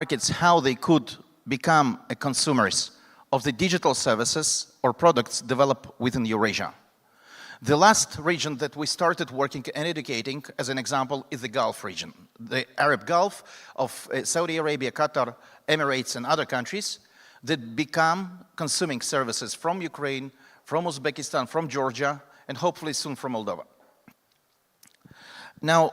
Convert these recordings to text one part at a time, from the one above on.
markets how they could become consumers of the digital services or products developed within Eurasia. The last region that we started working and educating, as an example, is the Gulf region. The Arab Gulf of Saudi Arabia, Qatar, Emirates, and other countries that become consuming services from Ukraine, from Uzbekistan, from Georgia, and hopefully soon from Moldova. Now,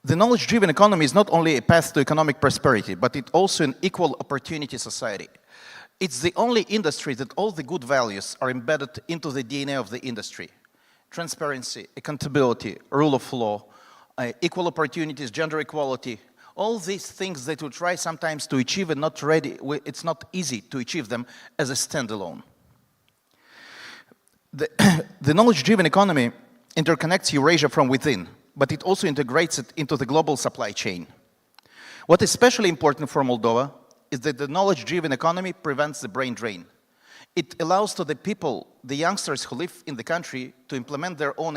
the knowledge-driven economy is not only a path to economic prosperity, but it's also an equal opportunity society. It's the only industry that all the good values are embedded into the DNA of the industry. Transparency, accountability, rule of law, equal opportunities, gender equality, all these things that we try sometimes to achieve and not ready, it's not easy to achieve them as a standalone. The knowledge-driven economy interconnects Eurasia from within, but it also integrates it into the global supply chain. What is especially important for Moldova is that the knowledge-driven economy prevents the brain drain. It allows to the people, the youngsters who live in the country, to implement their own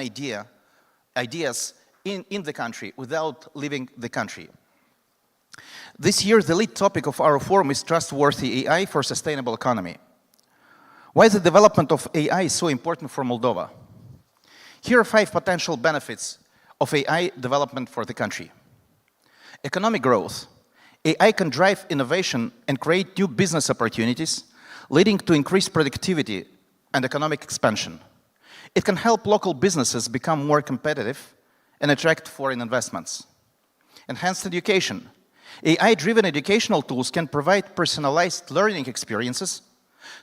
ideas in the country without leaving the country. This year, the lead topic of our forum is trustworthy AI for sustainable economy. Why is the development of AI so important for Moldova? Here are 5 potential benefits of AI development for the country. Economic growth. AI can drive innovation and create new business opportunities, leading to increased productivity and economic expansion. It can help local businesses become more competitive and attract foreign investments. Enhanced education. AI-driven educational tools can provide personalized learning experiences,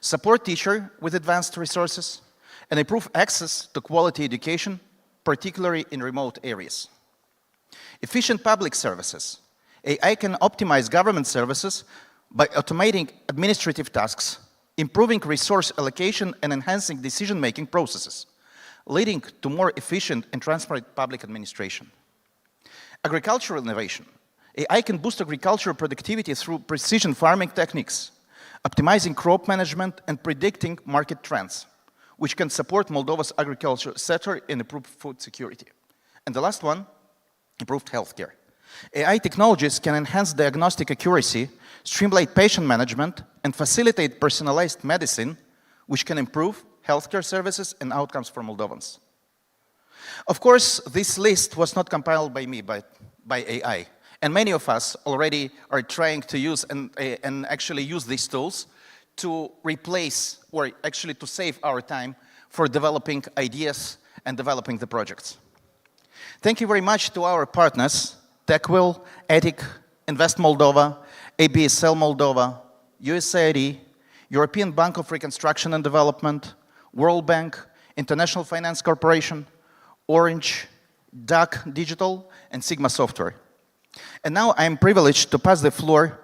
support teachers with advanced resources, and improve access to quality education, particularly in remote areas. Efficient public services. AI can optimize government services by automating administrative tasks, improving resource allocation, and enhancing decision-making processes, leading to more efficient and transparent public administration. Agricultural innovation. AI can boost agricultural productivity through precision farming techniques, optimizing crop management and predicting market trends, which can support Moldova's agriculture sector and improve food security. And the last one, improved healthcare. AI technologies can enhance diagnostic accuracy, streamline patient management, and facilitate personalized medicine, which can improve healthcare services and outcomes for Moldovans. Of course, this list was not compiled by me, but by AI. And many of us already are trying to use and actually use these tools to replace, or actually to save our time for developing ideas and developing the projects. Thank you very much to our partners, TechWill, ETIC, Invest Moldova, ABSL Moldova, USAID, European Bank of Reconstruction and Development, World Bank, International Finance Corporation, Orange, DAC Digital, and Sigma Software. And now I am privileged to pass the floor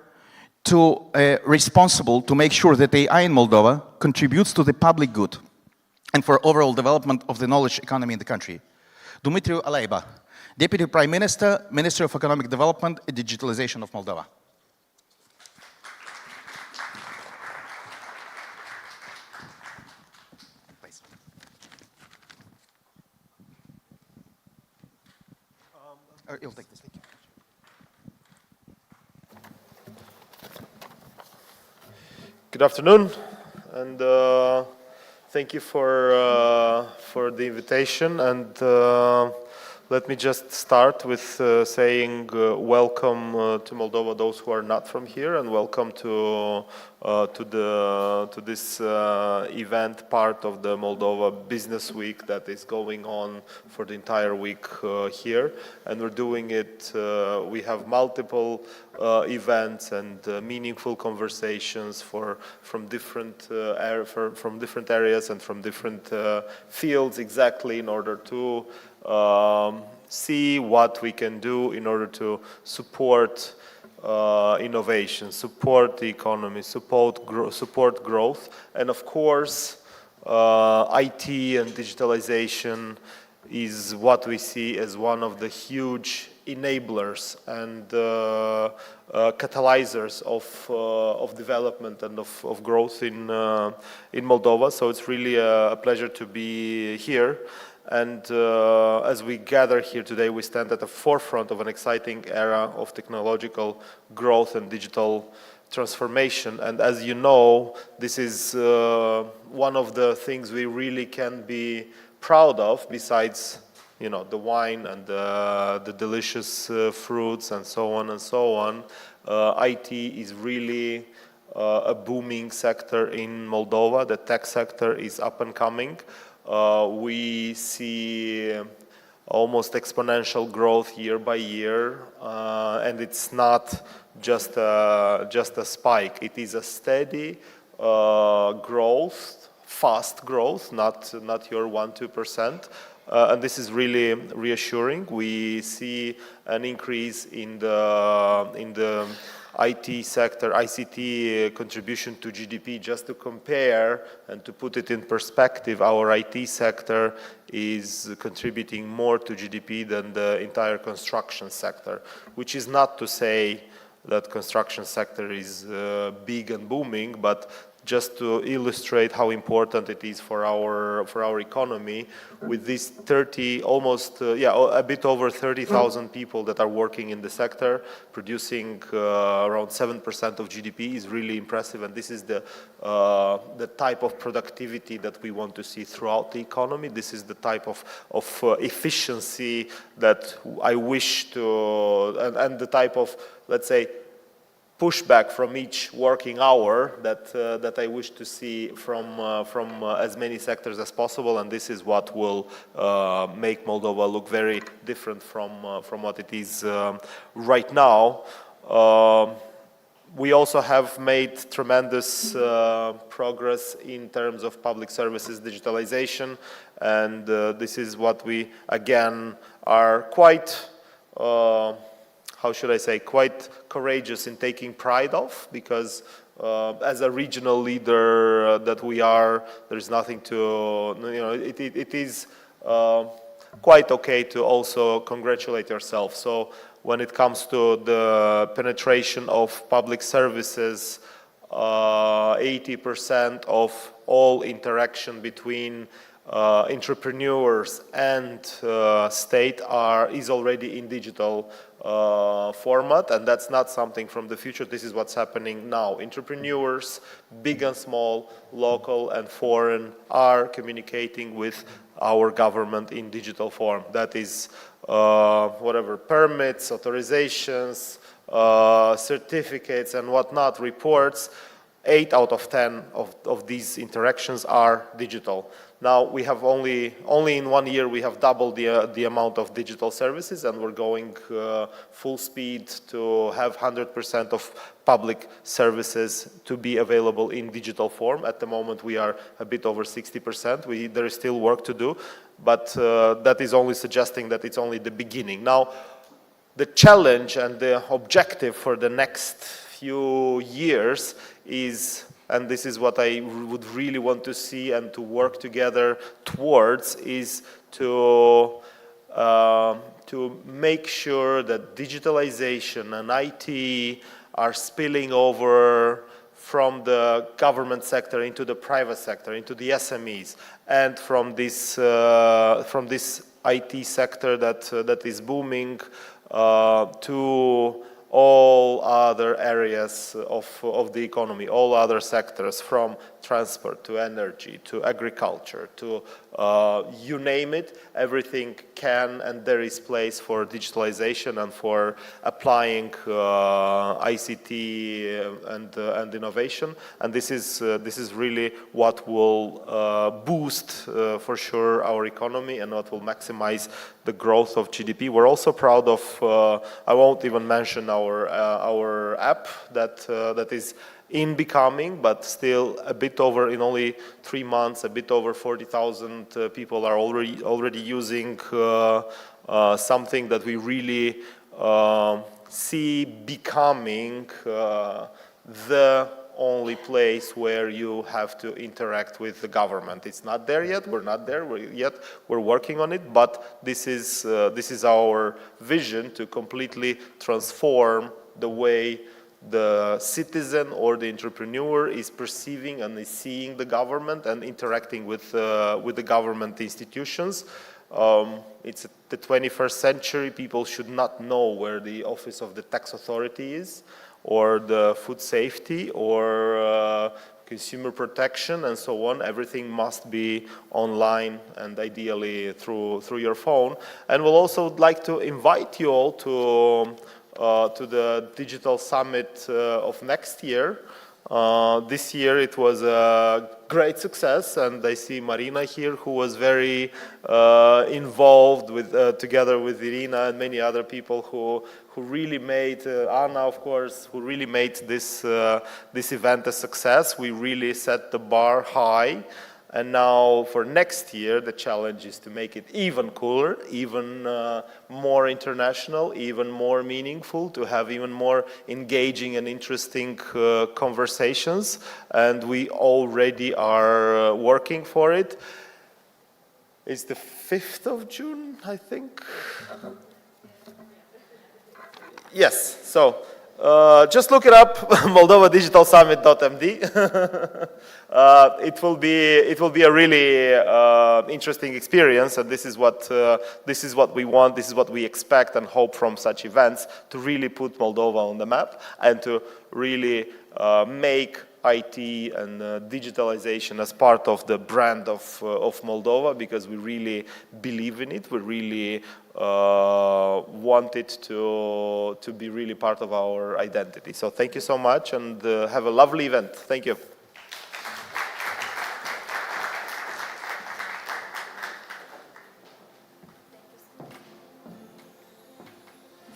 to responsible to make sure that AI in Moldova contributes to the public good and for overall development of the knowledge economy in the country. Dumitru Alaiba, Deputy Prime Minister, Minister of Economic Development and Digitalization of Moldova. Please. You'll take this. Thank you. Good afternoon, and thank you for the invitation. And let me just start with saying welcome to Moldova, those who are not from here, and welcome to this event, part of the Moldova Business Week that is going on for the entire week here. And we're doing it. We have multiple events and meaningful conversations from different areas and from different fields, exactly in order to see what we can do in order to support innovation, support the economy, support growth, and of course, IT and digitalization is what we see as one of the huge enablers and catalyzers of development and of growth in Moldova. So it's really a pleasure to be here. And as we gather here today, we stand at the forefront of an exciting era of technological growth and digital transformation. And as you know, this is one of the things we really can be proud of, besides the wine and the delicious fruits and so on and so on. IT is really a booming sector in Moldova. The tech sector is up and coming. We see almost exponential growth year by year, and it's not just a spike. It is a steady growth, fast growth, not your 1-2%. And this is really reassuring. We see an increase in the IT sector, ICT contribution to GDP. Just to compare and to put it in perspective, our IT sector is contributing more to GDP than the entire construction sector, which is not to say that construction sector is big and booming, but just to illustrate how important it is for our economy, with these a bit over 30,000 people that are working in the sector, producing around 7% of GDP is really impressive, and this is the type of productivity that we want to see throughout the economy. This is the type of efficiency that I wish to, and the type of, let's say, pushback from each working hour that I wish to see from as many sectors as possible, and this is what will make Moldova look very different from what it is right now. We also have made tremendous progress in terms of public services digitalization, and this is what we again are quite how should I say, quite courageous in taking pride of, because as a regional leader that we are, there's nothing to, it is quite okay to also congratulate yourself. So when it comes to the penetration of public services, 80% of all interaction between entrepreneurs and state is already in digital format, and that's not something from the future. This is what's happening now. Entrepreneurs, big and small, local and foreign, are communicating with our government in digital form. That is whatever, permits, authorizations, certificates and whatnot, reports. 8 out of 10 of these interactions are digital. Now we have only in 1 year we have doubled the amount of digital services, and we're going full speed to have 100% of public services to be available in digital form. At the moment we are a bit over 60%. There is still work to do, but that is only suggesting that it's only the beginning. Now the challenge and the objective for the next few years is, and this is what I would really want to see and to work together towards, is to make sure that digitalization and IT are spilling over from the government sector into the private sector, into the SMEs, and from this IT sector that is booming to all other areas of the economy, all other sectors, from transport to energy to agriculture to you name it, everything can, and there is place for digitalization and for applying ICT and innovation, and this is really what will boost for sure our economy and what will maximize the growth of GDP. We're also proud of, I won't even mention our app that is in becoming, but still a bit over, in only 3 months, a bit over 40,000 people are already using something that we really see becoming the only place where you have to interact with the government. It's not there yet. We're not there yet. We're working on it. But this is our vision to completely transform the way the citizen or the entrepreneur is perceiving and is seeing the government and interacting with the government institutions. It's the 21st century. People should not know where the office of the tax authority is, or the food safety, or consumer protection, and so on. Everything must be online and ideally through your phone. And we'll also like to invite you all to the Digital Summit of next year. This year it was a great success, and I see Marina here, who was very involved with, together with Irina and many other people who really made, Anna of course, who really made this event a success. We really set the bar high. And now for next year, the challenge is to make it even cooler, even more international, even more meaningful, to have even more engaging and interesting conversations. And we already are working for it. It's the 5th of June, I think. Yes, so just look it up, moldovadigitalsummit.md. It will be a really interesting experience, and this is what we want, this is what we expect and hope from such events, to really put Moldova on the map and to really make IT and digitalization as part of the brand of Moldova, because we really believe in it. We really want it to be really part of our identity. So thank you so much, and have a lovely event. Thank you.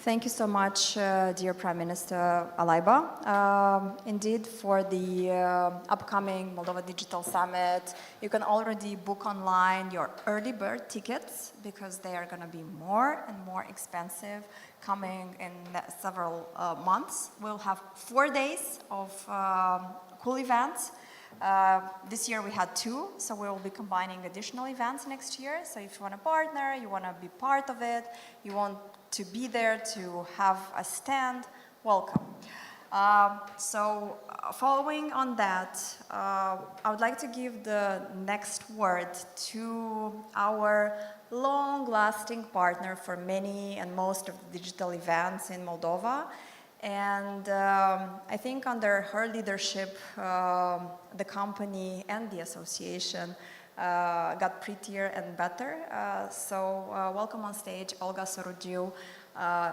Thank you so much, dear Prime Minister Alaiba. Indeed, for the upcoming Moldova Digital Summit, you can already book online your early bird tickets, because they are going to be more and more expensive coming in several months. We'll have 4 days of cool events. This year we had 2, so we will be combining additional events next year. So if you want to partner, you want to be part of it, you want to be there to have a stand, welcome. Following on that, I would like to give the next word to our long-lasting partner for many and most of the digital events in Moldova. And I think under her leadership, the company and the association got prettier and better. Welcome on stage, Olga Surugiu,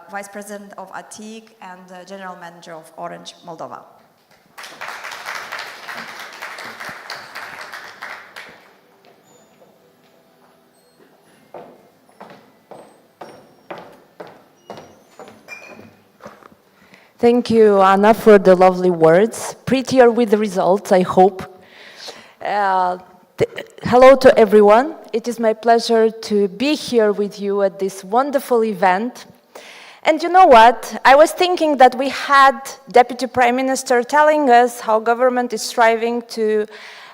Vice President of ATIC and General Manager of Orange Moldova. Thank you, Anna, for the lovely words. Prettier with the results, I hope. Hello to everyone. It is my pleasure to be here with you at this wonderful event. And you know what? I was thinking that we had Deputy Prime Minister telling us how government is striving to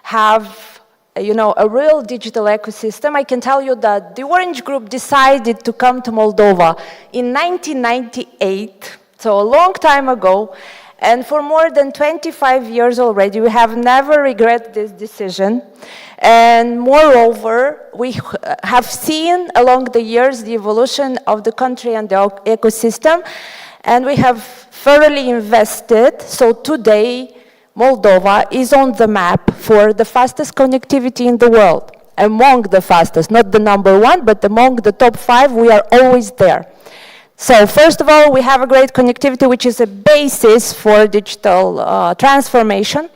have, you know, a real digital ecosystem. I can tell you that the Orange Group decided to come to Moldova in 1998. So a long time ago, and for more than 25 years already, we have never regretted this decision. And moreover, we have seen along the years the evolution of the country and the ecosystem, and we have thoroughly invested. So today, Moldova is on the map for the fastest connectivity in the world. Among the fastest, not the number 1, but among the top 5, we are always there. So first of all, we have a great connectivity, which is a basis for digital transformation.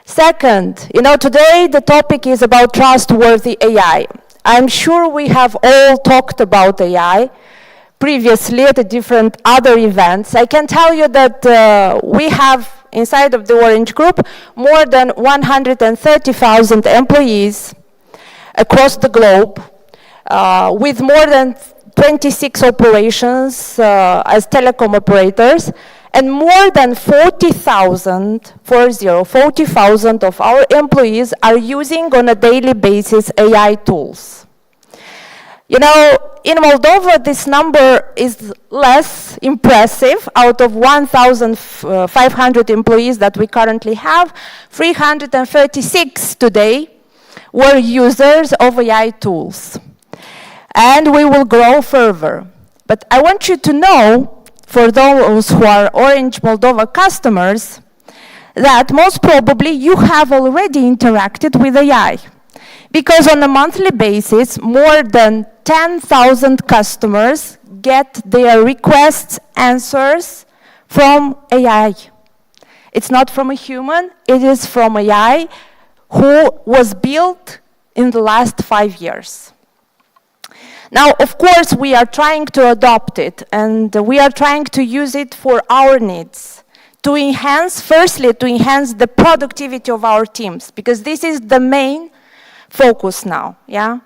Second, you know, today the topic is about trustworthy AI. I'm sure we have all talked about AI previously at different other events. I can tell you that we have inside of the Orange Group more than 130,000 employees across the globe, with more than 26 operations as telecom operators, And more than 40,000 of our employees are using on a daily basis AI tools. You know, in Moldova, this number is less impressive. Out of 1,500 employees that we currently have, 336 today were users of AI tools. And we will grow further. But I want you to know, for those who are Orange Moldova customers, that most probably you have already interacted with AI. Because on a monthly basis, more than 10,000 customers get their requests, answers from AI. It's not from a human, it is from AI who was built in the last 5 years. Now, of course, we are trying to adopt it, and we are trying to use it for our needs, to enhance, firstly, to enhance the productivity of our teams, because this is the main focus now, yeah?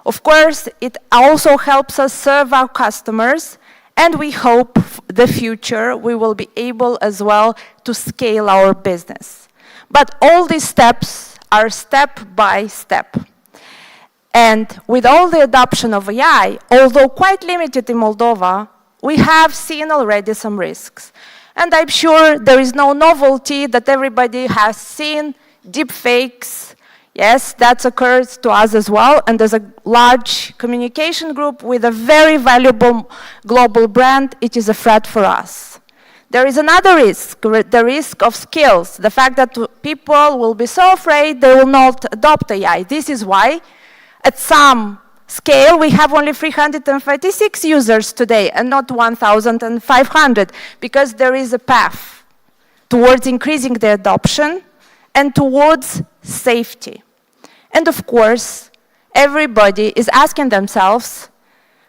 Of course, it also helps us serve our customers, and we hope the future we will be able as well to scale our business. But all these steps are step by step. And with all the adoption of AI, although quite limited in Moldova, we have seen already some risks. And I'm sure there is no novelty that everybody has seen deepfakes. Yes, that occurs to us as well. And as a large communication group with a very valuable global brand, it is a threat for us. There is another risk, the risk of skills, the fact that people will be so afraid they will not adopt AI. This is why at some scale, we have only 336 users today and not 1,500, because there is a path towards increasing the adoption and towards safety. And of course, everybody is asking themselves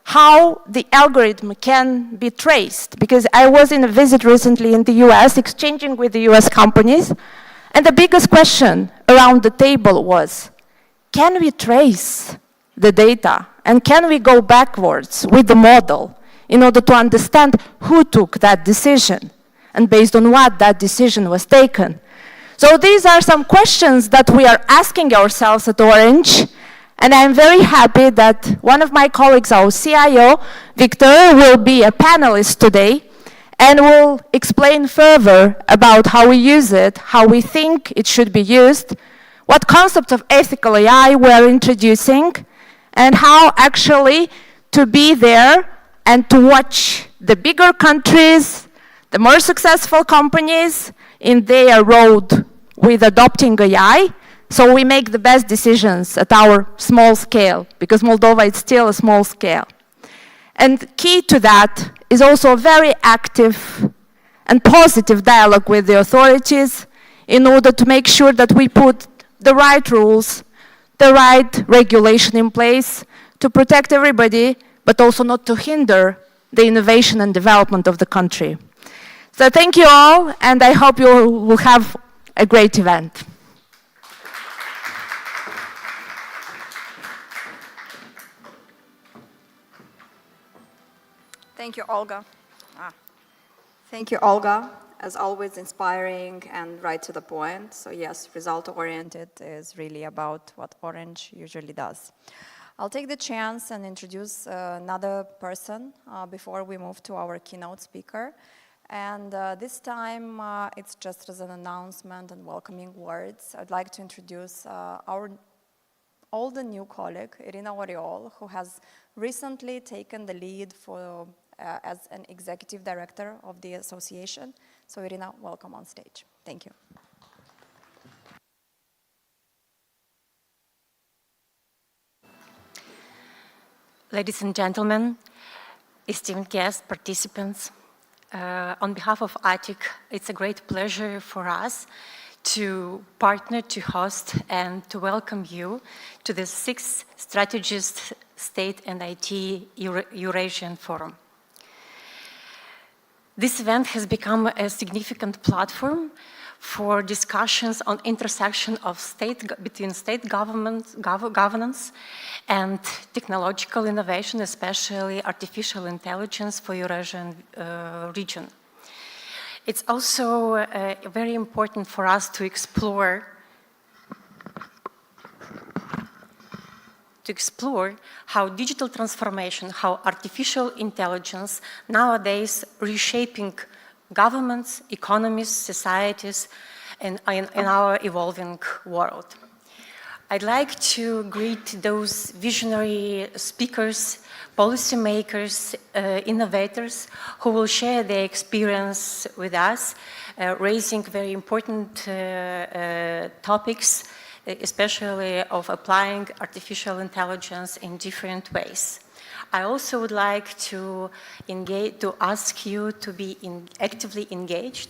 how the algorithm can be traced. Because I was in a visit recently in the US, exchanging with the US companies, and the biggest question around the table was, can we trace the data? And can we go backwards with the model in order to understand who took that decision and based on what that decision was taken? So these are some questions that we are asking ourselves at Orange, and I'm very happy that one of my colleagues, our CIO, Victor, will be a panelist today and will explain further about how we use it, how we think it should be used, what concept of ethical AI we're introducing, and how actually to be there and to watch the bigger countries, the more successful companies in their road with adopting AI, so we make the best decisions at our small scale, because Moldova is still a small scale. And key to that is also a very active and positive dialogue with the authorities in order to make sure that we put the right rules, the right regulation in place to protect everybody, but also not to hinder the innovation and development of the country. So thank you all, and I hope you will have a great event. Thank you, Olga. Thank you, Olga. As always, inspiring and right to the point. So yes, result-oriented is really about what Orange usually does. I'll take the chance and introduce another person before we move to our keynote speaker. And this time, it's just as an announcement and welcoming words. I'd like to introduce our older new colleague, Irina Oriol, who has recently taken the lead for as an executive director of the association. So Irina, welcome on stage. Thank you. Ladies and gentlemen, esteemed guests, participants, on behalf of ATIC, it's a great pleasure for us to partner, to host, and to welcome you to the 6th StrategEast State and IT Eurasian Forum. This event has become a significant platform for discussions on intersection of between state governance and technological innovation, especially artificial intelligence for Eurasian region. It's also very important for us to explore how digital transformation, how artificial intelligence nowadays reshaping governments, economies, societies, in our evolving world. I'd like to greet those visionary speakers, policymakers, innovators who will share their experience with us, raising very important topics, especially of applying artificial intelligence in different ways. I also would like to ask you to be actively engaged,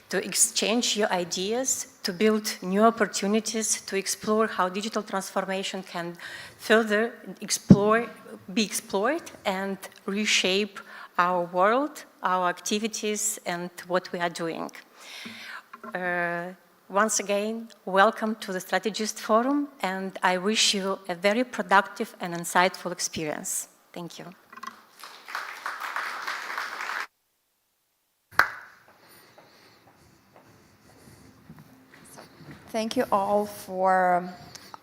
to exchange your ideas, to build new opportunities, to explore how digital transformation can further be explored and reshape our world, our activities, and what we are doing. Once again, welcome to the StrategEast Forum, and I wish you a very productive and insightful experience. Thank you. Thank you all for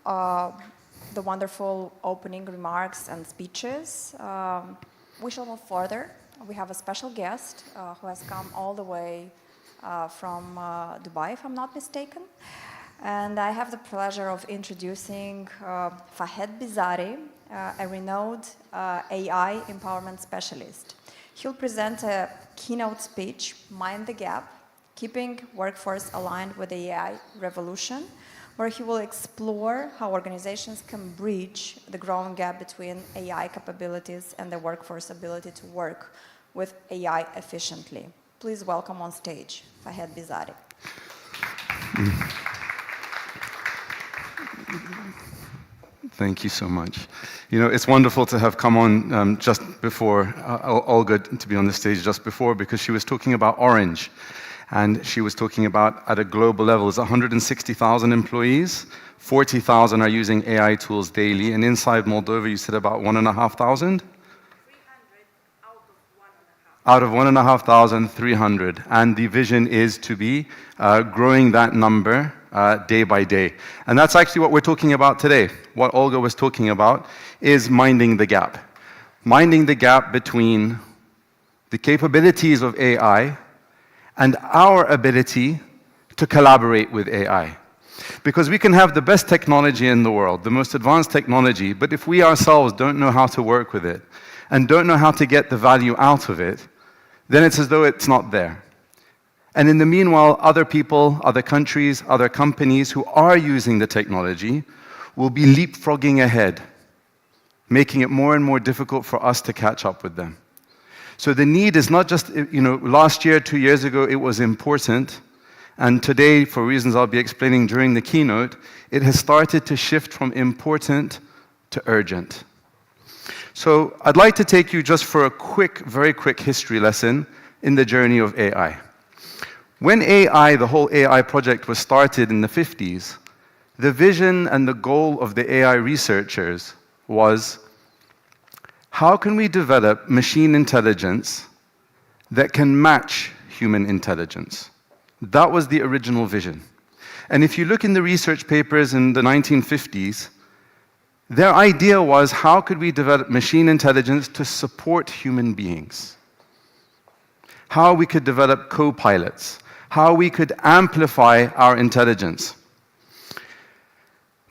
the wonderful opening remarks and speeches. We shall move further. We have a special guest who has come all the way from Dubai, if I'm not mistaken. And I have the pleasure of introducing Fahed Bizzari, a renowned AI empowerment specialist. He'll present a keynote speech, Mind the Gap, Keeping Workforce Aligned with the AI Revolution, where he will explore how organizations can bridge the growing gap between AI capabilities and the workforce ability to work with AI efficiently. Please welcome on stage Fahed Bizzari. Thank you so much. You know, it's wonderful to have come on just before, Olga to be on the stage just before, because she was talking about Orange. And she was talking about, at a global level, it's 160,000 employees, 40,000 are using AI tools daily, and inside Moldova, you said about 1,500? 300 out of 1,500, 300. And the vision is to be growing that number day by day. And that's actually what we're talking about today. What Olga was talking about is minding the gap. Minding the gap between the capabilities of AI and our ability to collaborate with AI. Because we can have the best technology in the world, the most advanced technology, but if we ourselves don't know how to work with it, and don't know how to get the value out of it, then it's as though it's not there. And in the meanwhile, other people, other countries, other companies who are using the technology will be leapfrogging ahead, making it more and more difficult for us to catch up with them. So the need is not just, you know, last year, 2 years ago, it was important. And today, for reasons I'll be explaining during the keynote, it has started to shift from important to urgent. So I'd like to take you just for a quick, very quick history lesson in the journey of AI. When AI, the whole AI project was started in the 50s, the vision and the goal of the AI researchers was, how can we develop machine intelligence that can match human intelligence? That was the original vision. And if you look in the research papers in the 1950s, their idea was, how could we develop machine intelligence to support human beings? How we could develop co-pilots, how we could amplify our intelligence.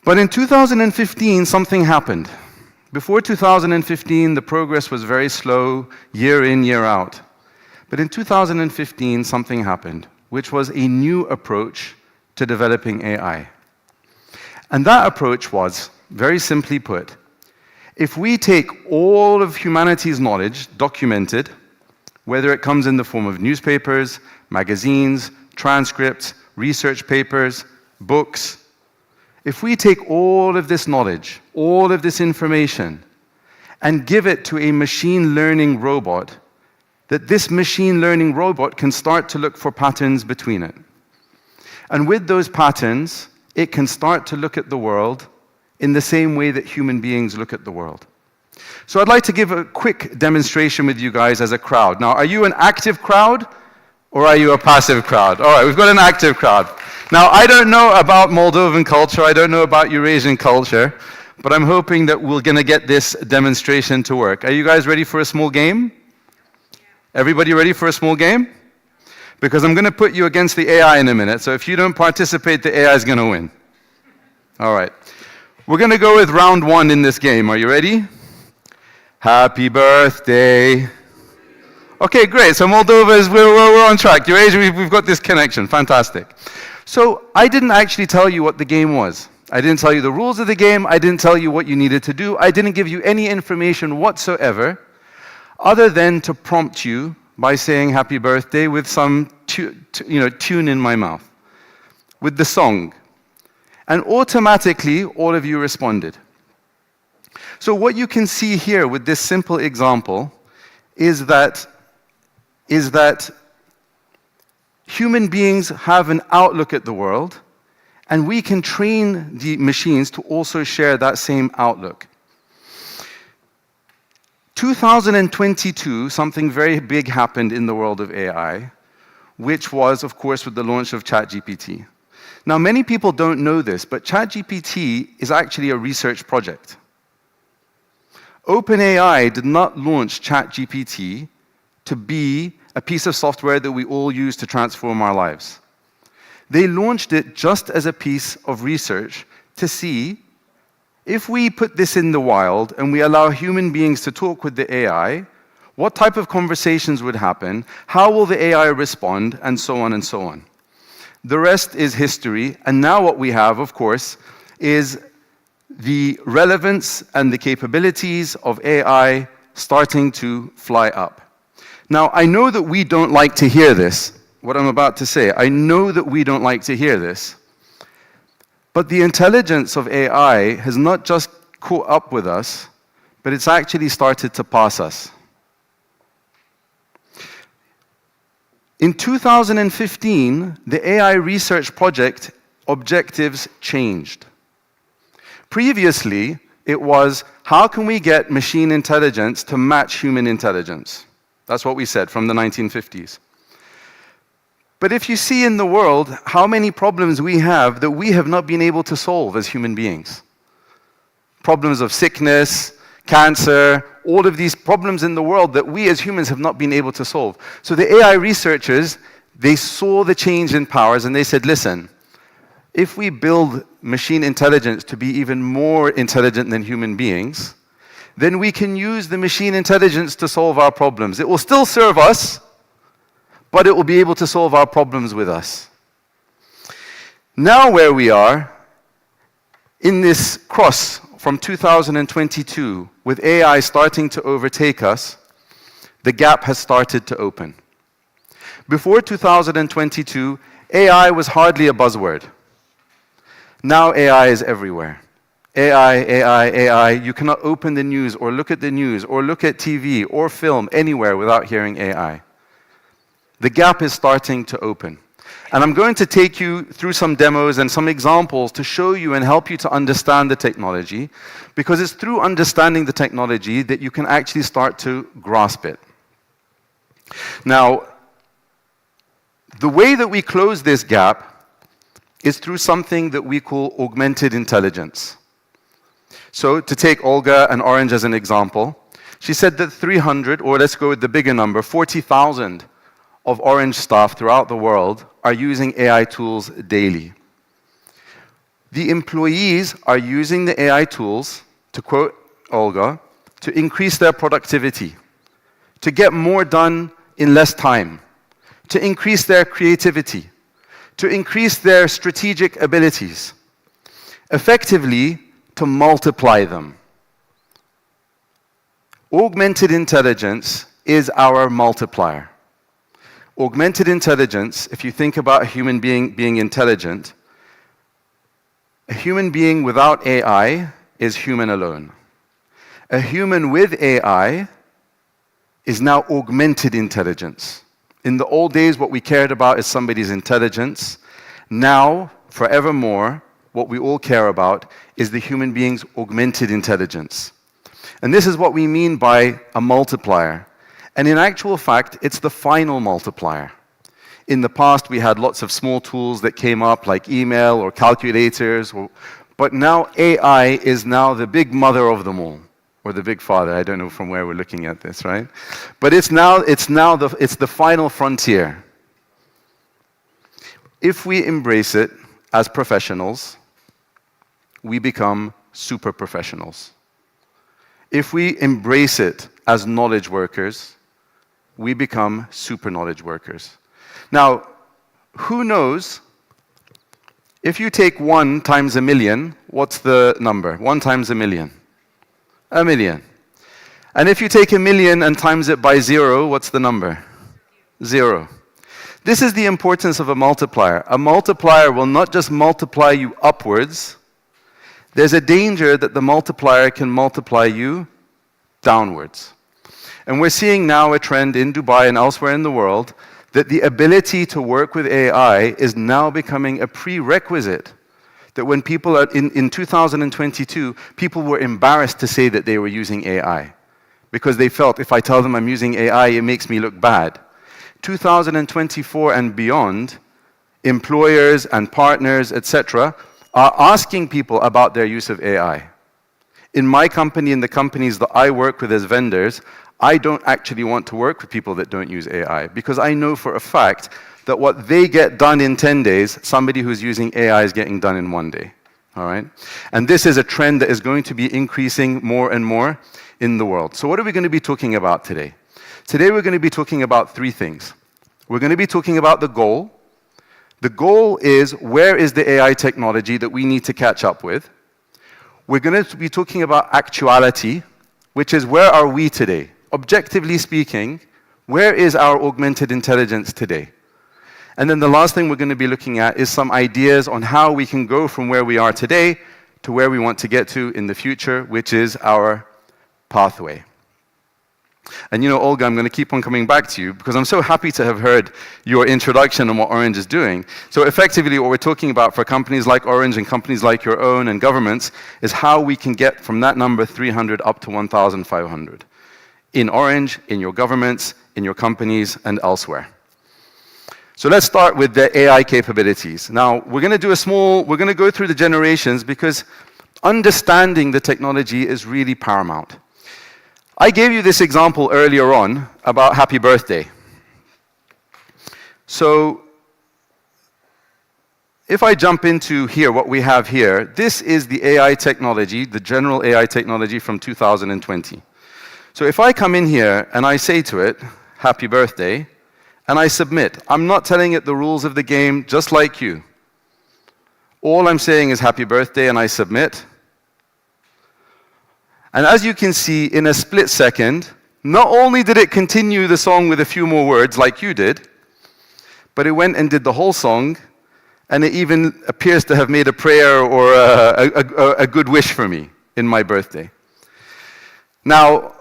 But in 2015, something happened. Before 2015, the progress was very slow, year in, year out. But in 2015, something happened, which was a new approach to developing AI. And that approach was, very simply put, if we take all of humanity's knowledge, documented, whether it comes in the form of newspapers, magazines, transcripts, research papers, books, if we take all of this knowledge, all of this information, and give it to a machine learning robot, that this machine learning robot can start to look for patterns between it. And with those patterns, it can start to look at the world in the same way that human beings look at the world. So I'd like to give a quick demonstration with you guys as a crowd. Now, are you an active crowd? Or are you a passive crowd? All right, we've got an active crowd. Now, I don't know about Moldovan culture, I don't know about Eurasian culture, but I'm hoping that we're going to get this demonstration to work. Are you guys ready for a small game? Everybody ready for a small game? Because I'm going to put you against the AI in a minute, so if you don't participate, the AI is going to win. All right. We're going to go with round one in this game. Are you ready? Happy birthday. Okay, great. So Moldova is, we're on track. Eurasia, we've got this connection. Fantastic. So I didn't actually tell you what the game was. I didn't tell you the rules of the game. I didn't tell you what you needed to do. I didn't give you any information whatsoever other than to prompt you by saying happy birthday with some tune in my mouth, with the song. And automatically, all of you responded. So what you can see here with this simple example is that human beings have an outlook at the world, and we can train the machines to also share that same outlook. 2022, something very big happened in the world of AI, which was, of course, with the launch of ChatGPT. Now, many people don't know this, but ChatGPT is actually a research project. OpenAI did not launch ChatGPT to be a piece of software that we all use to transform our lives. They launched it just as a piece of research to see if we put this in the wild and we allow human beings to talk with the AI, what type of conversations would happen, how will the AI respond, and so on and so on. The rest is history, and now what we have, of course, is the relevance and the capabilities of AI starting to fly up. Now, I know that we don't like to hear this, what I'm about to say. I know that we don't like to hear this. But the intelligence of AI has not just caught up with us, but it's actually started to pass us. In 2015, the AI research project objectives changed. Previously, it was, how can we get machine intelligence to match human intelligence? That's what we said from the 1950s. But if you see in the world how many problems we have that we have not been able to solve as human beings. Problems of sickness, cancer, all of these problems in the world that we as humans have not been able to solve. So the AI researchers, they saw the change in powers and they said, listen, if we build machine intelligence to be even more intelligent than human beings, then we can use the machine intelligence to solve our problems. It will still serve us, but it will be able to solve our problems with us. Now where we are, in this cross from 2022, with AI starting to overtake us, the gap has started to open. Before 2022, AI was hardly a buzzword. Now AI is everywhere. AI, AI, AI. You cannot open the news or look at the news or look at TV or film anywhere without hearing AI. The gap is starting to open. And I'm going to take you through some demos and some examples to show you and help you to understand the technology, because it's through understanding the technology that you can actually start to grasp it. Now, the way that we close this gap is through something that we call augmented intelligence. So, to take Olga and Orange as an example, she said that 300, or let's go with the bigger number, 40,000 of Orange staff throughout the world are using AI tools daily. The employees are using the AI tools, to quote Olga, to increase their productivity, to get more done in less time, to increase their creativity, to increase their strategic abilities, effectively to multiply them. Augmented intelligence is our multiplier. Augmented intelligence, if you think about a human being being intelligent, a human being without AI is human alone. A human with AI is now augmented intelligence. In the old days, what we cared about is somebody's intelligence. Now, forevermore, what we all care about is the human being's augmented intelligence. And this is what we mean by a multiplier. And in actual fact, it's the final multiplier. In the past, we had lots of small tools that came up, like email or calculators, but now AI is now the big mother of them all, or the big father. I don't know from where we're looking at this, right? But it's the final frontier. If we embrace it as professionals, we become super professionals. If we embrace it as knowledge workers, we become super knowledge workers. Now, who knows, if you take 1 times a million, what's the number? 1 times a million. A million. And if you take a million and times it by 0, what's the number? 0. This is the importance of a multiplier. A multiplier will not just multiply you upwards. There's a danger that the multiplier can multiply you downwards. And we're seeing now a trend in Dubai and elsewhere in the world that the ability to work with AI is now becoming a prerequisite. That when people are in 2022, people were embarrassed to say that they were using AI because they felt if I tell them I'm using AI, it makes me look bad. 2024 and beyond, employers and partners, etc., are asking people about their use of AI. In my company, in the companies that I work with as vendors, I don't actually want to work with people that don't use AI because I know for a fact that what they get done in 10 days, somebody who's using AI is getting done in 1 day. All right? And this is a trend that is going to be increasing more and more in the world. So what are we going to be talking about today? Today we're going to be talking about 3 things. We're going to be talking about the goal. The goal is, where is the AI technology that we need to catch up with? We're going to be talking about actuality, which is, where are we today? Objectively speaking, where is our augmented intelligence today? And then the last thing we're going to be looking at is some ideas on how we can go from where we are today to where we want to get to in the future, which is our pathway. And you know, Olga, I'm going to keep on coming back to you because I'm so happy to have heard your introduction on what Orange is doing. So effectively, what we're talking about for companies like Orange and companies like your own and governments is how we can get from that number 300 up to 1,500. In Orange, in your governments, in your companies, and elsewhere. So let's start with the AI capabilities. Now, we're going to go through the generations because understanding the technology is really paramount. I gave you this example earlier on about happy birthday. So, if I jump into here, what we have here, this is the AI technology, the general AI technology from 2020. So if I come in here and I say to it, happy birthday, and I submit, I'm not telling it the rules of the game, just like you. All I'm saying is happy birthday, and I submit. And as you can see, in a split second, not only did it continue the song with a few more words, like you did, but it went and did the whole song, and it even appears to have made a prayer or a good wish for me in my birthday. Now,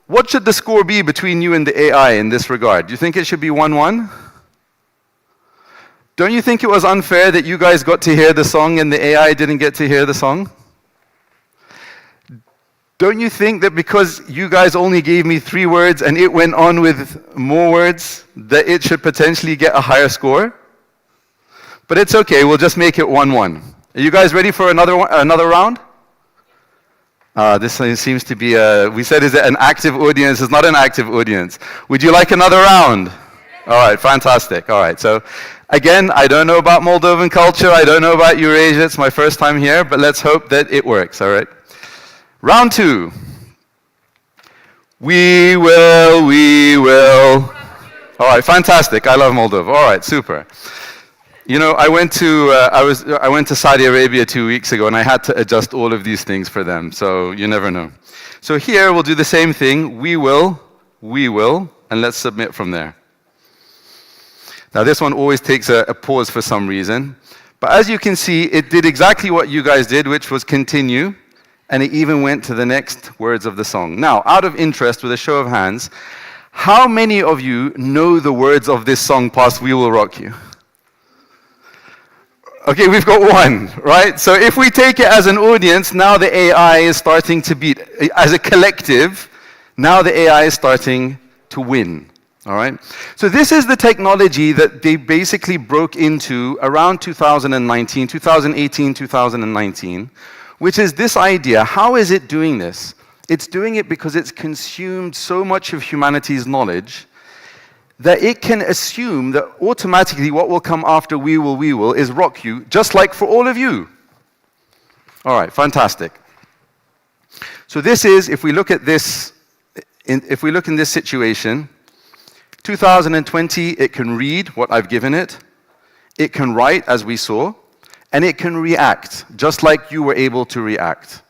what should the score be between you and the AI in this regard? Do you think it should be 1-1? Don't you think it was unfair that you guys got to hear the song and the AI didn't get to hear the song? Don't you think that because you guys only gave me 3 words and it went on with more words, that it should potentially get a higher score? But it's okay, we'll just make it 1-1. Are you guys ready for another round? This seems to be we said, is it an active audience? It's not an active audience. Would you like another round? All right, fantastic. All right, so again, I don't know about Moldovan culture. I don't know about Eurasia. It's my first time here, but let's hope that it works, all right? Round 2. We will. All right, fantastic. I love Moldova. All right, super. You know, I went to Saudi Arabia 2 weeks ago, and I had to adjust all of these things for them, so you never know. So here, we'll do the same thing. We will, and let's submit from there. Now, this one always takes a pause for some reason, but as you can see, it did exactly what you guys did, which was continue, and it even went to the next words of the song. Now, out of interest, with a show of hands, how many of you know the words of this song past We Will Rock You? Okay, we've got 1, right? So if we take it as an audience, now the AI is starting to beat. As a collective, now the AI is starting to win. All right? So this is the technology that they basically broke into around 2019, 2018, 2019, which is this idea. How is it doing this? It's doing it because it's consumed so much of humanity's knowledge that it can assume that automatically what will come after we will is rock you, just like for all of you. All right, fantastic. So this is, if we look at this, if we look in this situation, 2020, it can read what I've given it, it can write, as we saw, and it can react, just like you were able to react.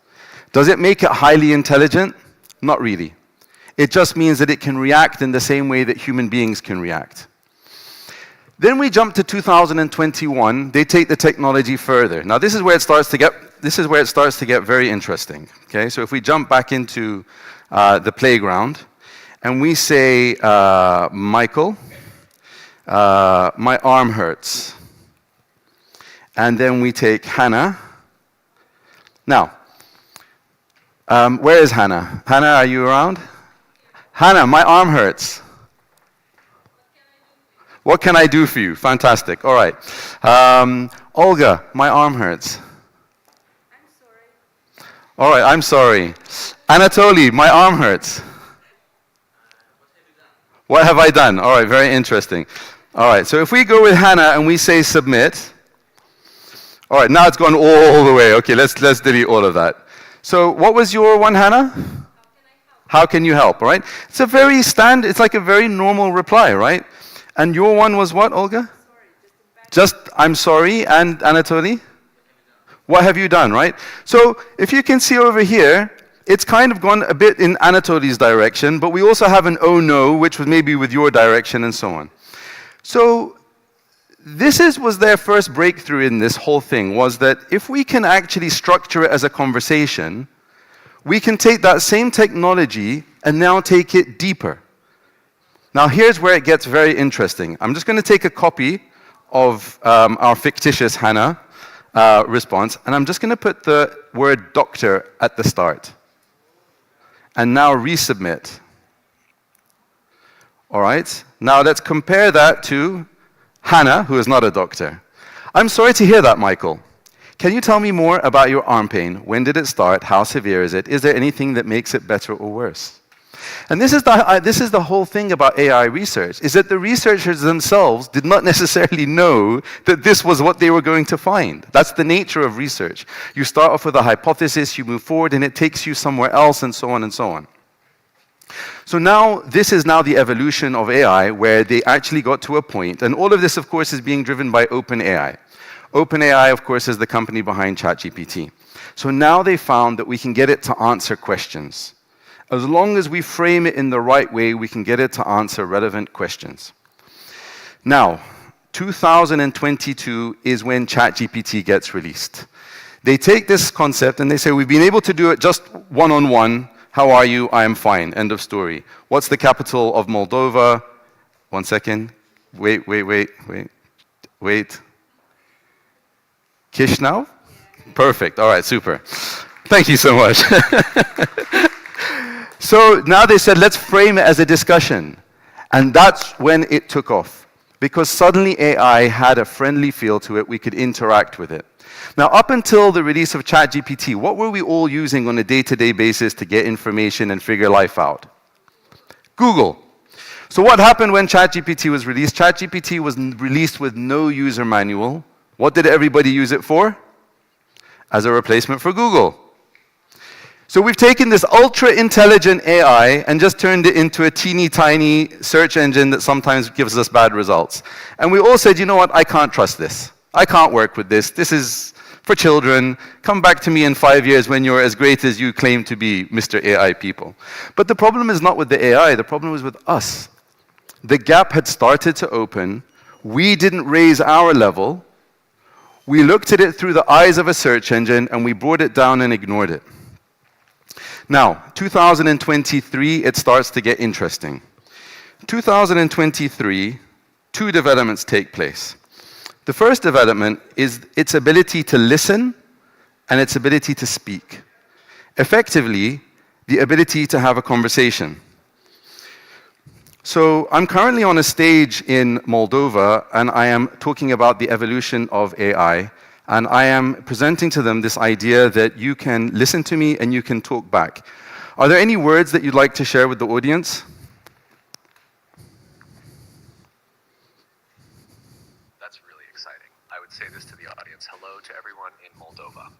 Does it make it highly intelligent? Not really. It just means that it can react in the same way that human beings can react. Then we jump to 2021. They take the technology further. Now this is where it starts to get very interesting. Okay, so if we jump back into the playground, and we say, Michael, my arm hurts. And then we take Hannah. Now, where is Hannah? Hannah, are you around? Hannah, my arm hurts. What can I do for you? Fantastic. All right. Olga, my arm hurts. I'm sorry. All right, I'm sorry. Anatoly, my arm hurts. What have I done? All right, very interesting. All right, so if we go with Hannah and we say submit. All right, now it's gone all the way. Okay, let's delete all of that. So what was your one, Hannah? How can you help? All right, it's a very it's like a very normal reply, right? And your one was what, Olga? Just I'm sorry. And Anatoly? What have you done, right? So if you can see over here, it's kind of gone a bit in Anatoly's direction, but we also have an oh no, which was maybe with your direction and so on. So this was their first breakthrough in this whole thing, was that if we can actually structure it as a conversation, we can take that same technology and now take it deeper. Now here's where it gets very interesting. I'm just going to take a copy of our fictitious Hannah response, and I'm just going to put the word doctor at the start. And now resubmit. All right? Now let's compare that to Hannah, who is not a doctor. I'm sorry to hear that, Michael. Can you tell me more about your arm pain? When did it start? How severe is it? Is there anything that makes it better or worse? And this is the whole thing about AI research, is that the researchers themselves did not necessarily know that this was what they were going to find. That's the nature of research. You start off with a hypothesis, you move forward, and it takes you somewhere else, and so on and so on. So now, this is now the evolution of AI, where they actually got to a point, and all of this, of course, is being driven by OpenAI. OpenAI, of course, is the company behind ChatGPT. So now they found that we can get it to answer questions. As long as we frame it in the right way, we can get it to answer relevant questions. Now, 2022 is when ChatGPT gets released. They take this concept and they say, we've been able to do it just one-on-one. How are you? I am fine. End of story. What's the capital of Moldova? 1 second. Wait. Chisinau? Perfect. All right, super. Thank you so much. So now they said, let's frame it as a discussion. And that's when it took off. Because suddenly AI had a friendly feel to it, we could interact with it. Now, up until the release of ChatGPT, what were we all using on a day-to-day basis to get information and figure life out? Google. So what happened when ChatGPT was released? ChatGPT was released with no user manual. What did everybody use it for? As a replacement for Google. So we've taken this ultra-intelligent AI and just turned it into a teeny tiny search engine that sometimes gives us bad results. And we all said, you know what, I can't trust this. I can't work with this. This is for children. Come back to me in 5 years when you're as great as you claim to be, Mr. AI people. But the problem is not with the AI, the problem is with us. The gap had started to open. We didn't raise our level. We looked at it through the eyes of a search engine and we brought it down and ignored it. Now, 2023, it starts to get interesting. 2023, 2 developments take place. The first development is its ability to listen and its ability to speak. Effectively, the ability to have a conversation. So I'm currently on a stage in Moldova, and I am talking about the evolution of AI. And I am presenting to them this idea that you can listen to me and you can talk back. Are there any words that you'd like to share with the audience? That's really exciting. I would say this to the audience. Hello to everyone in Moldova.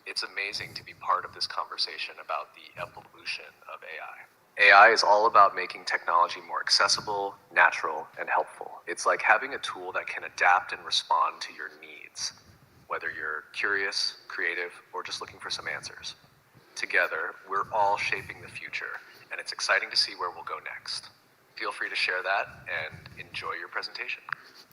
It's amazing to be part of this conversation about the evolution of AI. AI is all about making technology more accessible, natural, and helpful. It's like having a tool that can adapt and respond to your needs, whether you're curious, creative, or just looking for some answers. Together, we're all shaping the future, and it's exciting to see where we'll go next. Feel free to share that and enjoy your presentation.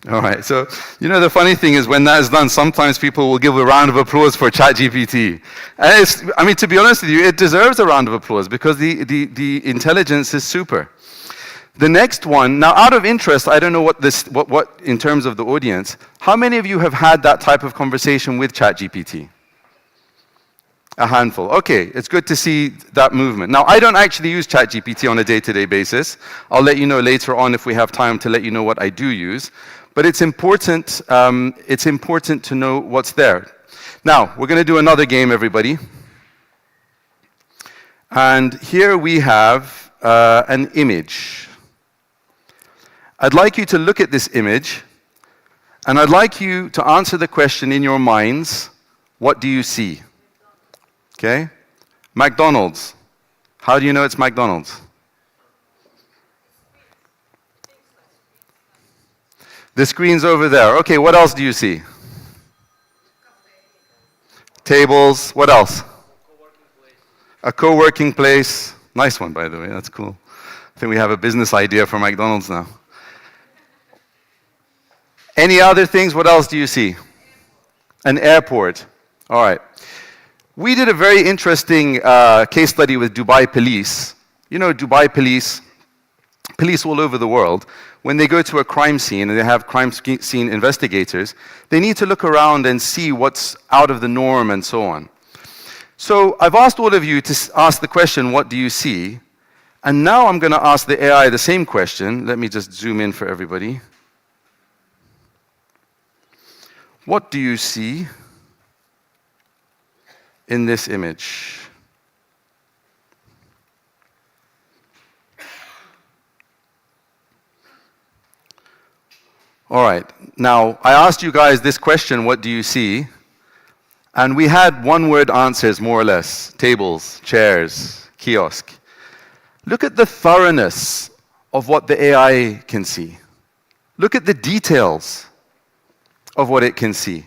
All right, so, you know, the funny thing is when that is done, sometimes people will give a round of applause for ChatGPT. And I mean, to be honest with you, it deserves a round of applause because the intelligence is super. The next one, now out of interest, I don't know what in terms of the audience, how many of you have had that type of conversation with ChatGPT? A handful. Okay, it's good to see that movement. Now, I don't actually use ChatGPT on a day-to-day basis. I'll let you know later on if we have time to let you know what I do use. But it's important to know what's there. Now, we're going to do another game, everybody. And here we have an image. I'd like you to look at this image, and I'd like you to answer the question in your minds, what do you see? Okay? McDonald's. How do you know it's McDonald's? The screen's over there. Okay, what else do you see? Tables. What else? A co-working place. Nice one, by the way. That's cool. I think we have a business idea for McDonald's now. Any other things? What else do you see? An airport. All right. We did a very interesting case study with Dubai police. You know, Dubai police all over the world, when they go to a crime scene and they have crime scene investigators, they need to look around and see what's out of the norm and so on. So I've asked all of you to ask the question, what do you see? And now I'm going to ask the AI the same question. Let me just zoom in for everybody. What do you see in this image? All right, now I asked you guys this question, what do you see? And we had one-word answers, more or less. Tables, chairs, kiosk. Look at the thoroughness of what the AI can see. Look at the details of what it can see.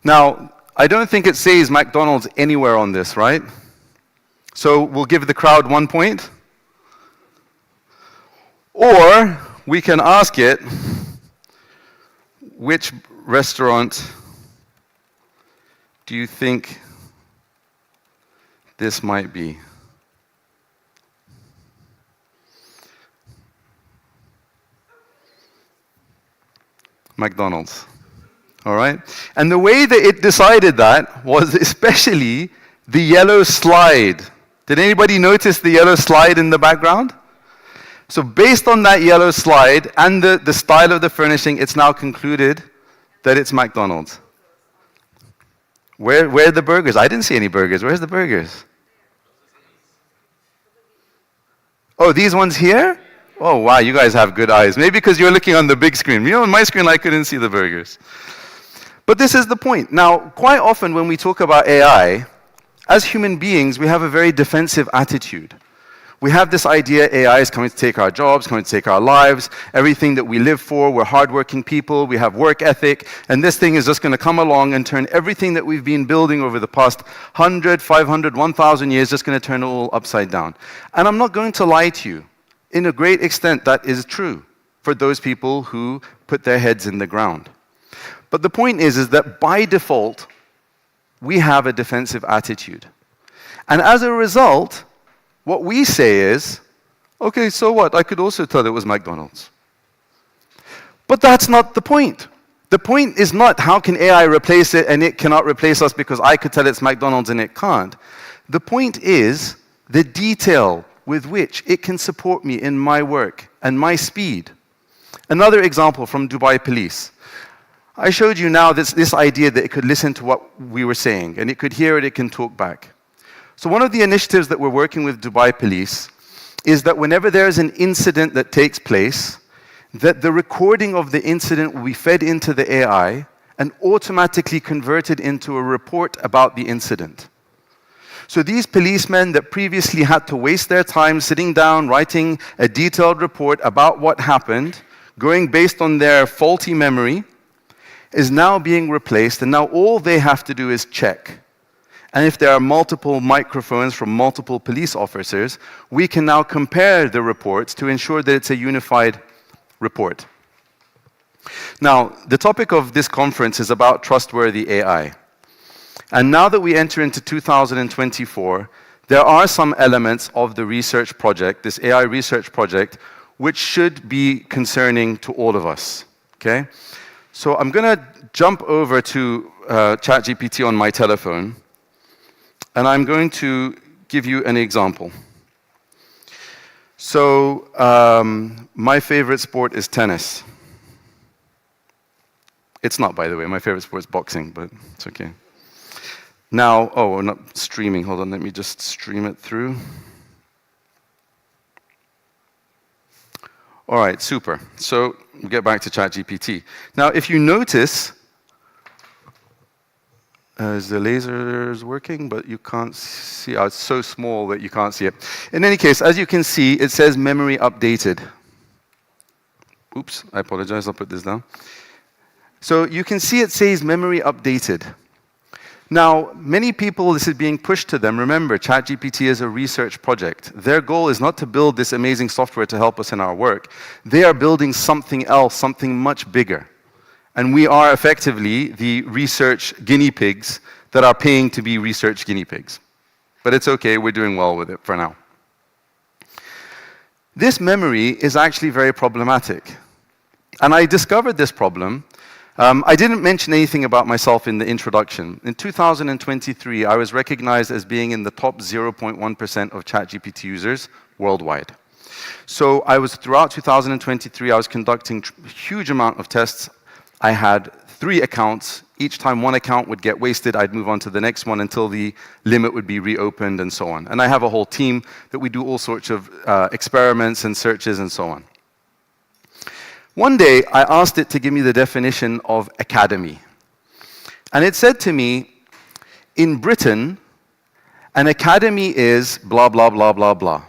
Now, I don't think it says McDonald's anywhere on this, right? So we'll give the crowd 1 point. Or we can ask it, which restaurant do you think this might be? McDonald's. All right? And the way that it decided that was especially the yellow slide. Did anybody notice the yellow slide in the background? So based on that yellow slide and the style of the furnishing, it's now concluded that it's McDonald's. Where are the burgers? I didn't see any burgers. Where's the burgers? Oh, these ones here? Oh, wow, you guys have good eyes. Maybe because you're looking on the big screen. You know, on my screen, I couldn't see the burgers. But this is the point. Now, quite often when we talk about AI, as human beings, we have a very defensive attitude. We have this idea AI is coming to take our jobs, coming to take our lives, everything that we live for. We're hardworking people, we have work ethic, and this thing is just going to come along and turn everything that we've been building over the past 100, 500, 1,000 years, just going to turn it all upside down. And I'm not going to lie to you. In a great extent, that is true for those people who put their heads in the ground. But the point is that by default, we have a defensive attitude. And as a result, what we say is, okay, so what? I could also tell it was McDonald's. But that's not the point. The point is not how can AI replace it and it cannot replace us because I could tell it's McDonald's and it can't. The point is the detail with which it can support me in my work and my speed. Another example from Dubai Police. I showed you now this idea that it could listen to what we were saying, and it could hear it, it can talk back. So one of the initiatives that we're working with Dubai Police is that whenever there's an incident that takes place, that the recording of the incident will be fed into the AI and automatically converted into a report about the incident. So these policemen that previously had to waste their time sitting down, writing a detailed report about what happened, going based on their faulty memory, is now being replaced, and now all they have to do is check. And if there are multiple microphones from multiple police officers, we can now compare the reports to ensure that it's a unified report. Now, the topic of this conference is about trustworthy AI. And now that we enter into 2024, there are some elements of the research project, this AI research project, which should be concerning to all of us, okay? So I'm going to jump over to ChatGPT on my telephone, and I'm going to give you an example. So my favorite sport is tennis. It's not, by the way. My favorite sport is boxing, but it's okay. Now, oh, we're not streaming. Hold on, let me just stream it through. All right, super. So we'll get back to ChatGPT. Now, if you notice, is the lasers working? But you can't see. Oh, it's so small that you can't see it. In any case, as you can see, it says memory updated. Oops, I apologize. I'll put this down. So you can see it says memory updated. Now, many people, this is being pushed to them. Remember, ChatGPT is a research project. Their goal is not to build this amazing software to help us in our work. They are building something else, something much bigger. And we are effectively the research guinea pigs that are paying to be research guinea pigs. But it's okay, we're doing well with it for now. This memory is actually very problematic. And I discovered this problem. I didn't mention anything about myself in the introduction. In 2023, I was recognized as being in the top 0.1% of ChatGPT users worldwide. So throughout 2023, I was conducting a huge amount of tests. I had 3 accounts. Each time one account would get wasted, I'd move on to the next one until the limit would be reopened and so on. And I have a whole team that we do all sorts of experiments and searches and so on. One day, I asked it to give me the definition of academy. And it said to me, in Britain, an academy is blah, blah, blah, blah, blah.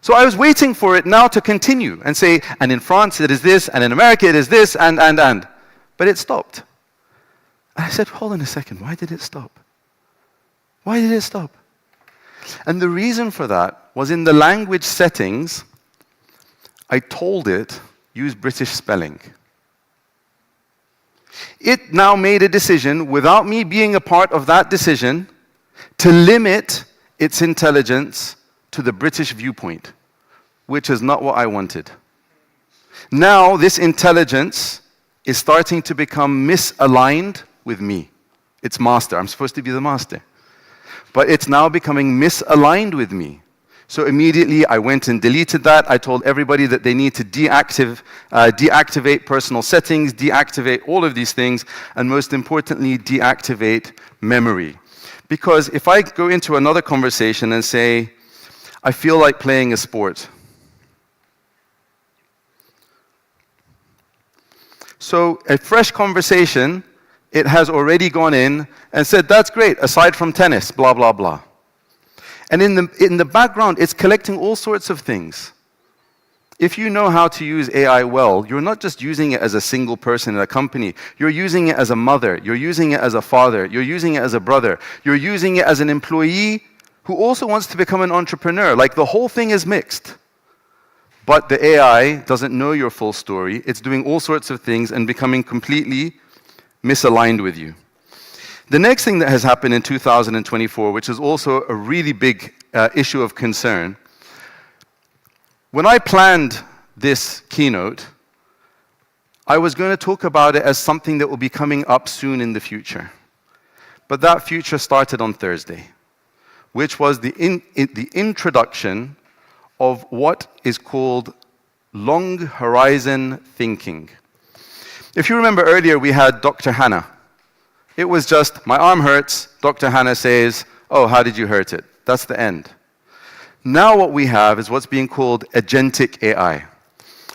So I was waiting for it now to continue and say, and in France it is this, and in America it is this, and. But it stopped. And I said, hold on a second, why did it stop? Why did it stop? And the reason for that was in the language settings, I told it, use British spelling. It now made a decision, without me being a part of that decision, to limit its intelligence to the British viewpoint, which is not what I wanted. Now, this intelligence is starting to become misaligned with me. It's master. I'm supposed to be the master. But it's now becoming misaligned with me. So immediately I went and deleted that. I told everybody that they need to deactivate personal settings, deactivate all of these things, and most importantly, deactivate memory. Because if I go into another conversation and say, I feel like playing a sport. So a fresh conversation, it has already gone in and said, that's great, aside from tennis, blah, blah, blah. And in the background, it's collecting all sorts of things. If you know how to use AI well, you're not just using it as a single person in a company. You're using it as a mother. You're using it as a father. You're using it as a brother. You're using it as an employee who also wants to become an entrepreneur. Like, the whole thing is mixed. But the AI doesn't know your full story. It's doing all sorts of things and becoming completely misaligned with you. The next thing that has happened in 2024, which is also a really big issue of concern, when I planned this keynote, I was going to talk about it as something that will be coming up soon in the future. But that future started on Thursday. which was the introduction of what is called long horizon thinking. If you remember earlier, we had Dr. Hannah. It was just, my arm hurts, Dr. Hannah says, oh, how did you hurt it? That's the end. Now what we have is what's being called agentic AI.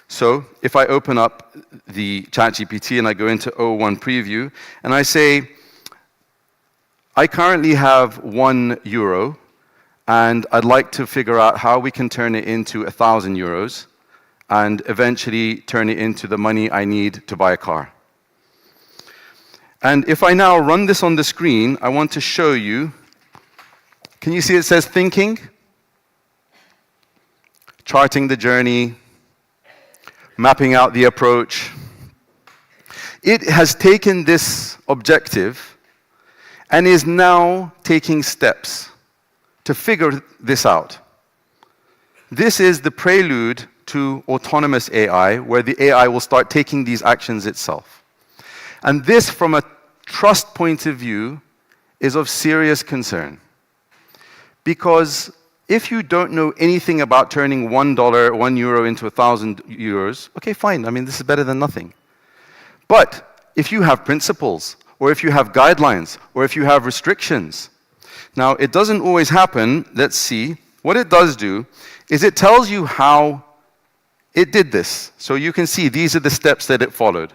So if I open up the ChatGPT and I go into O1 preview and I say, I currently have €1 and I'd like to figure out how we can turn it into €1,000 and eventually turn it into the money I need to buy a car. And if I now run this on the screen, I want to show you, can you see it says thinking? Charting the journey, mapping out the approach. It has taken this objective and is now taking steps to figure this out. This is the prelude to autonomous AI, where the AI will start taking these actions itself. And this, from a trust point of view, is of serious concern. Because if you don't know anything about turning €1 into €1,000, okay, fine. I mean, this is better than nothing. But if you have principles, or if you have guidelines, or if you have restrictions, now it doesn't always happen. Let's see. What it does do is it tells you how it did this. So you can see these are the steps that it followed.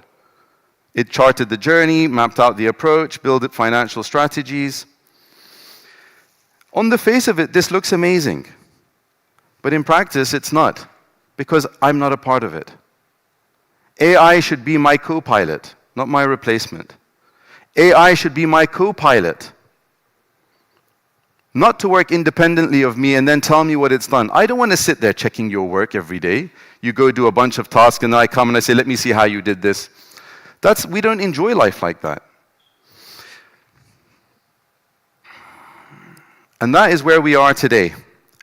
It charted the journey, mapped out the approach, built financial strategies. On the face of it, this looks amazing. But in practice, it's not, because I'm not a part of it. AI should be my co-pilot, not my replacement. AI should be my co-pilot, not to work independently of me and then tell me what it's done. I don't want to sit there checking your work every day. You go do a bunch of tasks and then I come and I say, let me see how you did this. We don't enjoy life like that. And that is where we are today.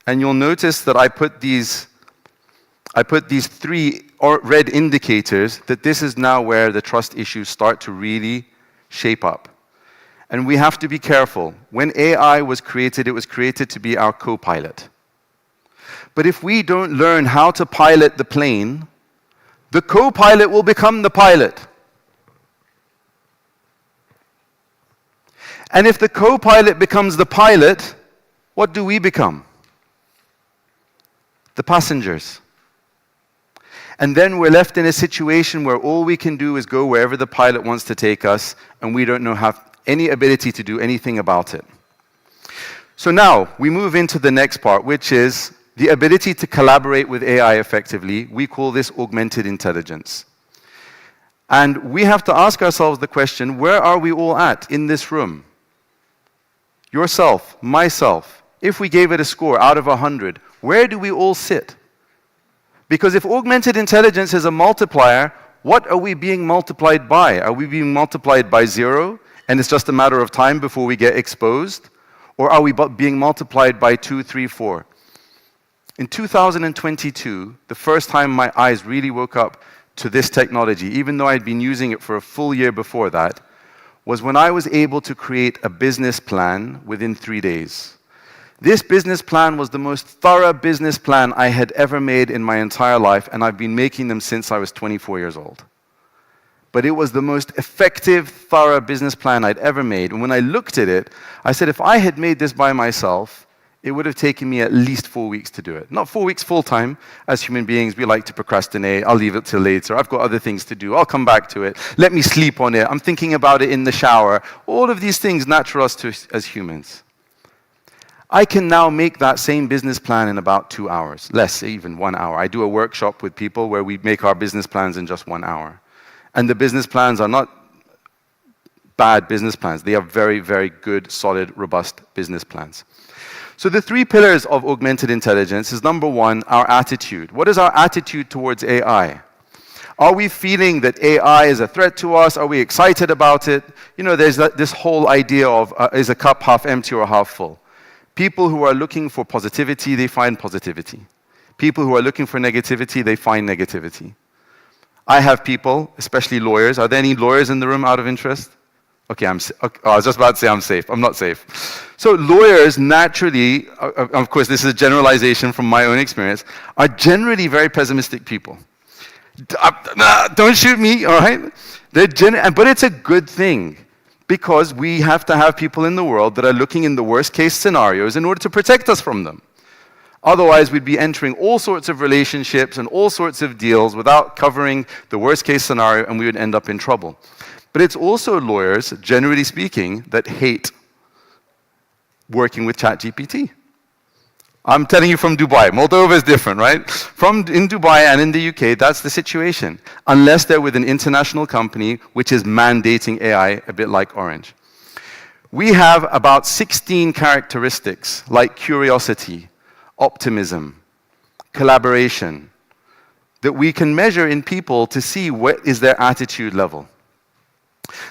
And you'll notice that I put these 3 red indicators that this is now where the trust issues start to really shape up. And we have to be careful. When AI was created, it was created to be our co-pilot. But if we don't learn how to pilot the plane, the co-pilot will become the pilot. And if the co-pilot becomes the pilot, what do we become? The passengers. And then we're left in a situation where all we can do is go wherever the pilot wants to take us, and we don't have any ability to do anything about it. So now we move into the next part, which is the ability to collaborate with AI effectively. We call this augmented intelligence. And we have to ask ourselves the question, where are we all at in this room? Yourself, myself, if we gave it a score out of 100, where do we all sit? Because if augmented intelligence is a multiplier, what are we being multiplied by? Are we being multiplied by 0, and it's just a matter of time before we get exposed? Or are we being multiplied by 2, 3, 4? In 2022, the first time my eyes really woke up to this technology, even though I'd been using it for a full year before that, was when I was able to create a business plan within 3 days. This business plan was the most thorough business plan I had ever made in my entire life, and I've been making them since I was 24 years old. But it was the most effective, thorough business plan I'd ever made. And when I looked at it, I said, if I had made this by myself, it would have taken me at least 4 weeks to do it. Not 4 weeks full time. As human beings, we like to procrastinate. I'll leave it till later. I've got other things to do. I'll come back to it. Let me sleep on it. I'm thinking about it in the shower. All of these things natural as humans. I can now make that same business plan in about 2 hours, less, even 1 hour. I do a workshop with people where we make our business plans in just 1 hour. And the business plans are not bad business plans. They are very, very good, solid, robust business plans. So the 3 pillars of augmented intelligence is, number 1, our attitude. What is our attitude towards AI? Are we feeling that AI is a threat to us? Are we excited about it? You know, there's this whole idea of, is a cup half empty or half full? People who are looking for positivity, they find positivity. People who are looking for negativity, they find negativity. I have people, especially lawyers. Are there any lawyers in the room out of interest? Okay, okay, I was just about to say I'm safe. I'm not safe. So lawyers naturally, of course, this is a generalization from my own experience, are generally very pessimistic people. Don't shoot me, all right? But it's a good thing, because we have to have people in the world that are looking in the worst case scenarios in order to protect us from them. Otherwise, we'd be entering all sorts of relationships and all sorts of deals without covering the worst case scenario, and we would end up in trouble. But it's also lawyers, generally speaking, that hate working with ChatGPT. I'm telling you from Dubai. Moldova is different, right? In Dubai and in the UK, that's the situation. Unless they're with an international company which is mandating AI, a bit like Orange. We have about 16 characteristics like curiosity, optimism, collaboration, that we can measure in people to see what is their attitude level.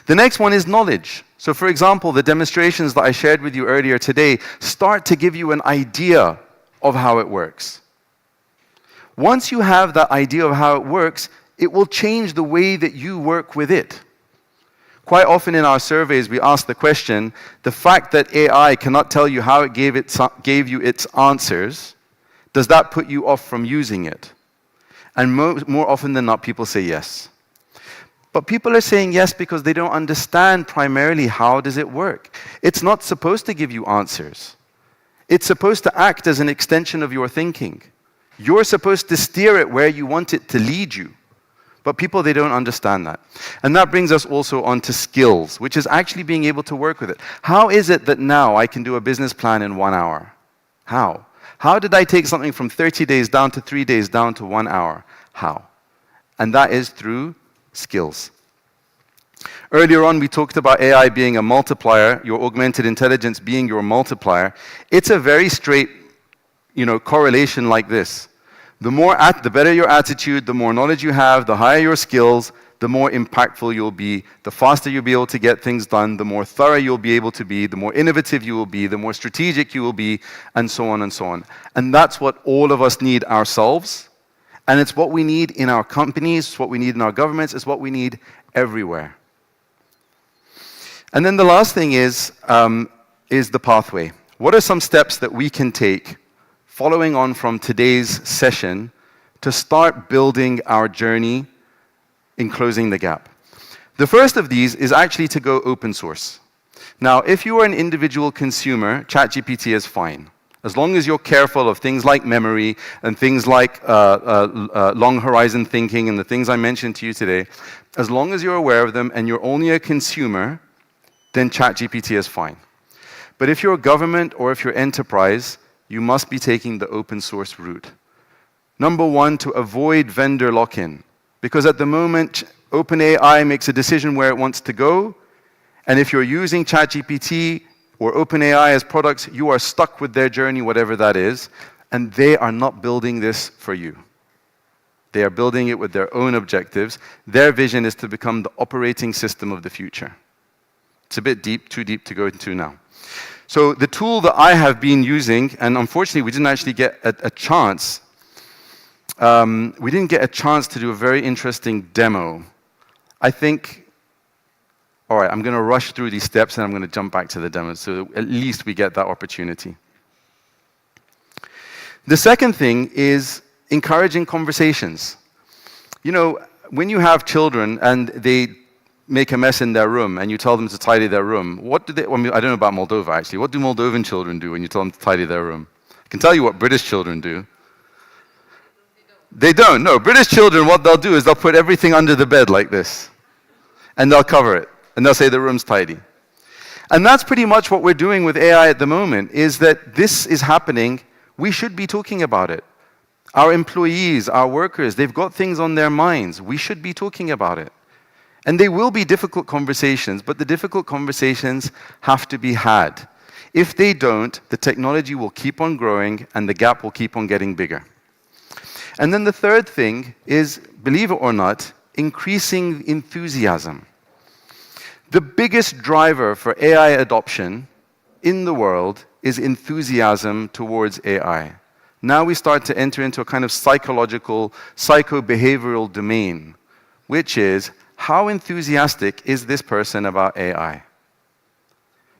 The next one is knowledge. So for example, the demonstrations that I shared with you earlier today start to give you an idea of how it works. Once you have that idea of how it works, it will change the way that you work with it. Quite often in our surveys, we ask the question, the fact that AI cannot tell you how it gave you its answers, does that put you off from using it? And more often than not, people say yes. But people are saying yes because they don't understand primarily how does it work. It's not supposed to give you answers. It's supposed to act as an extension of your thinking. You're supposed to steer it where you want it to lead you. But people, they don't understand that. And that brings us also on to skills, which is actually being able to work with it. How is it that now I can do a business plan in 1 hour? How? How did I take something from 30 days down to 3 days down to 1 hour? How? And that is through skills. Earlier on, we talked about AI being a multiplier, your augmented intelligence being your multiplier. It's a very straight, correlation like this. The better your attitude, the more knowledge you have, the higher your skills, the more impactful you'll be, the faster you'll be able to get things done, the more thorough you'll be able to be, the more innovative you will be, the more strategic you will be, and so on and so on. And that's what all of us need ourselves, and it's what we need in our companies, it's what we need in our governments, it's what we need everywhere. And then the last thing is the pathway. What are some steps that we can take following on from today's session to start building our journey in closing the gap? The first of these is actually to go open source. Now, if you are an individual consumer, ChatGPT is fine. As long as you're careful of things like memory and things like long horizon thinking and the things I mentioned to you today, as long as you're aware of them and you're only a consumer, then ChatGPT is fine. But if you're a government or if you're enterprise, you must be taking the open source route. Number one, to avoid vendor lock-in. Because at the moment, OpenAI makes a decision where it wants to go, and if you're using ChatGPT or OpenAI as products, you are stuck with their journey, whatever that is, and they are not building this for you. They are building it with their own objectives. Their vision is to become the operating system of the future. It's a bit deep, too deep to go into now. So the tool that I have been using, and unfortunately we didn't actually get a chance, we didn't get a chance to do a very interesting demo. I think, all right, I'm going to rush through these steps and I'm going to jump back to the demo, so at least we get that opportunity. The second thing is encouraging conversations. When you have children and they make a mess in their room and you tell them to tidy their room, what do they, I don't know about Moldova actually, what do Moldovan children do when you tell them to tidy their room? I can tell you what British children do. They don't, no. British children, what they'll do is they'll put everything under the bed like this. And they'll cover it. And they'll say the room's tidy. And that's pretty much what we're doing with AI at the moment, is that this is happening. We should be talking about it. Our employees, our workers, they've got things on their minds. We should be talking about it. And they will be difficult conversations, but the difficult conversations have to be had. If they don't, the technology will keep on growing and the gap will keep on getting bigger. And then the third thing is, believe it or not, increasing enthusiasm. The biggest driver for AI adoption in the world is enthusiasm towards AI. Now we start to enter into a kind of psychological, psycho-behavioral domain, which is, how enthusiastic is this person about AI?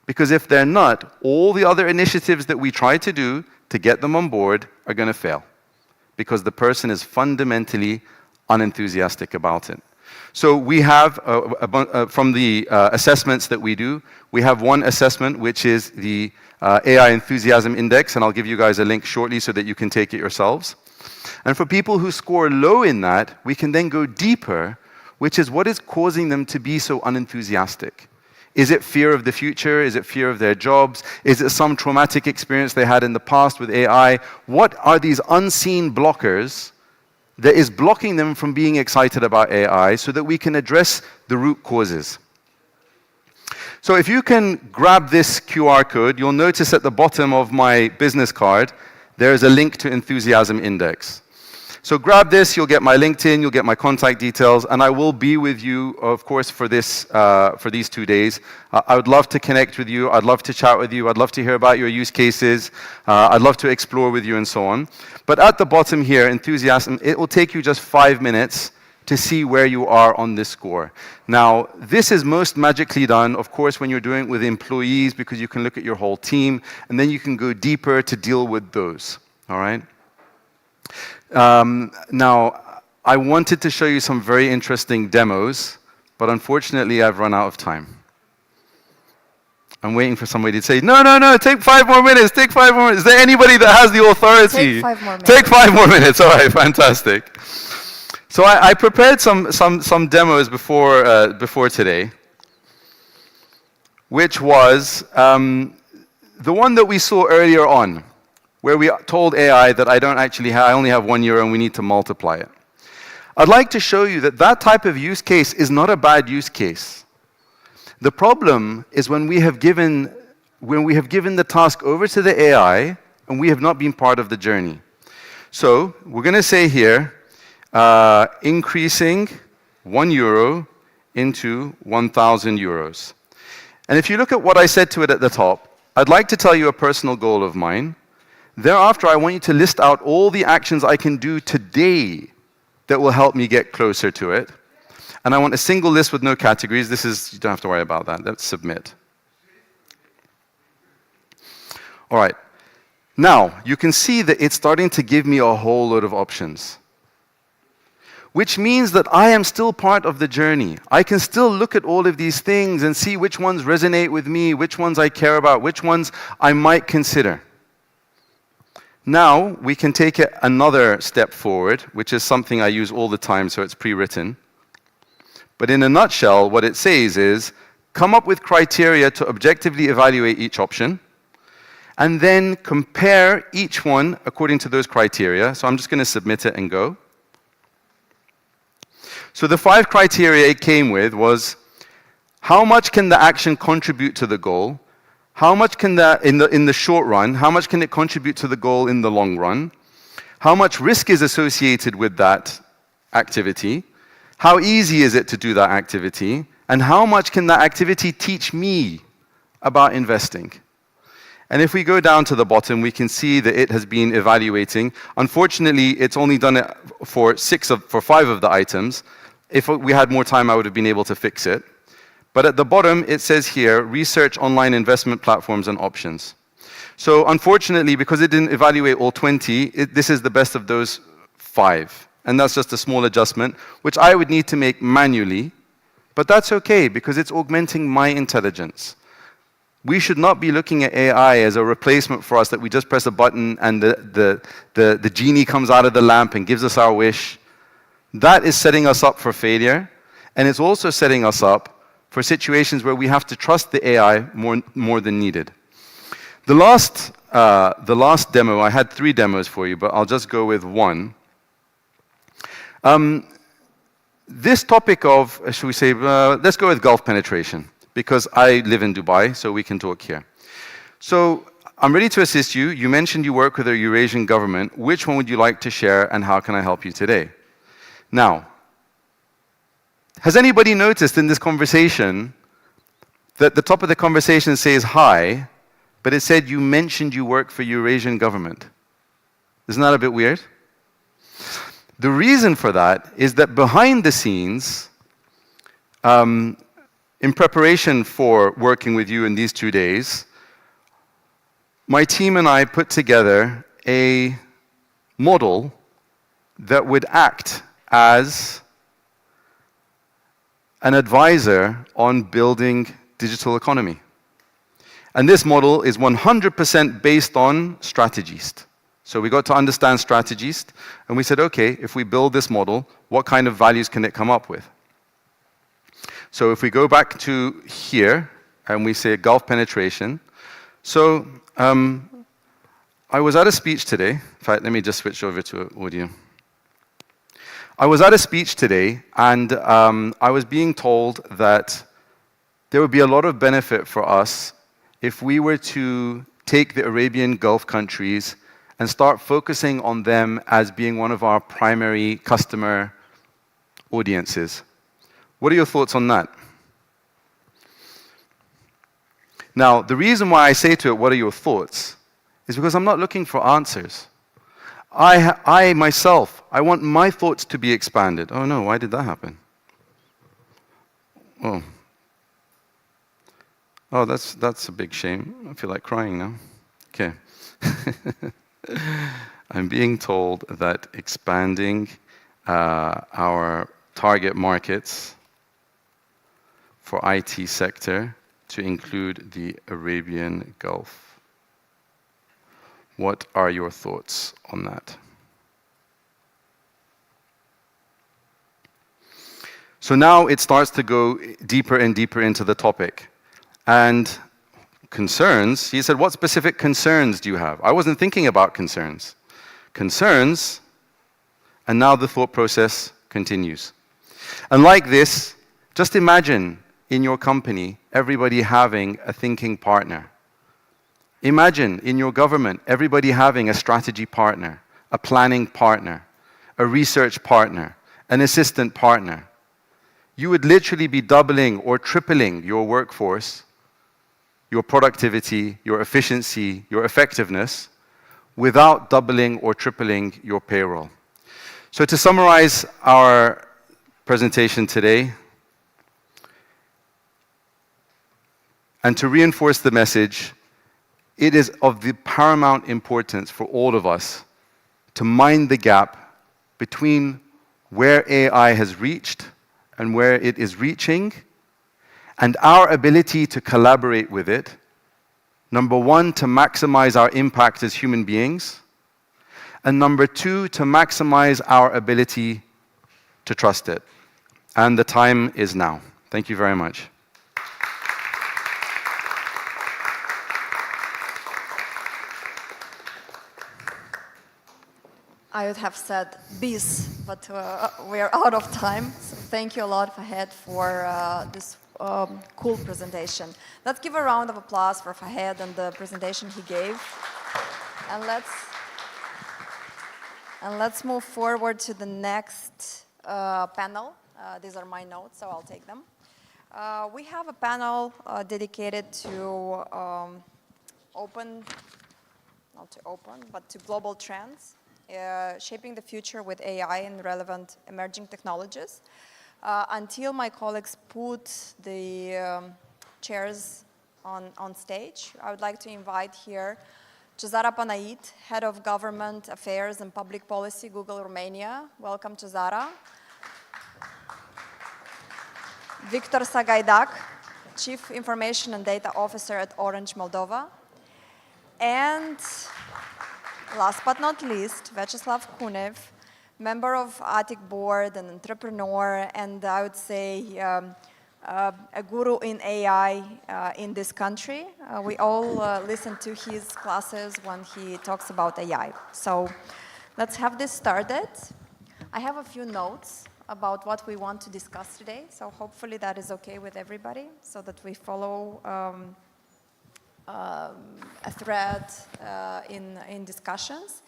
Because if they're not, all the other initiatives that we try to do to get them on board are going to fail. Because the person is fundamentally unenthusiastic about it. So we have, from the assessments that we do, we have one assessment which is the AI Enthusiasm Index, and I'll give you guys a link shortly so that you can take it yourselves. And for people who score low in that, we can then go deeper, which is what is causing them to be so unenthusiastic. Is it fear of the future? Is it fear of their jobs? Is it some traumatic experience they had in the past with AI? What are these unseen blockers that is blocking them from being excited about AI so that we can address the root causes? So if you can grab this QR code, you'll notice at the bottom of my business card, there is a link to Enthusiasm Index. So grab this, you'll get my LinkedIn, you'll get my contact details, and I will be with you, of course, for these 2 days. I would love to connect with you, I'd love to chat with you, I'd love to hear about your use cases, I'd love to explore with you and so on. But at the bottom here, Enthusiasm, it will take you just 5 minutes to see where you are on this score. Now, this is most magically done, of course, when you're doing it with employees, because you can look at your whole team, and then you can go deeper to deal with those, all right? Now, I wanted to show you some very interesting demos, but unfortunately, I've run out of time. I'm waiting for somebody to say, no, no, no, take 5 more minutes, take 5 more minutes. Is there anybody that has the authority? Take 5 more minutes. Take 5 more minutes, all right, fantastic. So I prepared some demos before today, which was the one that we saw earlier on, where we told AI that I only have €1 and we need to multiply it. I'd like to show you that that type of use case is not a bad use case. The problem is when we have given the task over to the AI and we have not been part of the journey. So we're going to say here, increasing €1 into €1,000. And if you look at what I said to it at the top, I'd like to tell you a personal goal of mine. Thereafter, I want you to list out all the actions I can do today that will help me get closer to it. And I want a single list with no categories. You don't have to worry about that. Let's submit. All right. Now, you can see that it's starting to give me a whole load of options, which means that I am still part of the journey. I can still look at all of these things and see which ones resonate with me, which ones I care about, which ones I might consider. Now, we can take it another step forward, which is something I use all the time, so it's pre-written. But in a nutshell, what it says is, come up with criteria to objectively evaluate each option, and then compare each one according to those criteria. So I'm just going to submit it and go. So the 5 criteria it came with was, how much can the action contribute to the goal? How much can that, in the short run, how much can it contribute to the goal in the long run? How much risk is associated with that activity? How easy is it to do that activity? And how much can that activity teach me about investing? And if we go down to the bottom, we can see that it has been evaluating. Unfortunately, it's only done it for 5 of the items. If we had more time, I would have been able to fix it. But at the bottom, it says here, research online investment platforms and options. So unfortunately, because it didn't evaluate all 20, this is the best of those 5. And that's just a small adjustment, which I would need to make manually. But that's okay, because it's augmenting my intelligence. We should not be looking at AI as a replacement for us, that we just press a button and the genie comes out of the lamp and gives us our wish. That is setting us up for failure. And it's also setting us up for situations where we have to trust the AI more than needed. The last demo, I had 3 demos for you, but I'll just go with one. This topic of, should we say, let's go with Gulf penetration, because I live in Dubai, so we can talk here. So I'm ready to assist you. You mentioned you work with a Eurasian government. Which one would you like to share, and how can I help you today? Now, has anybody noticed in this conversation that the top of the conversation says hi, but it said you mentioned you work for Eurasian government? Isn't that a bit weird? The reason for that is that behind the scenes, in preparation for working with you in these 2 days, my team and I put together a model that would act as an advisor on building digital economy. And this model is 100% based on StrategEast. So we got to understand StrategEast, and we said, okay, if we build this model, what kind of values can it come up with? So if we go back to here, and we say Gulf penetration, so I was at a speech today. In fact, let me just switch over to audio. I was at a speech today, and I was being told that there would be a lot of benefit for us if we were to take the Arabian Gulf countries and start focusing on them as being one of our primary customer audiences. What are your thoughts on that? Now, the reason why I say to it, what are your thoughts, is because I'm not looking for answers. I myself, I want my thoughts to be expanded. Oh no, why did that happen? Oh, that's a big shame. I feel like crying now. Okay. I'm being told that expanding our target markets for IT sector to include the Arabian Gulf. What are your thoughts on that? So now it starts to go deeper and deeper into the topic. And concerns, he said, what specific concerns do you have? I wasn't thinking about concerns. Concerns, and now the thought process continues. And like this, just imagine in your company, everybody having a thinking partner. Imagine in your government, everybody having a strategy partner, a planning partner, a research partner, an assistant partner. You would literally be doubling or tripling your workforce, your productivity, your efficiency, your effectiveness, without doubling or tripling your payroll. So to summarize our presentation today, and to reinforce the message, it is of the paramount importance for all of us to mind the gap between where AI has reached and where it is reaching, and our ability to collaborate with it. Number one, to maximize our impact as human beings, and number two, to maximize our ability to trust it. And the time is now. Thank you very much. I would have said bis, but we are out of time. So thank you a lot, Fahed, for this cool presentation. Let's give a round of applause for Fahed and the presentation he gave. And let's move forward to the next panel. These are my notes, so I'll take them. We have a panel dedicated to global trends. Shaping the future with AI and relevant emerging technologies. Until my colleagues put the chairs on stage, I would like to invite here Cezara Panait, Head of Government Affairs and Public Policy, Google Romania. Welcome, Cezara. Victor Sagaidac, Chief Information and Data Officer at Orange Moldova. And last but not least, Vyacheslav Kunev, member of ATIC board, an entrepreneur, and I would say a guru in AI in this country. We all listen to his classes when he talks about AI. So let's have this started. I have a few notes about what we want to discuss today, so hopefully that is okay with everybody, so that we follow a thread in discussions.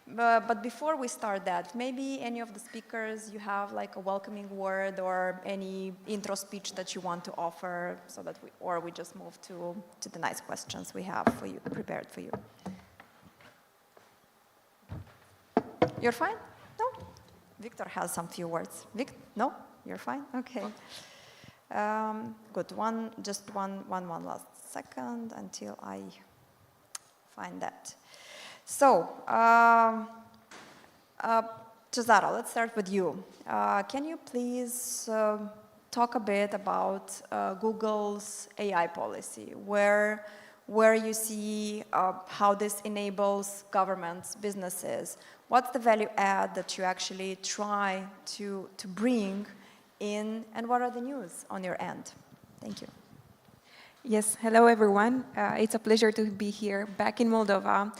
But before we start that, maybe any of the speakers, you have like a welcoming word or any intro speech that you want to offer, so that we just move to the nice questions we have for you, prepared for you. You're fine? No? Victor has some few words. No? You're fine? Okay. Good. Just one last second until I find that. So, Cesaro, let's start with you. Can you please talk a bit about Google's AI policy, where you see how this enables governments, businesses? What's the value add that you actually try to bring in, and what are the news on your end? Thank you. Yes, hello everyone. It's a pleasure to be here back in Moldova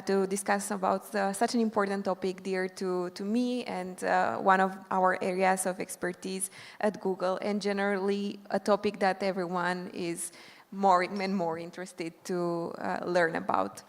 to discuss about such an important topic dear to me and one of our areas of expertise at Google, and generally a topic that everyone is more and more interested to learn about.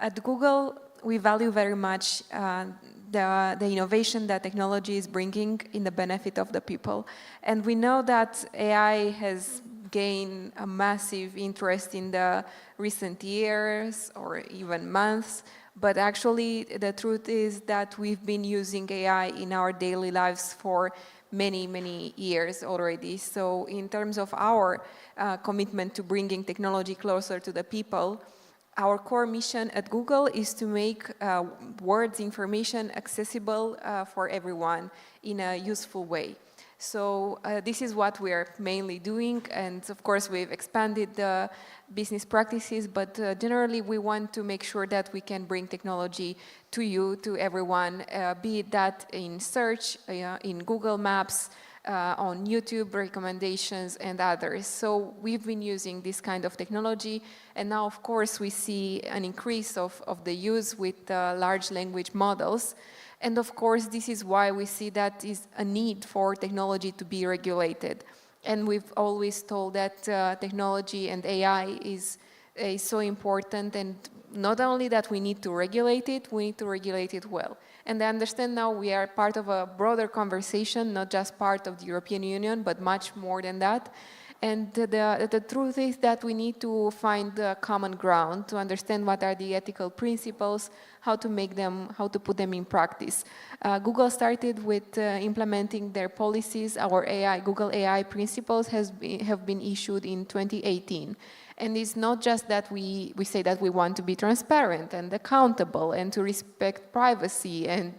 At Google, we value very much the innovation that technology is bringing in the benefit of the people. And we know that AI has gained a massive interest in the recent years or even months. But actually, the truth is that we've been using AI in our daily lives for many, many years already. So in terms of our commitment to bringing technology closer to the people, our core mission at Google is to make words, information accessible for everyone in a useful way. So this is what we are mainly doing, and of course we've expanded the business practices, but generally we want to make sure that we can bring technology to you, to everyone, be it that in search, in Google Maps, on YouTube recommendations and others. So we've been using this kind of technology, and now of course we see an increase of the use with large language models. And of course this is why we see that is a need for technology to be regulated. And we've always told that technology and AI is so important, and not only that we need to regulate it, we need to regulate it well. And I understand now we are part of a broader conversation, not just part of the European Union, but much more than that. And the truth is that we need to find a common ground to understand what are the ethical principles, how to make them, how to put them in practice. Google started with implementing their policies. Our Google AI principles have been issued in 2018. And it's not just that we say that we want to be transparent and accountable and to respect privacy and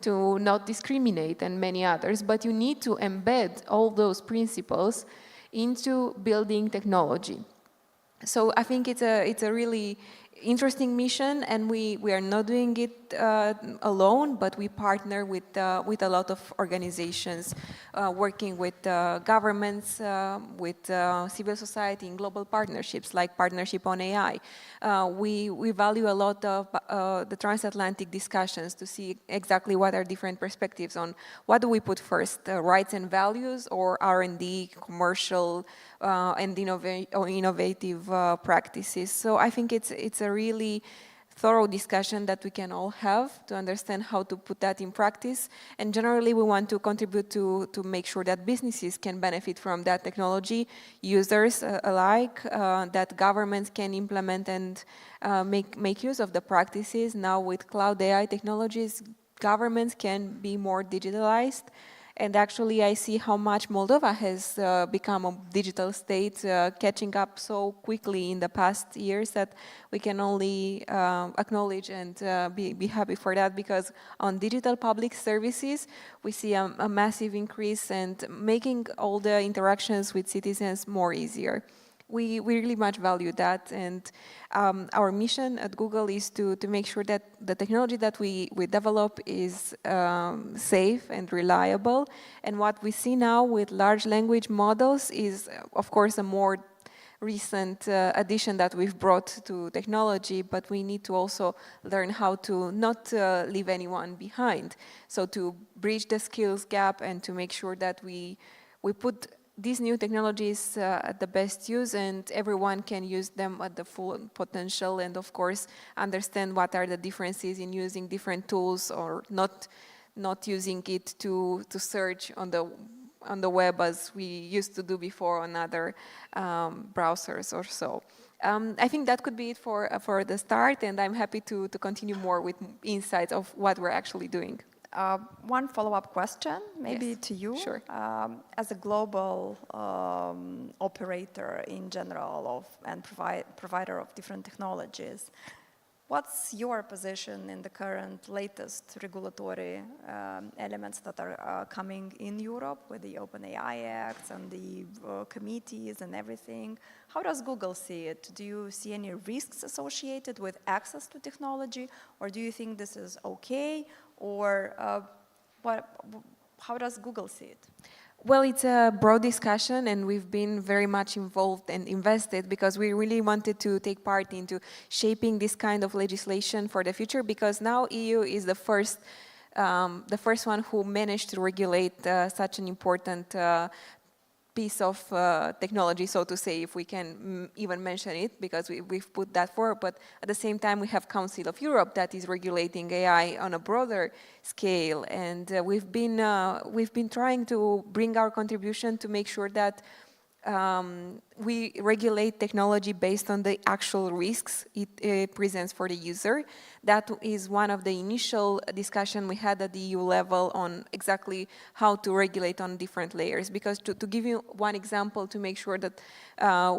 to not discriminate and many others, but you need to embed all those principles into building technology. So I think it's a really interesting mission, and we are not doing it alone, but we partner with a lot of organizations, working with governments, with civil society in global partnerships like Partnership on AI. We value a lot of the transatlantic discussions to see exactly what are different perspectives on what do we put first, rights and values or R&D, commercial and innovative practices. So I think it's a really thorough discussion that we can all have to understand how to put that in practice. And generally, we want to contribute to make sure that businesses can benefit from that technology, users alike, that governments can implement and make use of the practices. Now with cloud AI technologies, governments can be more digitalized. And actually, I see how much Moldova has become a digital state, catching up so quickly in the past years that we can only acknowledge and be happy for that, because on digital public services, we see a massive increase and making all the interactions with citizens more easier. We really much value that, and our mission at Google is to make sure that the technology that we develop is safe and reliable. And what we see now with large language models is, of course, a more recent addition that we've brought to technology, but we need to also learn how to not leave anyone behind. So to bridge the skills gap and to make sure that we put these new technologies at the best use and everyone can use them at the full potential, and of course understand what are the differences in using different tools or not using it to search on the web as we used to do before on other browsers or so. I think that could be it for the start, and I'm happy to continue more with insights of what we're actually doing. One follow-up question, maybe Yes, to you. sure. As a global operator in general and provider of different technologies, what's your position in the current latest regulatory elements that are coming in Europe with the OpenAI Act and the committees and everything? How does Google see it? Do you see any risks associated with access to technology, or do you think this is okay? Or how does Google see it? Well, it's a broad discussion, and we've been very much involved and invested because we really wanted to take part into shaping this kind of legislation for the future, because now EU is the first one who managed to regulate such an important piece of technology, so to say, if we can even mention it, because we've put that forward. But at the same time, we have Council of Europe that is regulating AI on a broader scale, and we've been trying to bring our contribution to make sure that we regulate technology based on the actual risks it presents for the user. That is one of the initial discussion we had at the EU level on exactly how to regulate on different layers. Because to give you one example to make sure that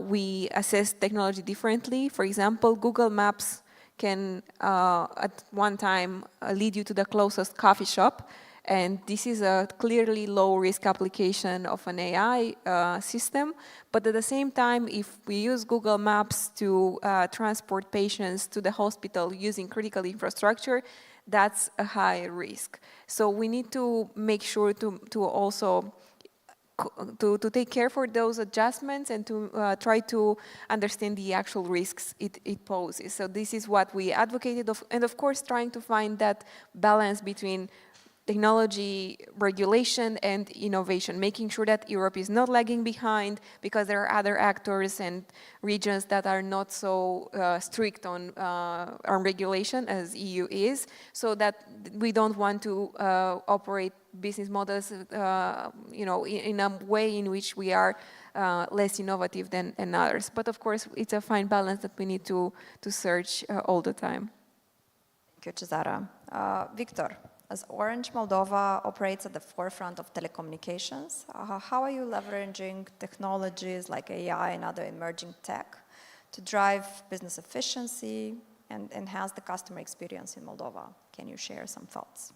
we assess technology differently, for example, Google Maps can at one time lead you to the closest coffee shop. And this is a clearly low-risk application of an AI system. But at the same time, if we use Google Maps to transport patients to the hospital using critical infrastructure, that's a high risk. So we need to make sure to also to take care for those adjustments and to try to understand the actual risks it poses. So this is what we advocated, and of course trying to find that balance between technology regulation and innovation, making sure that Europe is not lagging behind, because there are other actors and regions that are not so strict on regulation as EU is, so that we don't want to operate business models in a way in which we are less innovative than others. But of course, it's a fine balance that we need to search all the time. Thank you, Cezara. Victor, as Orange Moldova operates at the forefront of telecommunications, how are you leveraging technologies like AI and other emerging tech to drive business efficiency and enhance the customer experience in Moldova? Can you share some thoughts?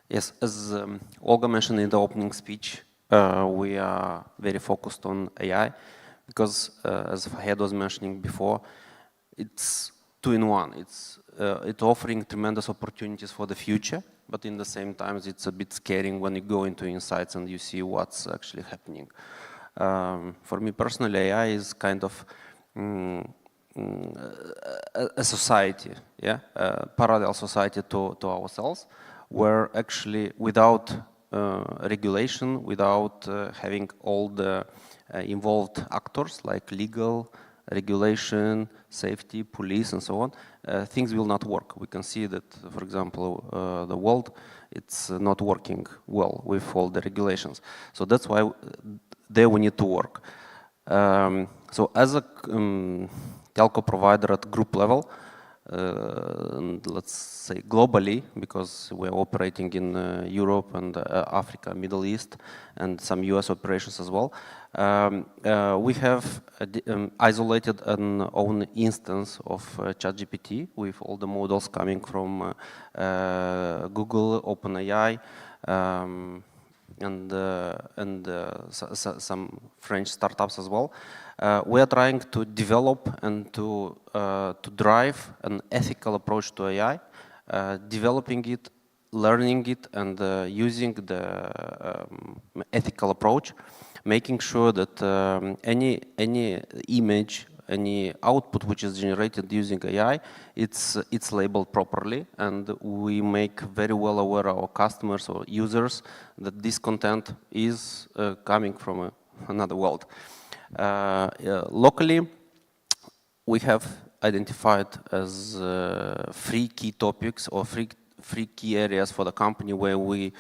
Yes, as Olga mentioned in the opening speech, we are very focused on AI because, as Fahed was mentioning before, it's two-in-one. It's offering tremendous opportunities for the future, but in the same time, it's a bit scary when you go into insights and you see what's actually happening. For me personally, AI is kind of a society, yeah, a parallel society to ourselves, where actually without regulation, without having all the involved actors like legal, regulation, safety, police, and so on, things will not work. We can see that, for example, the world, it's not working well with all the regulations. So that's why there we need to work. So as a telco provider at group level, let's say globally, because we're operating in Europe and Africa, Middle East, and some US operations as well, we have isolated an own instance of ChatGPT with all the models coming from Google, OpenAI, and some French startups as well. We are trying to develop and to drive an ethical approach to AI, developing it, learning it, and using the ethical approach, making sure that any image, any output which is generated using AI, it's labeled properly, and we make very well aware our customers or users that this content is coming from another world. Locally, we have identified as 3 key topics or 3 key areas for the company where we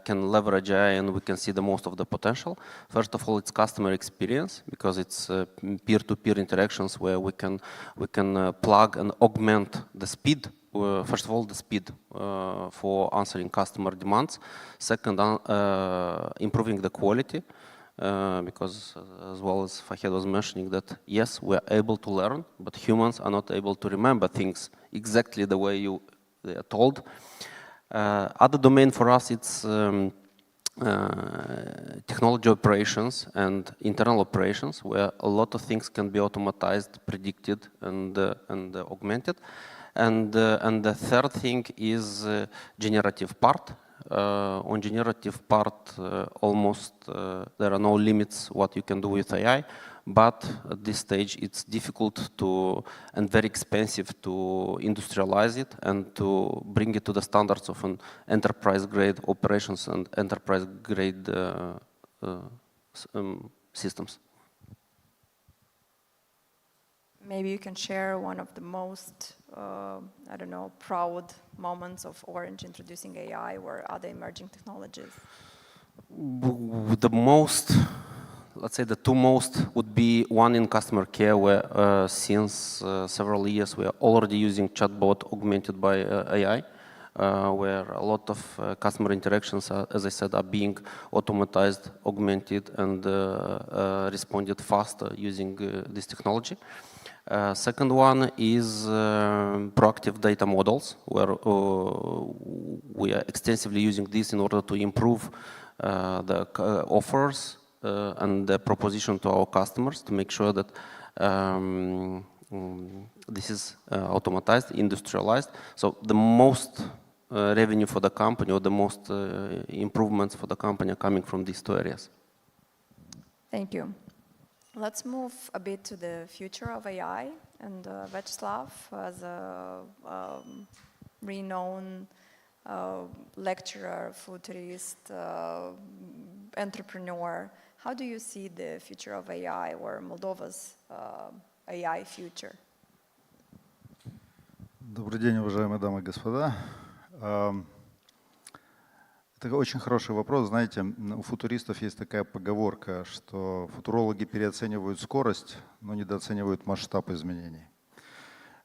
can leverage AI and we can see the most of the potential. First of all, it's customer experience, because it's peer-to-peer interactions where we can plug and augment the speed. First of all, the speed for answering customer demands. Second, improving the quality, because as well as Fahed was mentioning that, yes, we're able to learn, but humans are not able to remember things exactly the way they are told. Other domain for us, it's technology operations and internal operations, where a lot of things can be automatized, predicted, and augmented. And the third thing is generative part. On generative part, almost there are no limits what you can do with AI, but at this stage it's difficult and very expensive to industrialize it and to bring it to the standards of an enterprise-grade operations and enterprise-grade systems. Maybe you can share one of the most, I don't know, proud moments of Orange introducing AI or other emerging technologies. The most, let's say the two most would be one in customer care, where since several years we are already using chatbot augmented by AI, where a lot of customer interactions, as I said, are being automatized, augmented, and responded faster using this technology. Second one is proactive data models, where we are extensively using this in order to improve the offers and the proposition to our customers, to make sure that this is automatized, industrialized. So the most revenue for the company, or the most improvements for the company, are coming from these two areas. Thank you. Let's move a bit to the future of AI, and Vyacheslav, as a renowned lecturer, futurist, entrepreneur, how do you see the future of AI, or Moldova's AI future? Добрый день, уважаемые дамы и господа. Это очень хороший вопрос. Знаете, у футуристов есть такая поговорка, что футурологи переоценивают скорость, но недооценивают масштаб изменений.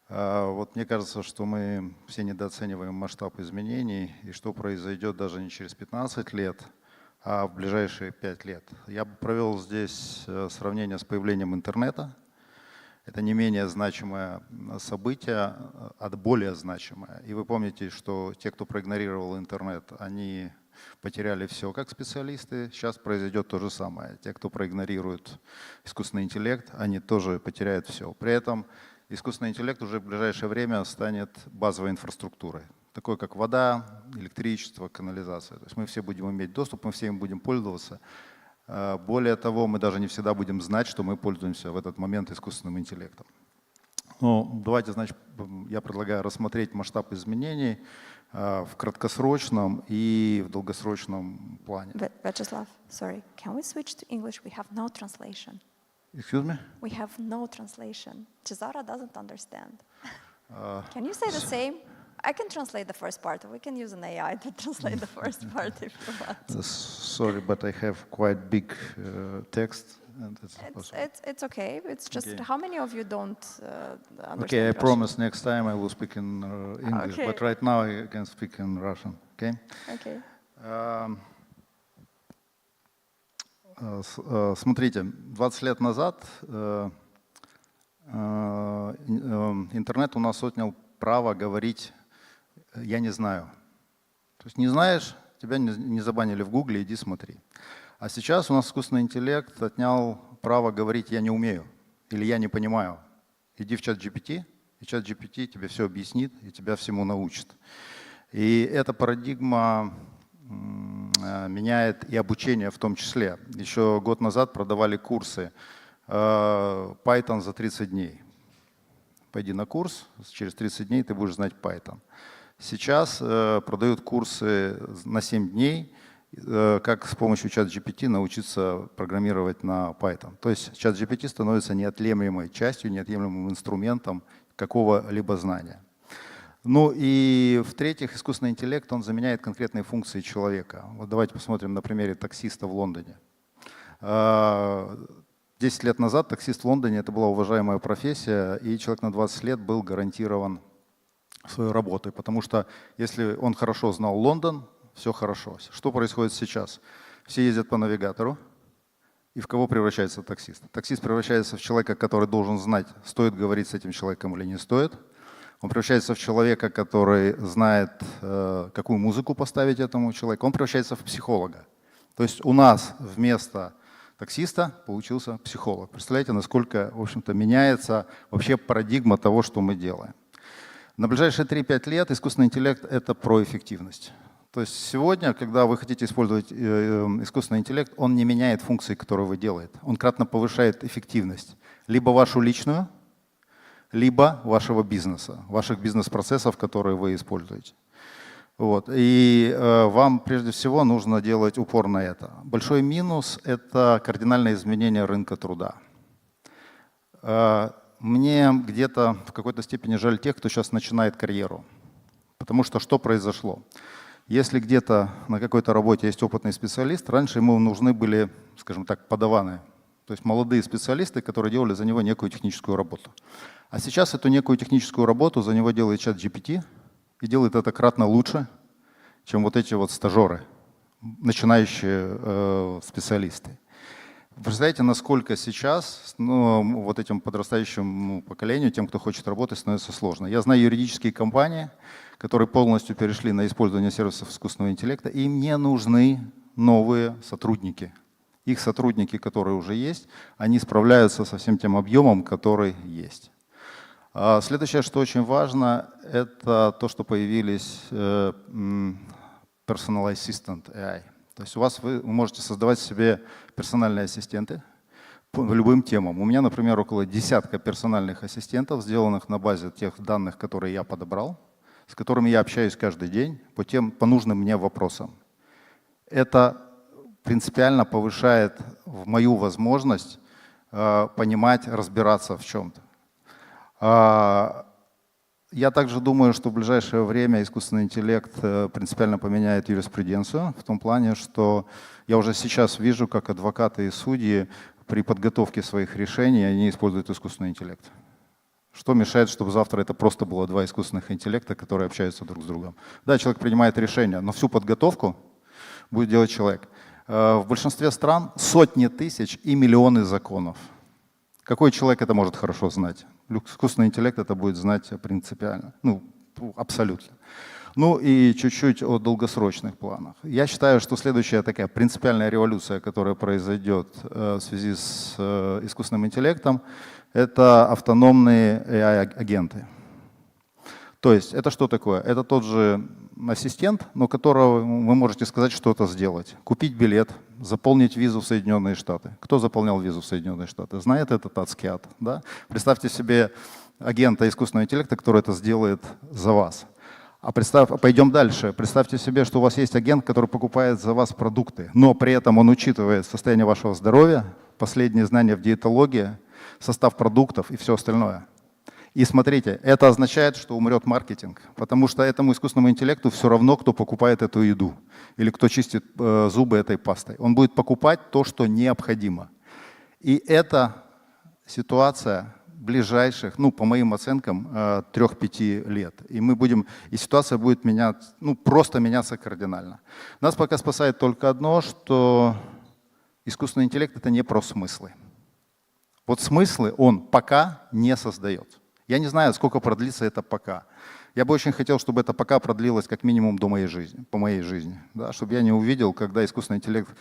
Вот мне кажется, что мы все недооцениваем масштаб изменений, и что произойдет даже не через 15 лет, а в ближайшие 5 лет. Я бы провел здесь сравнение с появлением интернета. Это не менее значимое событие, а более значимое. И вы помните, что те, кто проигнорировал интернет, они потеряли все как специалисты. Сейчас произойдет то же самое. Те, кто проигнорирует искусственный интеллект, они тоже потеряют все. При этом искусственный интеллект уже в ближайшее время станет базовой инфраструктурой, такой как вода, электричество, канализация. То есть мы все будем иметь доступ, мы все им будем пользоваться. Более того, мы даже не всегда будем знать, что мы пользуемся в этот момент искусственным интеллектом. Ну, давайте, значит, я предлагаю рассмотреть масштаб изменений в краткосрочном и в долгосрочном плане. Vyacheslav, sorry, can we switch to English? We have no translation. Excuse me? We have no translation. Cesara doesn't understand. Can you say the same? I can translate the first part. We can use an AI to translate the first part if you want. Sorry, but I have quite big text. And it's okay. It's just how many of you don't understand Okay, I Russian? promise next time I will speak in English, Okay. but right now I can speak in Russian. Okay? Okay. Смотрите, 20 лет назад интернет у нас отнял право говорить «я не знаю». То есть не знаешь, тебя не забанили в Гугле, иди смотри. А сейчас у нас искусственный интеллект отнял право говорить «я не умею» или «я не понимаю». Иди в чат GPT, и чат GPT тебе все объяснит и тебя всему научит. И эта парадигма меняет и обучение в том числе. Еще год назад продавали курсы Python за 30 дней. Пойди на курс, через 30 дней ты будешь знать Python. Сейчас продают курсы на 7 дней, как с помощью чат GPT научиться программировать на Python. То есть чат GPT становится неотъемлемой частью, неотъемлемым инструментом какого-либо знания. Ну и в-третьих, искусственный интеллект, он заменяет конкретные функции человека. Вот давайте посмотрим на примере таксиста в Лондоне. 10 лет назад таксист в Лондоне — это была уважаемая профессия, и человек на 20 лет был гарантирован своей работой, потому что если он хорошо знал Лондон, все хорошо. Что происходит сейчас? Все ездят по навигатору, и в кого превращается таксист? Таксист превращается в человека, который должен знать, стоит говорить с этим человеком или не стоит. Он превращается в человека, который знает, какую музыку поставить этому человеку. Он превращается в психолога. То есть у нас вместо таксиста получился психолог. Представляете, насколько, в общем-то, меняется вообще парадигма того, что мы делаем. На ближайшие 3-5 лет искусственный интеллект — это про эффективность. То есть сегодня, когда вы хотите использовать искусственный интеллект, он не меняет функции, которые вы делаете. Он кратно повышает эффективность. Либо вашу личную, либо вашего бизнеса, ваших бизнес-процессов, которые вы используете. Вот. И вам прежде всего нужно делать упор на это. Большой минус — это кардинальное изменение рынка труда. Мне где-то в какой-то степени жаль тех, кто сейчас начинает карьеру. Потому что произошло? Если где-то на какой-то работе есть опытный специалист, раньше ему нужны были, скажем так, подаваны. То есть молодые специалисты, которые делали за него некую техническую работу. А сейчас эту некую техническую работу за него делает чат GPT, и делает это кратно лучше, чем вот эти вот стажеры, начинающие специалисты. Представляете, насколько сейчас вот этим подрастающему поколению, тем, кто хочет работать, становится сложно. Я знаю юридические компании, которые полностью перешли на использование сервисов искусственного интеллекта, и им не нужны новые сотрудники. Их сотрудники, которые уже есть, они справляются со всем тем объемом, который есть. Следующее, что очень важно, это то, что появились Personal Assistant AI. То есть вы можете создавать себе персональные ассистенты по любым темам. У меня, например, около десятка персональных ассистентов, сделанных на базе тех данных, которые я подобрал, с которыми я общаюсь каждый день по нужным мне вопросам. Это принципиально повышает мою возможность понимать, разбираться в чем-то. Я также думаю, что в ближайшее время искусственный интеллект принципиально поменяет юриспруденцию в том плане, что я уже сейчас вижу, как адвокаты и судьи при подготовке своих решений они используют искусственный интеллект. Что мешает, чтобы завтра это просто было два искусственных интеллекта, которые общаются друг с другом? Да, человек принимает решение, но всю подготовку будет делать человек. В большинстве стран сотни тысяч и миллионы законов. Какой человек это может хорошо знать? Искусственный интеллект это будет знать принципиально, абсолютно. Ну и чуть-чуть о долгосрочных планах. Я считаю, что следующая такая принципиальная революция, которая произойдет в связи с искусственным интеллектом, это автономные AI-агенты. То есть это что такое? Это тот же ассистент, но которого вы можете сказать что-то сделать. Купить билет, заполнить визу в Соединенные Штаты. Кто заполнял визу в Соединенные Штаты? Знает этот адский ад. Да? Представьте себе агента искусственного интеллекта, который это сделает за вас. Пойдем дальше. Представьте себе, что у вас есть агент, который покупает за вас продукты, но при этом он учитывает состояние вашего здоровья, последние знания в диетологии, состав продуктов и все остальное. И смотрите, это означает, что умрет маркетинг, потому что этому искусственному интеллекту все равно, кто покупает эту еду или кто чистит зубы этой пастой. Он будет покупать то, что необходимо. И это ситуация ближайших, по моим оценкам, 3-5 лет. И ситуация будет просто меняться кардинально. Нас пока спасает только одно, что искусственный интеллект — это не про смыслы. Вот смыслы он пока не создает. Я не знаю, сколько продлится это пока. Я бы очень хотел, чтобы это пока продлилось как минимум по моей жизни. Да, чтобы я не увидел, когда искусственный интеллект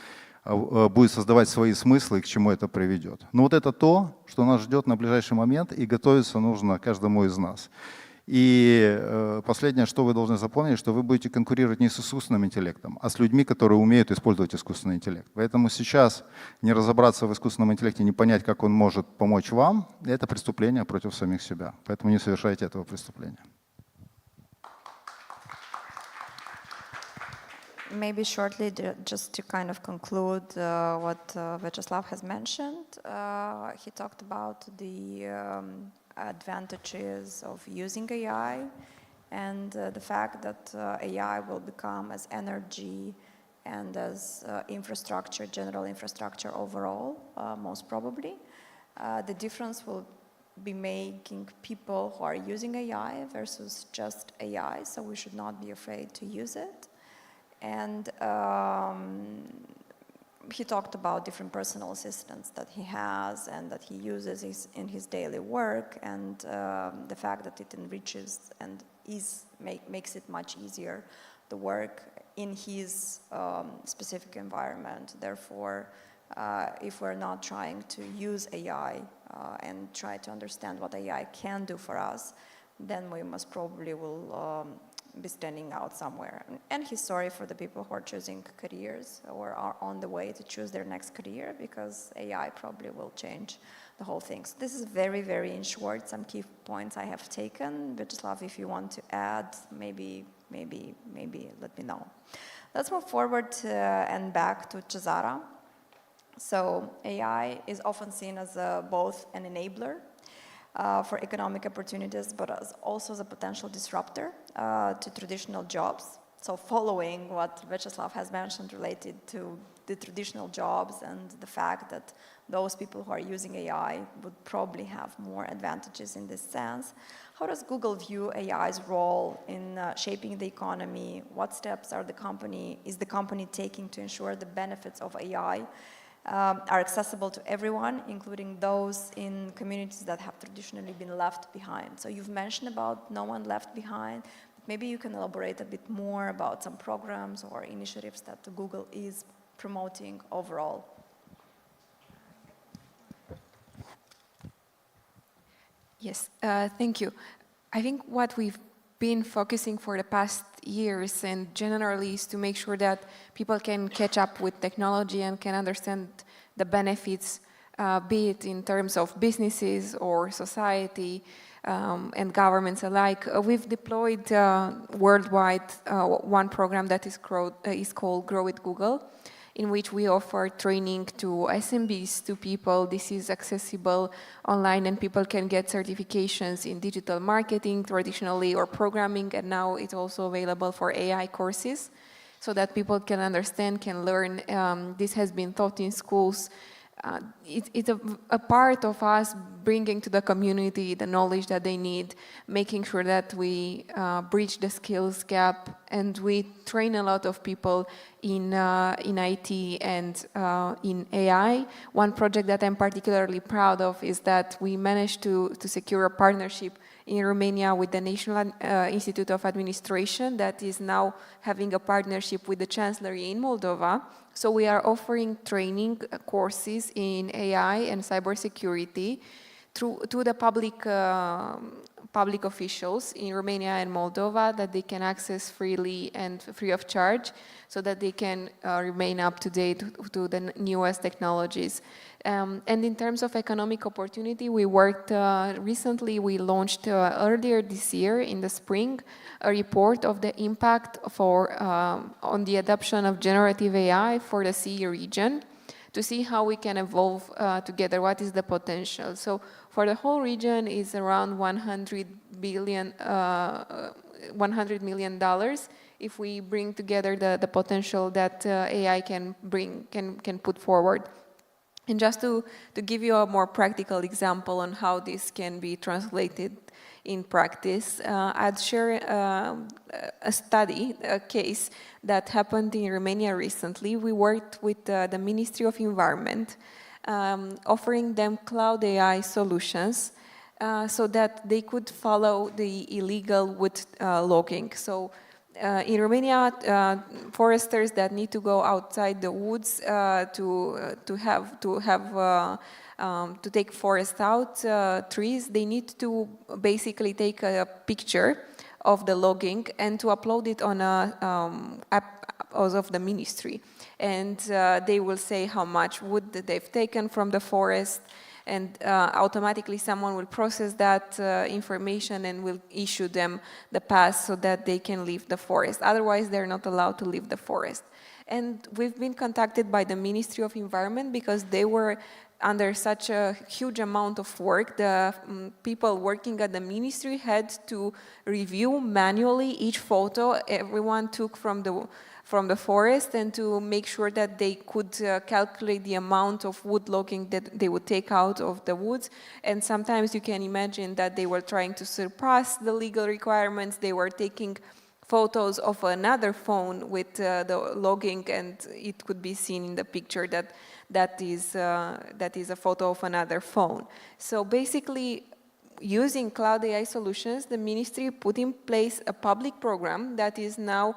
будет создавать свои смыслы и к чему это приведет. Но вот это то, что нас ждет на ближайший момент, и готовиться нужно каждому из нас. И последнее, что вы должны запомнить, что вы будете конкурировать не с искусственным интеллектом, а с людьми, которые умеют использовать искусственный интеллект. Поэтому сейчас не разобраться в искусственном интеллекте, не понять, как он может помочь вам, это преступление против самих себя. Поэтому не совершайте этого преступления. Maybe shortly, just to kind of conclude what Vyacheslav has mentioned, he talked about the advantages of using AI And the fact that AI will become as energy and as infrastructure, general infrastructure overall, most probably. The difference will be making people who are using AI versus just AI, so we should not be afraid to use it. And he talked about different personal assistants that he has and that he uses in his daily work, and the fact that it enriches and makes it much easier, the work in his specific environment. Therefore, if we're not trying to use AI and try to understand what AI can do for us, then we most probably will be standing out somewhere. And he's sorry for the people who are choosing careers or are on the way to choose their next career, because AI probably will change the whole thing. So this is very, very in short, some key points I have taken. Vyacheslav, if you want to add, maybe let me know. Let's move forward and back to Cezara. So AI is often seen as both an enabler for economic opportunities, but also as a potential disruptor to traditional jobs. So following what Vyacheslav has mentioned related to the traditional jobs and the fact that those people who are using AI would probably have more advantages in this sense. How does Google view AI's role in shaping the economy? What steps is the company taking to ensure the benefits of AI are accessible to everyone, including those in communities that have traditionally been left behind? So you've mentioned about no one left behind. Maybe you can elaborate a bit more about some programs or initiatives that Google is promoting overall. Yes, thank you. I think what we've been focusing for the past years and generally is to make sure that people can catch up with technology and can understand the benefits, be it in terms of businesses or society and governments alike. We've deployed worldwide one program that is called Grow with Google, in which we offer training to SMBs, to people. This is accessible online and people can get certifications in digital marketing traditionally or programming, and now it's also available for AI courses so that people can understand, can learn. This has been taught in schools. It's a part of us bringing to the community the knowledge that they need, making sure that we bridge the skills gap, and we train a lot of people in IT and in AI. One project that I'm particularly proud of is that we managed to secure a partnership in Romania with the National Institute of Administration that is now having a partnership with the Chancellery in Moldova. So we are offering training courses in AI and cybersecurity to the public officials in Romania and Moldova, that they can access freely and free of charge, so that they can remain up to date to the newest technologies. And in terms of economic opportunity, we worked recently, we launched earlier this year in the spring, a report of the impact on the adoption of generative AI for the CE region, to see how we can evolve together, what is the potential. So for the whole region is around $100 million if we bring together the potential that AI can put forward. And just to give you a more practical example on how this can be translated in practice, I'd share a case that happened in Romania recently. We worked with the Ministry of Environment, offering them cloud AI solutions so that they could follow the illegal wood logging. So in Romania, foresters that need to go outside the woods to take forest out trees, they need to basically take a picture of the logging and to upload it on a app of the ministry. And they will say how much wood that they've taken from the forest, and automatically someone will process that information and will issue them the pass so that they can leave the forest. Otherwise, they're not allowed to leave the forest. And we've been contacted by the Ministry of Environment because they were under such a huge amount of work. The people working at the ministry had to review manually each photo everyone took from the forest and to make sure that they could calculate the amount of wood logging that they would take out of the woods. And sometimes you can imagine that they were trying to surpass the legal requirements. They were taking photos of another phone with the logging, and it could be seen in the picture that is a photo of another phone. So basically, using cloud AI solutions, the ministry put in place a public program that is now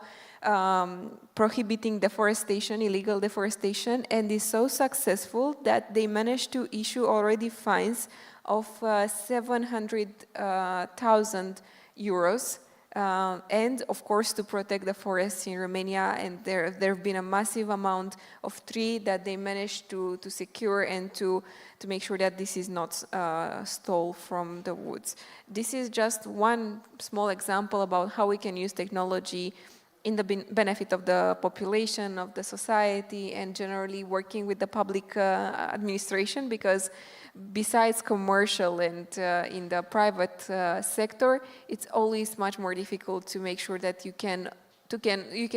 prohibiting deforestation, illegal deforestation, and is so successful that they managed to issue already fines of 700,000 euros. And of course to protect the forests in Romania, and there have been a massive amount of tree that they managed to secure and to make sure that this is not stole from the woods. This is just one small example about how we can use technology in the benefit of the population, of the society, and generally working with the public administration, because besides commercial and in the private sector, it's always much more difficult to make sure that you can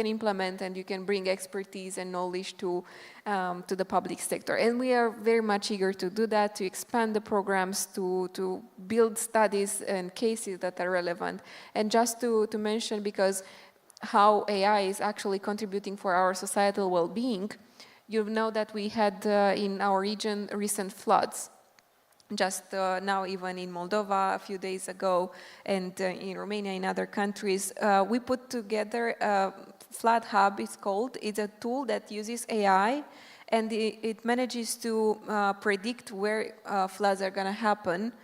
implement and you can bring expertise and knowledge to the public sector. And we are very much eager to do that, to expand the programs, to build studies and cases that are relevant. And just to mention, because how AI is actually contributing for our societal well-being, you know that we had in our region recent floods. Just now, even in Moldova a few days ago, and in Romania, in other countries, we put together a Flood Hub, it's called. It's a tool that uses AI, and it manages to predict where floods are going to happen,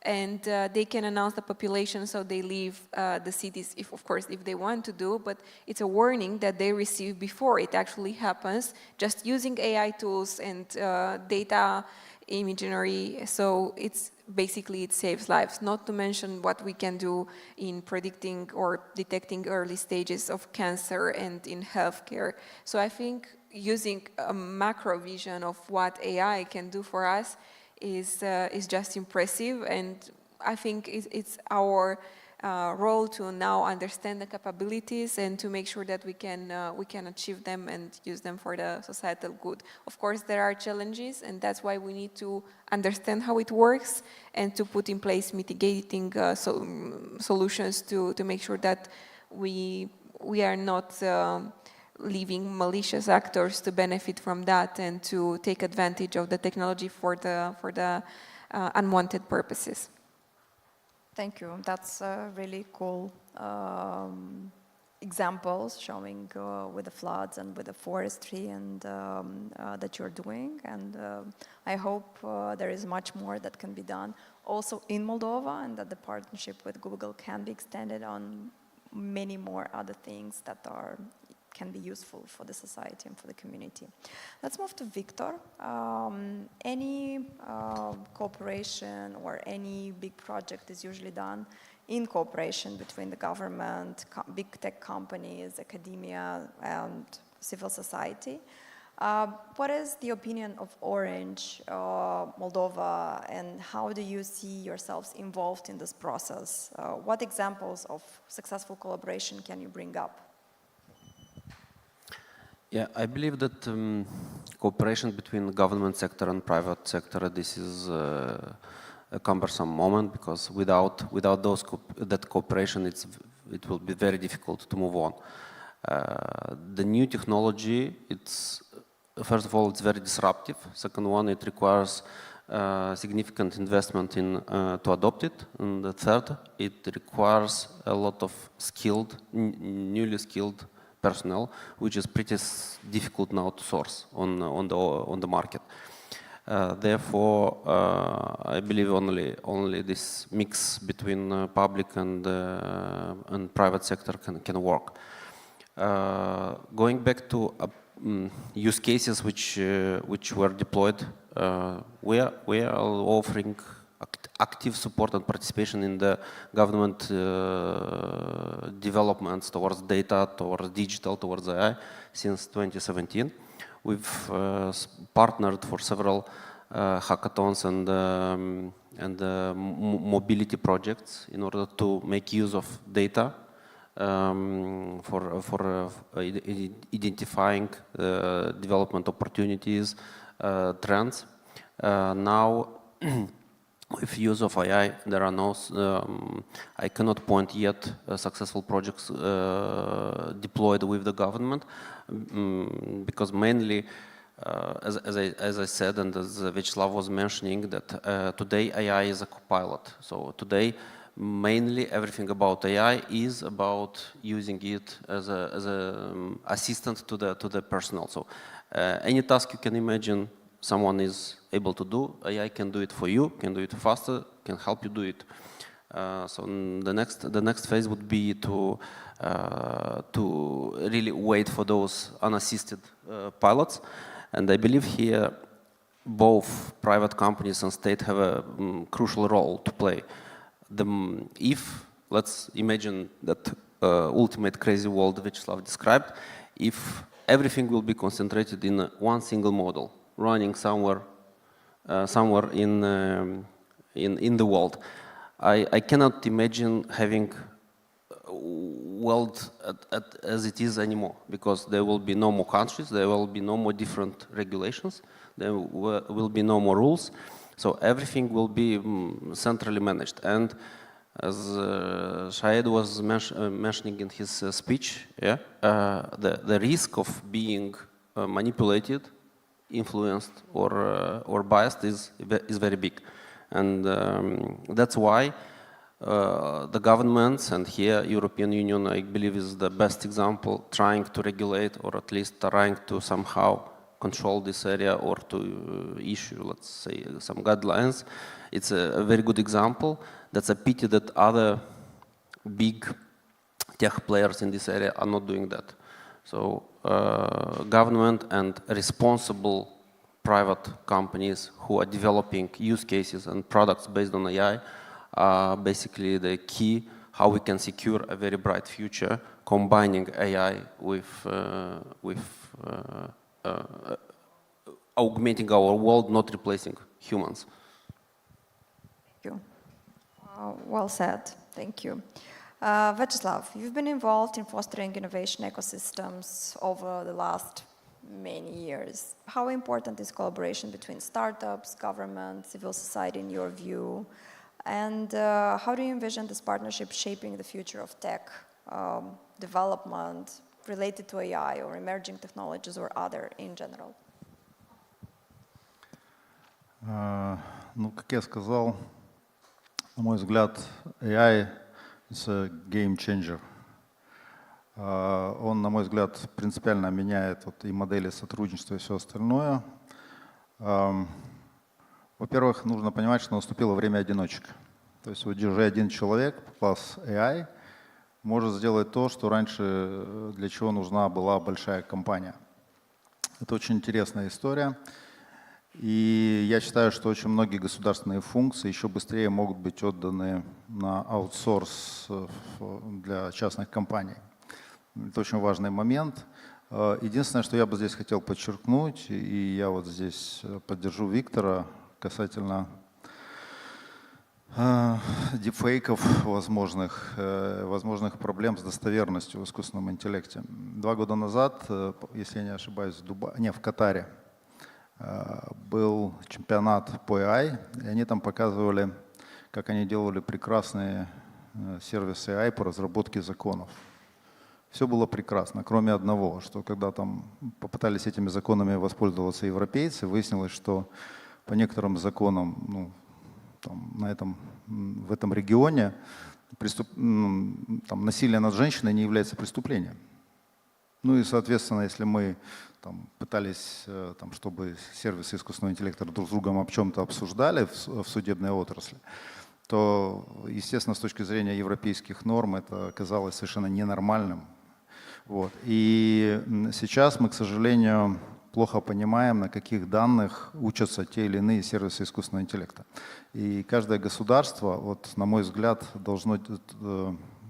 and they can announce the population so they leave the cities, of course, if they want to do, but it's a warning that they receive before it actually happens, just using AI tools and data imagery. So it's basically, it saves lives, not to mention what we can do in predicting or detecting early stages of cancer and in healthcare. So I think using a macro vision of what AI can do for us is just impressive, and I think it's our role to now understand the capabilities and to make sure that we can achieve them and use them for the societal good. Of course, there are challenges, and that's why we need to understand how it works and to put in place mitigating solutions to make sure that we are not leaving malicious actors to benefit from that and to take advantage of the technology for the unwanted purposes. Thank you. That's really cool examples showing with the floods and with the forestry and that you're doing. And I hope there is much more that can be done also in Moldova, and that the partnership with Google can be extended on many more other things that can be useful for the society and for the community. Let's move to Victor. Any cooperation or any big project is usually done in cooperation between the government, big tech companies, academia, and civil society. What is the opinion of Orange, Moldova, and how do you see yourselves involved in this process? What examples of successful collaboration can you bring up? Yeah, I believe that cooperation between the government sector and private sector, this is a cumbersome moment, because without that cooperation, it will be very difficult to move on. The new technology, first of all, it's very disruptive. Second one, it requires significant investment to adopt it. And the third, it requires a lot of newly skilled personnel, which is pretty difficult now to source on the market. Therefore, I believe only this mix between public and private sector can work. Going back to use cases which were deployed, we are offering active support and participation in the government developments towards data, towards digital, towards AI since 2017. We've partnered for several hackathons and mobility projects in order to make use of data for identifying development opportunities, trends. Now, with use of AI, there are no, I cannot point yet successful projects deployed with the government, because mainly, as I said, and as Vyacheslav was mentioning, that today AI is a copilot. So today, mainly everything about AI is about using it as an assistant to the personnel. So any task you can imagine someone is able to do, AI can do it for you, can do it faster, can help you do it. So the next phase would be to really wait for those unassisted pilots. And I believe here both private companies and state have a crucial role to play. If, let's imagine that ultimate crazy world Vyacheslav described, if everything will be concentrated in one single model, running somewhere in the world, I cannot imagine having world as it is anymore, because there will be no more countries, there will be no more different regulations, there will be no more rules, so everything will be centrally managed. And as Fahed was mentioning in his speech, yeah, the risk of being manipulated, influenced, or biased is very big, and that's why the governments, and here European Union, I believe, is the best example, trying to regulate or at least trying to somehow control this area or to issue, let's say, some guidelines. It's a very good example. That's a pity that other big tech players in this area are not doing that. So government and responsible private companies who are developing use cases and products based on AI are basically the key how we can secure a very bright future, combining AI with augmenting our world, not replacing humans. Thank you. Well said. Thank you. Vyacheslav, you've been involved in fostering innovation ecosystems over the last many years. How important is collaboration between startups, government, civil society in your view? And how do you envision this partnership shaping the future of tech development related to AI or emerging technologies or other in general? Ну, как я сказал, на мой взгляд, AI is a game changer. Он, на мой взгляд, принципиально меняет вот и модели сотрудничества и все остальное. Во-первых, нужно понимать, что наступило время одиночек. То есть уже один человек plus AI может сделать то, что раньше для чего нужна была большая компания. Это очень интересная история. И я считаю, что очень многие государственные функции еще быстрее могут быть отданы на аутсорс для частных компаний. Это очень важный момент. Единственное, что я бы здесь хотел подчеркнуть, и я вот здесь поддержу Виктора касательно дипфейков, возможных проблем с достоверностью в искусственном интеллекте. 2 года назад, если я не ошибаюсь, в Катаре был чемпионат по AI, и они там показывали, как они делали прекрасные сервисы AI по разработке законов. Все было прекрасно, кроме одного, что когда там попытались этими законами воспользоваться европейцы, выяснилось, что по некоторым законам, ну, там, в этом регионе там, насилие над женщиной не является преступлением. Ну и, соответственно, если мы там, пытались, там, чтобы сервисы искусственного интеллекта друг с другом об чем-то обсуждали в судебной отрасли, то, естественно, с точки зрения европейских норм это оказалось совершенно ненормальным. Вот. И сейчас мы, к сожалению, плохо понимаем, на каких данных учатся те или иные сервисы искусственного интеллекта. И каждое государство, вот, на мой взгляд, должно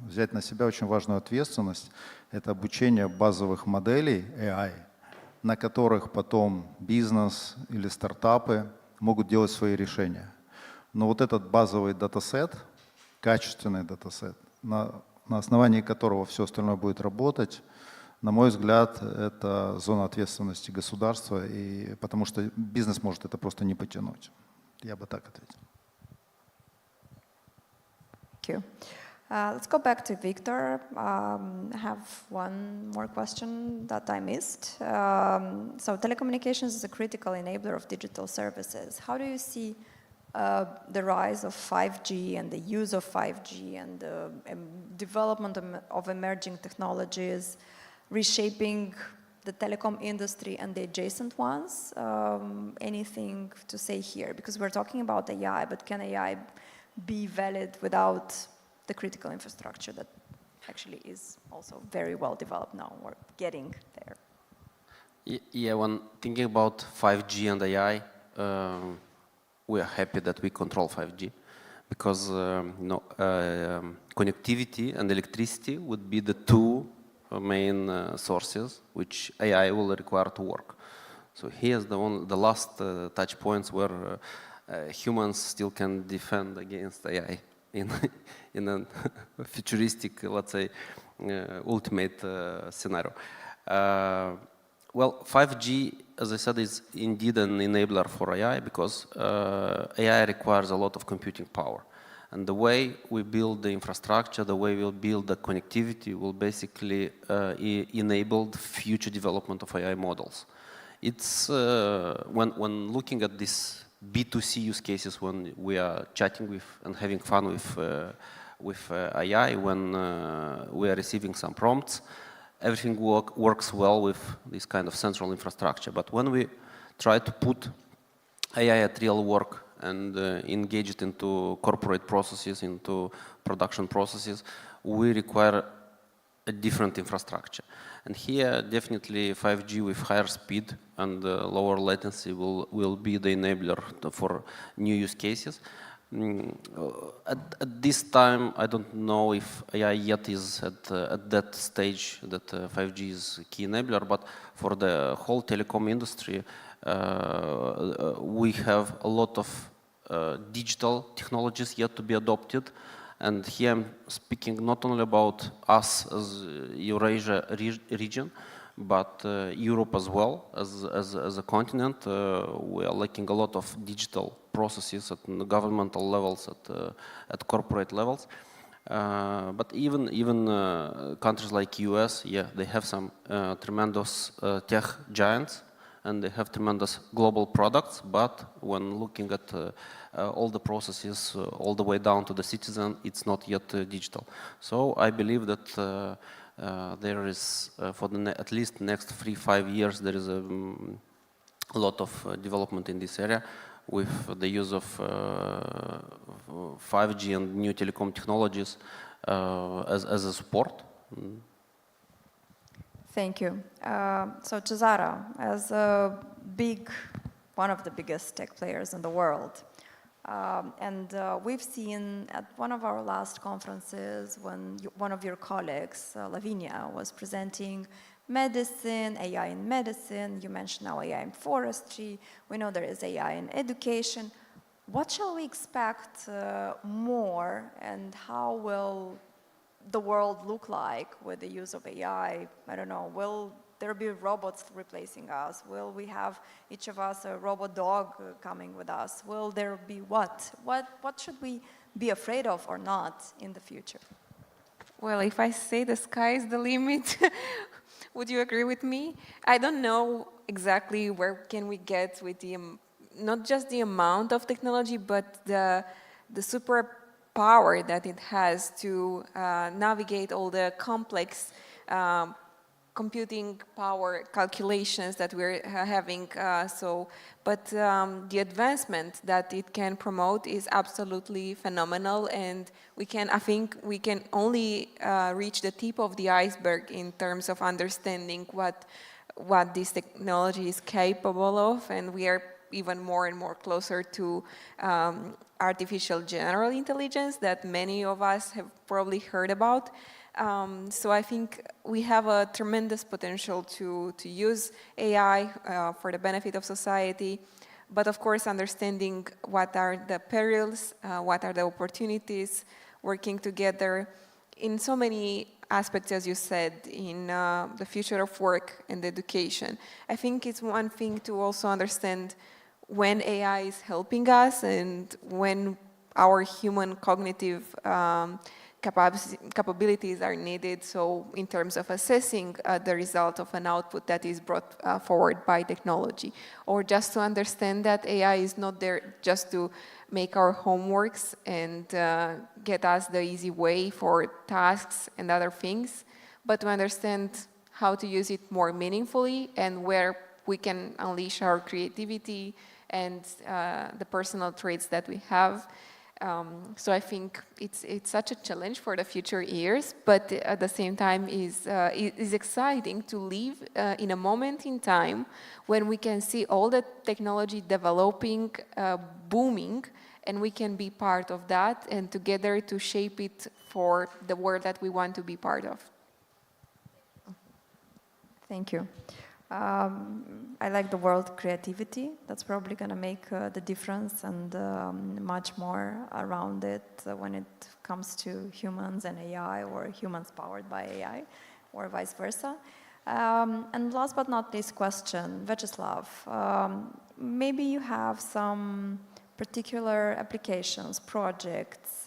взять на себя очень важную ответственность. Это обучение базовых моделей AI, на которых потом бизнес или стартапы могут делать свои решения. Но вот этот базовый датасет, качественный датасет, на основании которого все остальное будет работать, на мой взгляд, это зона ответственности государства, и потому что бизнес может это просто не потянуть. Я бы так ответил. Thank you. Let's go back to Victor. I have one more question that I missed. So telecommunications is a critical enabler of digital services. How do you see the rise of 5G and the use of 5G and the development of emerging technologies reshaping the telecom industry and the adjacent ones? Anything to say here? Because we're talking about AI, but can AI be valid without the critical infrastructure that actually is also very well developed now, or getting there? Yeah, when thinking about 5G and AI, we are happy that we control 5G, because connectivity and electricity would be the two main sources which AI will require to work. So here's the last touch points where humans still can defend against AI in a futuristic, let's say, ultimate scenario. Well, 5G, as I said, is indeed an enabler for AI, because AI requires a lot of computing power. And the way we build the infrastructure, the way we'll build the connectivity will basically enable the future development of AI models. It's when looking at this B2C use cases, when we are chatting with and having fun with AI, when we are receiving some prompts, everything works well with this kind of central infrastructure. But when we try to put AI at real work and engage it into corporate processes, into production processes, we require a different infrastructure. And here, definitely 5G with higher speed and lower latency will be the enabler for new use cases. At this time, I don't know if AI yet is at that stage that 5G is a key enabler, but for the whole telecom industry, we have a lot of digital technologies yet to be adopted. And here I'm speaking not only about us as Eurasia region, but Europe as well, as a continent. We are lacking a lot of digital processes at governmental levels, at corporate levels. But even countries like US, yeah, they have some tremendous tech giants, and they have tremendous global products, but when looking at all the processes all the way down to the citizen, it's not yet digital. So I believe that there is, for at least next 3-5 years, there is a lot of development in this area with the use of 5G and new telecom technologies as a support. Thank you. So Cezara, as one of the biggest tech players in the world, and we've seen at one of our last conferences when one of your colleagues, Lavinia, was presenting medicine, AI in medicine. You mentioned now AI in forestry. We know there is AI in education. What shall we expect more, and how will the world look like with the use of AI? I don't know, will there be robots replacing us? Will we have each of us a robot dog coming with us? Will there be what? What should we be afraid of or not in the future? Well, if I say the sky is the limit, would you agree with me? I don't know exactly where can we get with the, not just the amount of technology, but the superpower that it has to navigate all the complex computing power calculations that we're having. But the advancement that it can promote is absolutely phenomenal, and I think we can only reach the tip of the iceberg in terms of understanding what what this technology is capable of, and we are even more and more closer to artificial general intelligence that many of us have probably heard about. So I think we have a tremendous potential to use AI for the benefit of society, but of course understanding what are the perils, what are the opportunities, working together in so many aspects, as you said, in the future of work and education. I think it's one thing to also understand when AI is helping us and when our human cognitive capabilities are needed, so in terms of assessing the result of an output that is brought forward by technology, or just to understand that AI is not there just to make our homeworks and get us the easy way for tasks and other things, but to understand how to use it more meaningfully and where we can unleash our creativity and the personal traits that we have. So I think it's such a challenge for the future years, but at the same time is exciting to live in a moment in time when we can see all the technology developing, booming, and we can be part of that and together to shape it for the world that we want to be part of. Thank you. I like the word creativity. That's probably going to make the difference and much more around it when it comes to humans and AI, or humans powered by AI, or vice versa. And last but not least question, Vyacheslav, maybe you have some particular applications, projects,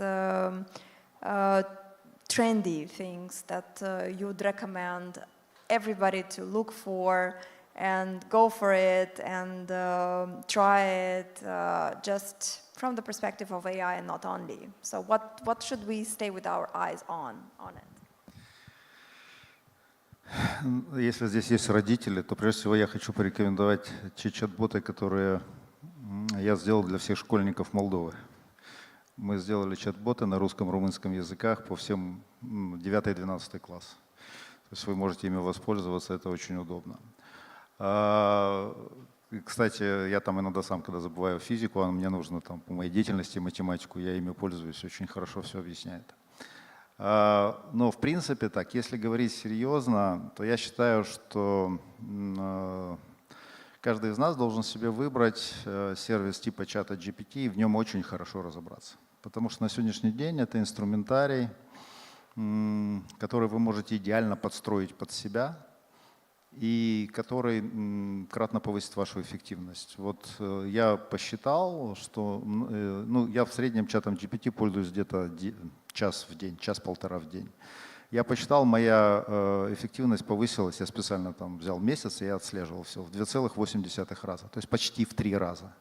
trendy things that you would recommend everybody to look for and go for it and try it just from the perspective of AI and not only. So what should we stay with our eyes on it? Если здесь есть родители, то прежде всего я хочу порекомендовать те чат-боты, которые я сделал для всех школьников Молдовы. Мы сделали чат-боты на русском, румынском языках по всем 9-12 класс. То есть вы можете ими воспользоваться, это очень удобно. Кстати, я там иногда сам, когда забываю физику, а мне нужно там по моей деятельности математику, я ими пользуюсь, очень хорошо все объясняет. Но в принципе так, если говорить серьезно, то я считаю, что каждый из нас должен себе выбрать сервис типа чата GPT и в нем очень хорошо разобраться. Потому что на сегодняшний день это инструментарий, который вы можете идеально подстроить под себя и который кратно повысит вашу эффективность. Вот я посчитал, что я в среднем чатом GPT пользуюсь где-то час в день, час-полтора в день. Я посчитал, моя эффективность повысилась, я специально там взял месяц и я отслеживал все, в 2,8 раза, то есть почти в 3 раза.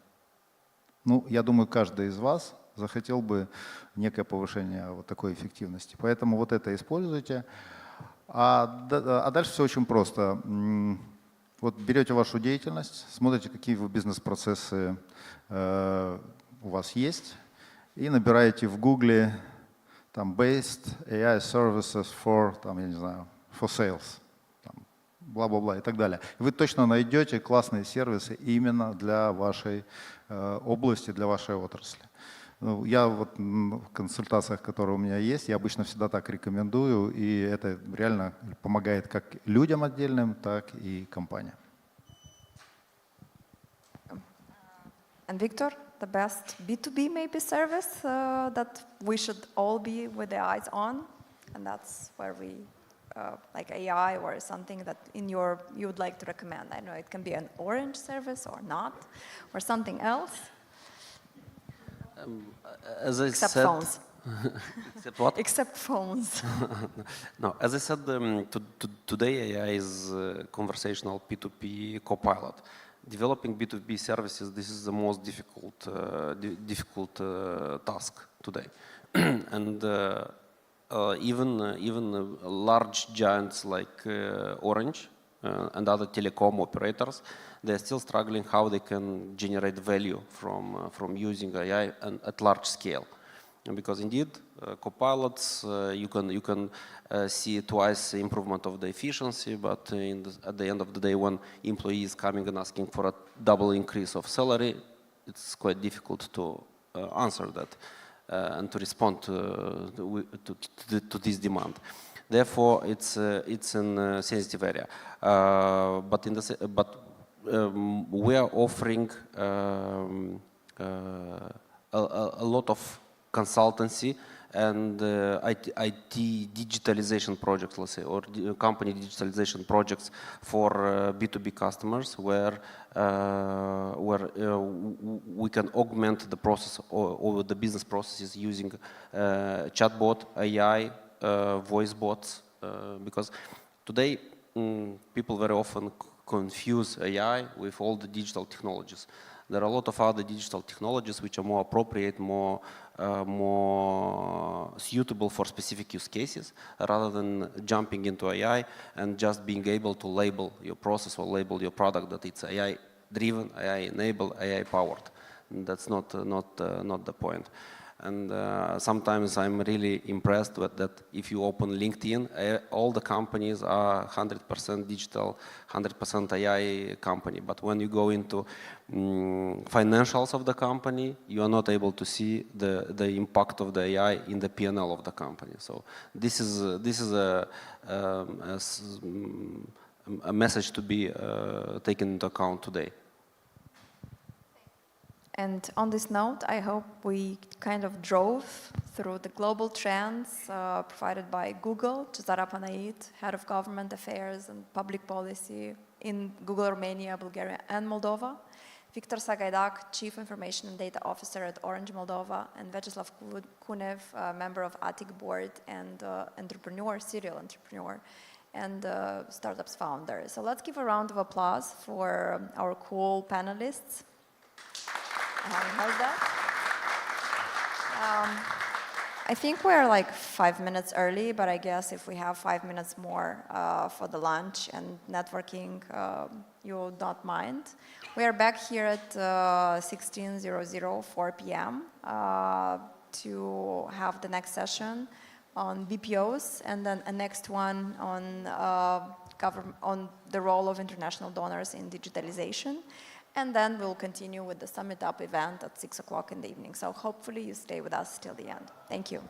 Ну, я думаю, каждый из вас захотел бы некое повышение вот такой эффективности. Поэтому вот это используйте. А дальше все очень просто. Вот берете вашу деятельность, смотрите, какие вы бизнес-процессы у вас есть, и набираете в Гугле там based AI services for, там, я не знаю, for sales, бла-бла-бла и так далее. Вы точно найдете классные сервисы именно для вашей области, для вашей отрасли. Я вот в консультациях, которые у меня есть, я обычно всегда так рекомендую, и это реально помогает как людям отдельным, так и компаниям. And Victor, the best B2B maybe service that we should all be with the eyes on, and that's where we like AI or something that you would like to recommend. I know it can be an orange service or not, or something else. As I Except said, phones. Except what? Except phones. No, as I said, today AI is a conversational P2P copilot. Developing B2B services, this is the most difficult task today. And even large giants like Orange and other telecom operators, they're still struggling how they can generate value from using AI and at large scale. And because indeed, copilots. You can see twice improvement of the efficiency, but at the end of the day, when employee is coming and asking for a double increase of salary, it's quite difficult to answer that and to respond to this demand. Therefore, it's a sensitive area. We are offering a lot of consultancy and IT digitalization projects, let's say, or company digitalization projects for B2B customers, where we can augment the process or the business processes using chatbot, AI, voice bots, because today people very often confuse AI with all the digital technologies. There are a lot of other digital technologies which are more appropriate, more suitable for specific use cases, rather than jumping into AI and just being able to label your process or label your product that it's AI-driven, AI-enabled, AI-powered. That's not the point. And sometimes I'm really impressed with that. If you open LinkedIn, all the companies are 100% digital, 100% AI company. But when you go into financials of the company, you are not able to see the impact of the AI in the P&L of the company. So this is a message to be taken into account today. And on this note, I hope we kind of drove through the global trends provided by Google, Cezara Panait, Head of Government Affairs and Public Policy in Google Romania, Bulgaria and Moldova, Victor Sagaidac, Chief Information and Data Officer at Orange Moldova, and Vyacheslav Kunev, member of ATIC Board and entrepreneur, serial entrepreneur, and startups founder. So let's give a round of applause for our cool panelists. I haven't heard that. I think we're like 5 minutes early, but I guess if we have 5 minutes more for the lunch and networking, you will not mind. We are back here at 16:00, 4 p.m. To have the next session on BPOs, and then a next one on the role of international donors in digitalization. And then we'll continue with the Summit Up event at 6 o'clock in the evening. So hopefully you stay with us till the end. Thank you.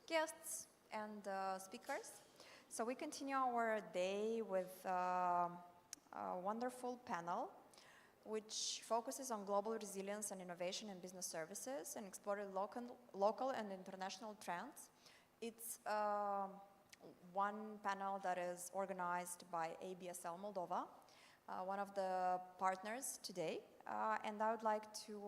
guests and speakers. So we continue our day with a wonderful panel which focuses on global resilience and innovation in business services and exploring local and international trends. It's one panel that is organized by ABSL Moldova, one of the partners today. And I would like to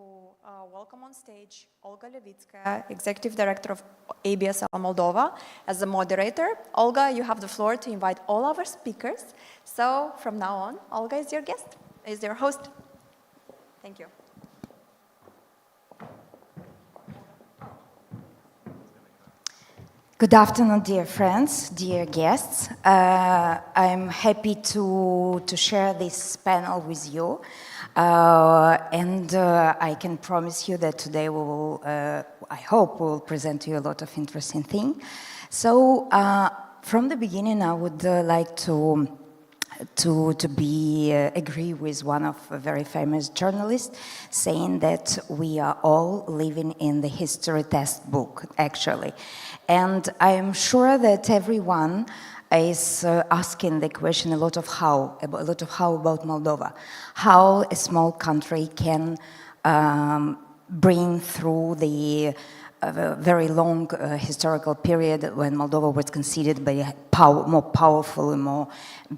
welcome on stage Olga Levitskaya, Executive Director of ABSL Moldova, as the moderator. Olga, you have the floor to invite all our speakers. So from now on, Olga is your guest, is your host. Thank you. Good afternoon, dear friends, dear guests. I'm happy to share this panel with you. And I can promise you that today we will, I hope we will present to you a lot of interesting things. So from the beginning, I would like to agree with one of a very famous journalists saying that we are all living in the history textbook, actually. And I am sure that everyone is asking the question a lot of how about Moldova, how a small country can bring through the very long historical period when Moldova was considered by a more powerful and more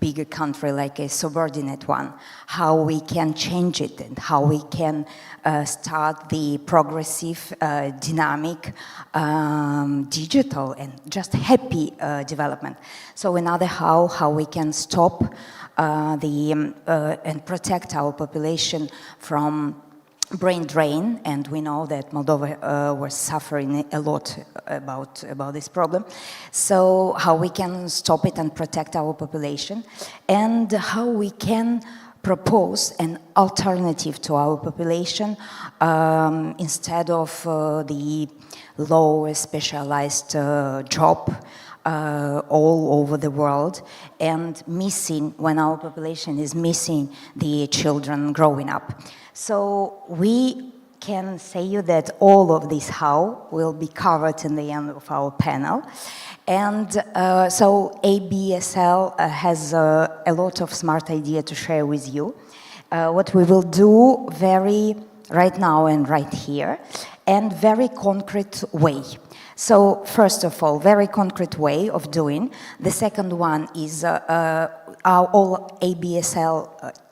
bigger country like a subordinate one, how we can change it and how we can start the progressive, dynamic, digital and just happy development. So another how we can stop and protect our population from brain drain, and we know that Moldova was suffering a lot about this problem. So how we can stop it and protect our population, and how we can propose an alternative to our population instead of the low specialized job all over the world, and missing, when our population is missing the children growing up. So we can say you that all of this how will be covered in the end of our panel. And so ABSL has a lot of smart idea to share with you. What we will do right now and right here, and very concrete way. So first of all, very concrete way of doing. The second one is all ABSL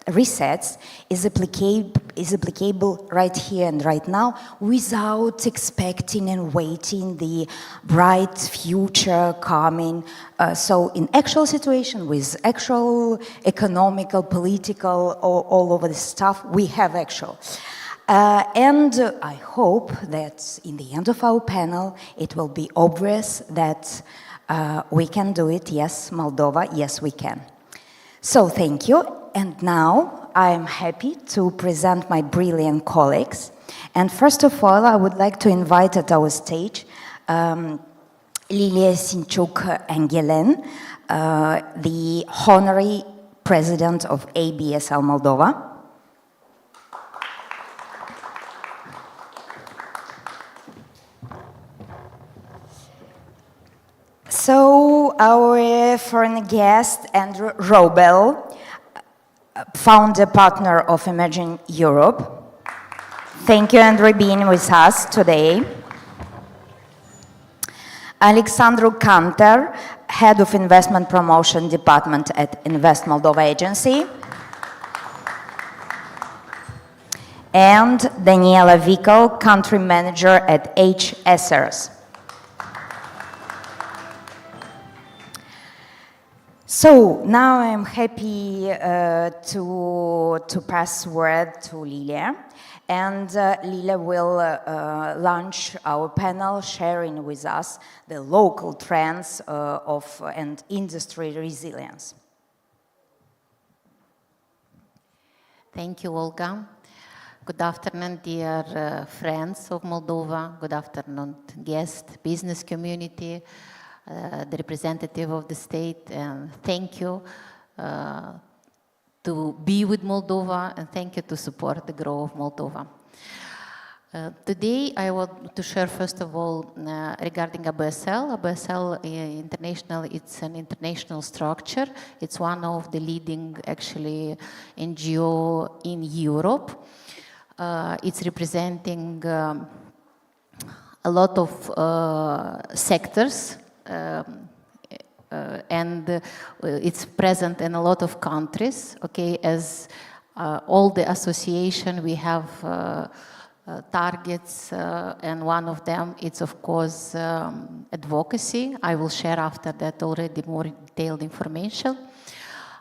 resets is applicable right here and right now without expecting and waiting the bright future coming. So in actual situation with actual economical, political, all over the stuff, we have actual. And I hope that in the end of our panel, it will be obvious that we can do it. Yes, Moldova, yes, we can. So thank you. And now I am happy to present my brilliant colleagues. And first of all, I would like to invite at our stage Lilia Sinchuk-Engelen, the Honorary President of ABSL Moldova. So our foreign guest, Andrew Robel, founder partner of Emerging Europe. Thank you, Andrew, being with us today. Alexandru Canter, Head of Investment Promotion Department at Invest Moldova Agency. And Daniela Vico, Country Manager at HSRs. So now I'm happy to pass word to Lilia, and Lilia will launch our panel sharing with us the local trends and industry resilience. Thank you, Olga. Good afternoon, dear friends of Moldova. Good afternoon, guest, business community. The representative of the state, and thank you to be with Moldova, and thank you to support the growth of Moldova. Today, I want to share, first of all, regarding ABSL. ABSL International, it's an international structure. It's one of the leading, actually, NGO in Europe. It's representing a lot of sectors, and it's present in a lot of countries. Okay, as all the association, we have targets, and one of them is, of course, advocacy. I will share after that already more detailed information.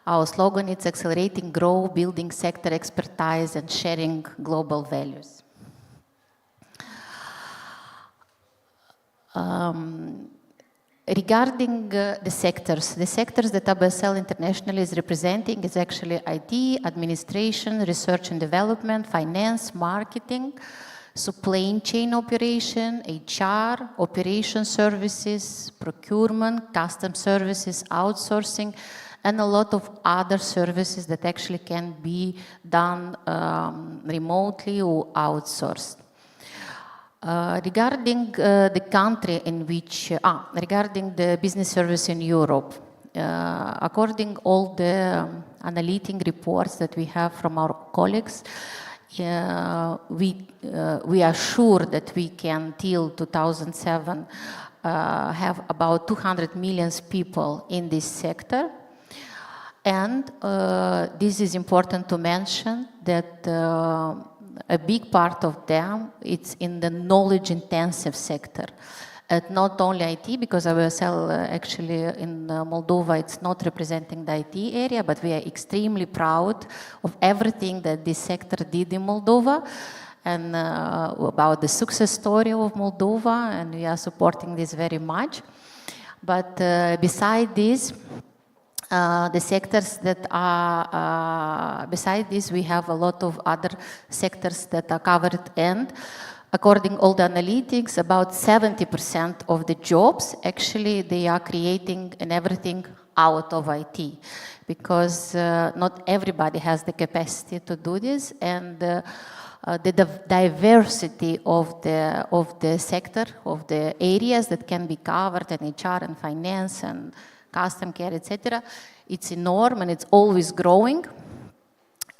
Our slogan is accelerating growth, building sector expertise, and sharing global values. Regarding the sectors that ABSL International is representing is actually IT, administration, research and development, finance, marketing, supply chain operation, HR, operation services, procurement, custom services, outsourcing, and a lot of other services that actually can be done remotely or outsourced. Regarding the country in which, regarding the business service in Europe, according all the analytic reports that we have from our colleagues, we are sure that we can, till 2007, have about 200 million people in this sector. And this is important to mention that a big part of them, it's in the knowledge-intensive sector. Not only IT, because ABSL actually in Moldova, it's not representing the IT area, but we are extremely proud of everything that this sector did in Moldova and about the success story of Moldova, and we are supporting this very much. But beside this, the sectors that are, beside this, we have a lot of other sectors that are covered, and according all the analytics, about 70% of the jobs, actually, they are creating and everything out of IT, because not everybody has the capacity to do this, and the diversity of the sector, of the areas that can be covered in HR and finance and custom care, etc. It's enormous and it's always growing.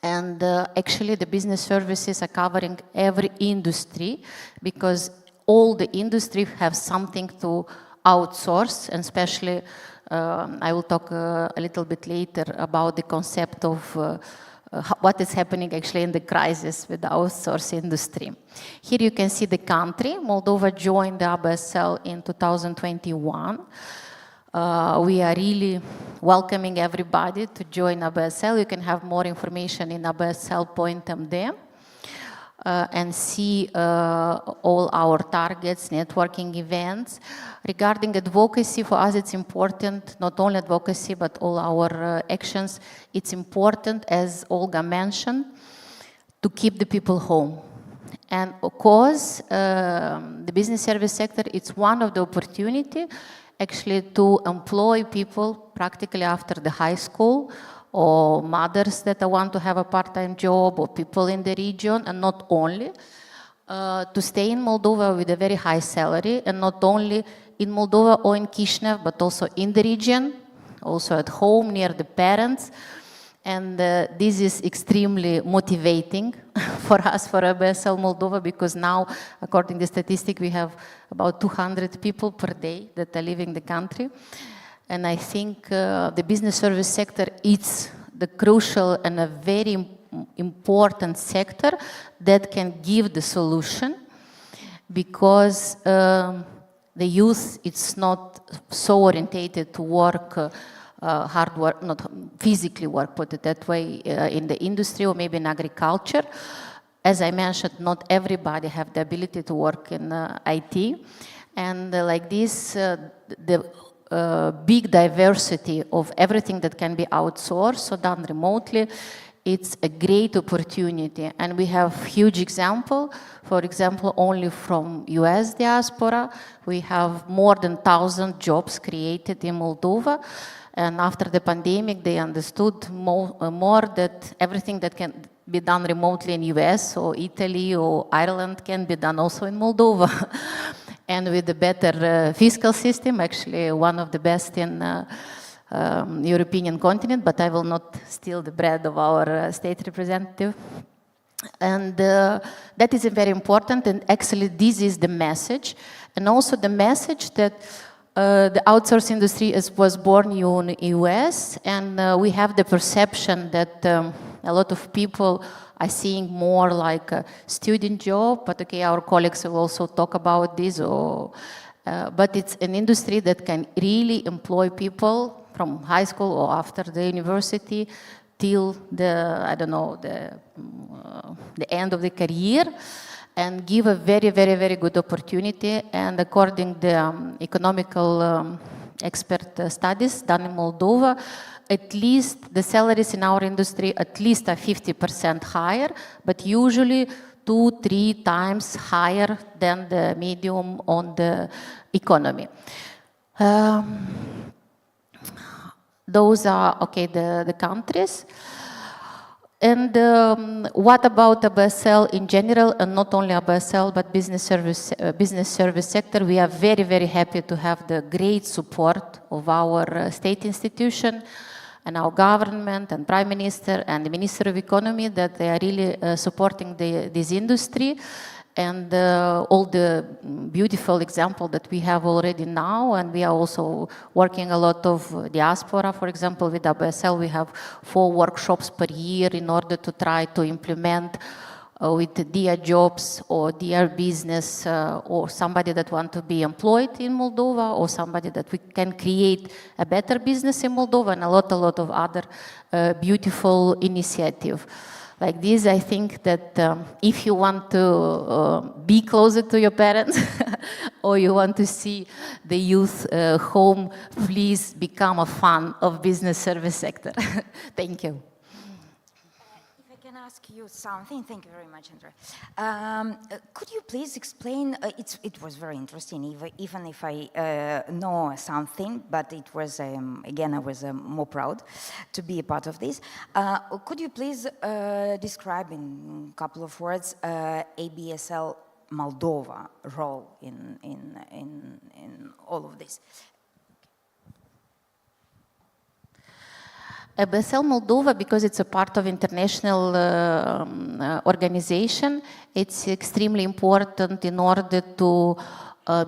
And actually the business services are covering every industry, because all the industry have something to outsource, and especially I will talk a little bit later about the concept of what is happening actually in the crisis with the outsource industry. Here you can see the country. Moldova joined the ABSL in 2021. We are really welcoming everybody to join ABSL. You can have more information in absl.md and see all our targets, networking events. Regarding advocacy, for us it's important, not only advocacy, but all our actions. It's important, as Olga mentioned, to keep the people home. And of course, the business service sector, it's one of the opportunity actually to employ people practically after the high school, or mothers that want to have a part-time job, or people in the region, and not only, to stay in Moldova with a very high salary, and not only in Moldova or in Chisinau, but also in the region, also at home, near the parents. And this is extremely motivating for us, for ABSL Moldova, because now, according to the statistic, we have about 200 people per day that are leaving the country. And I think the business service sector is the crucial and a very important sector that can give the solution, because the youth, it's not so orientated to work hard work, not physically work, put it that way, in the industry or maybe in agriculture. As I mentioned, not everybody have the ability to work in IT. And like this, the big diversity of everything that can be outsourced or done remotely, it's a great opportunity. And we have huge example. For example, only from US diaspora, we have more than 1,000 jobs created in Moldova. And after the pandemic, they understood more that everything that be done remotely in US or Italy or Ireland can be done also in Moldova. And with a better fiscal system, actually one of the best in European continent, but I will not steal the bread of our state representative. And that is very important, and actually this is the message. And also the message that the outsource industry was born in the US, and we have the perception that a lot of people are seeing more like a student job, but okay, our colleagues will also talk about this, but it's an industry that can really employ people from high school or after the university till the, I don't know, the end of the career, and give a very, very, very good opportunity. And according to the economical expert studies done in Moldova, at least the salaries in our industry at least are 50% higher, but usually 2-3 times higher than the medium on the economy. Those are, okay, the countries. And what about ABSL in general, and not only ABSL, but business service sector? We are very, very happy to have the great support of our state institution and our government and Prime Minister and the Minister of Economy, that they are really supporting this industry. And all the beautiful example that we have already now, and we are also working a lot of diaspora. For example, with ABSL, we have 4 workshops per year in order to try to implement with Dia Jobs or Dia Business or somebody that want to be employed in Moldova, or somebody that we can create a better business in Moldova, and a lot of other beautiful initiative. Like this, I think that if you want to be closer to your parents or you want to see the youth home, please become a fan of business service sector. Thank you. If I can ask you something, thank you very much, Andrea. Could you please explain, it was very interesting, even if I know something, but it was, again, I was more proud to be a part of this. Could you please describe in a couple of words ABSL Moldova role in all of this? ABSL Moldova, because it's a part of international organization, it's extremely important in order to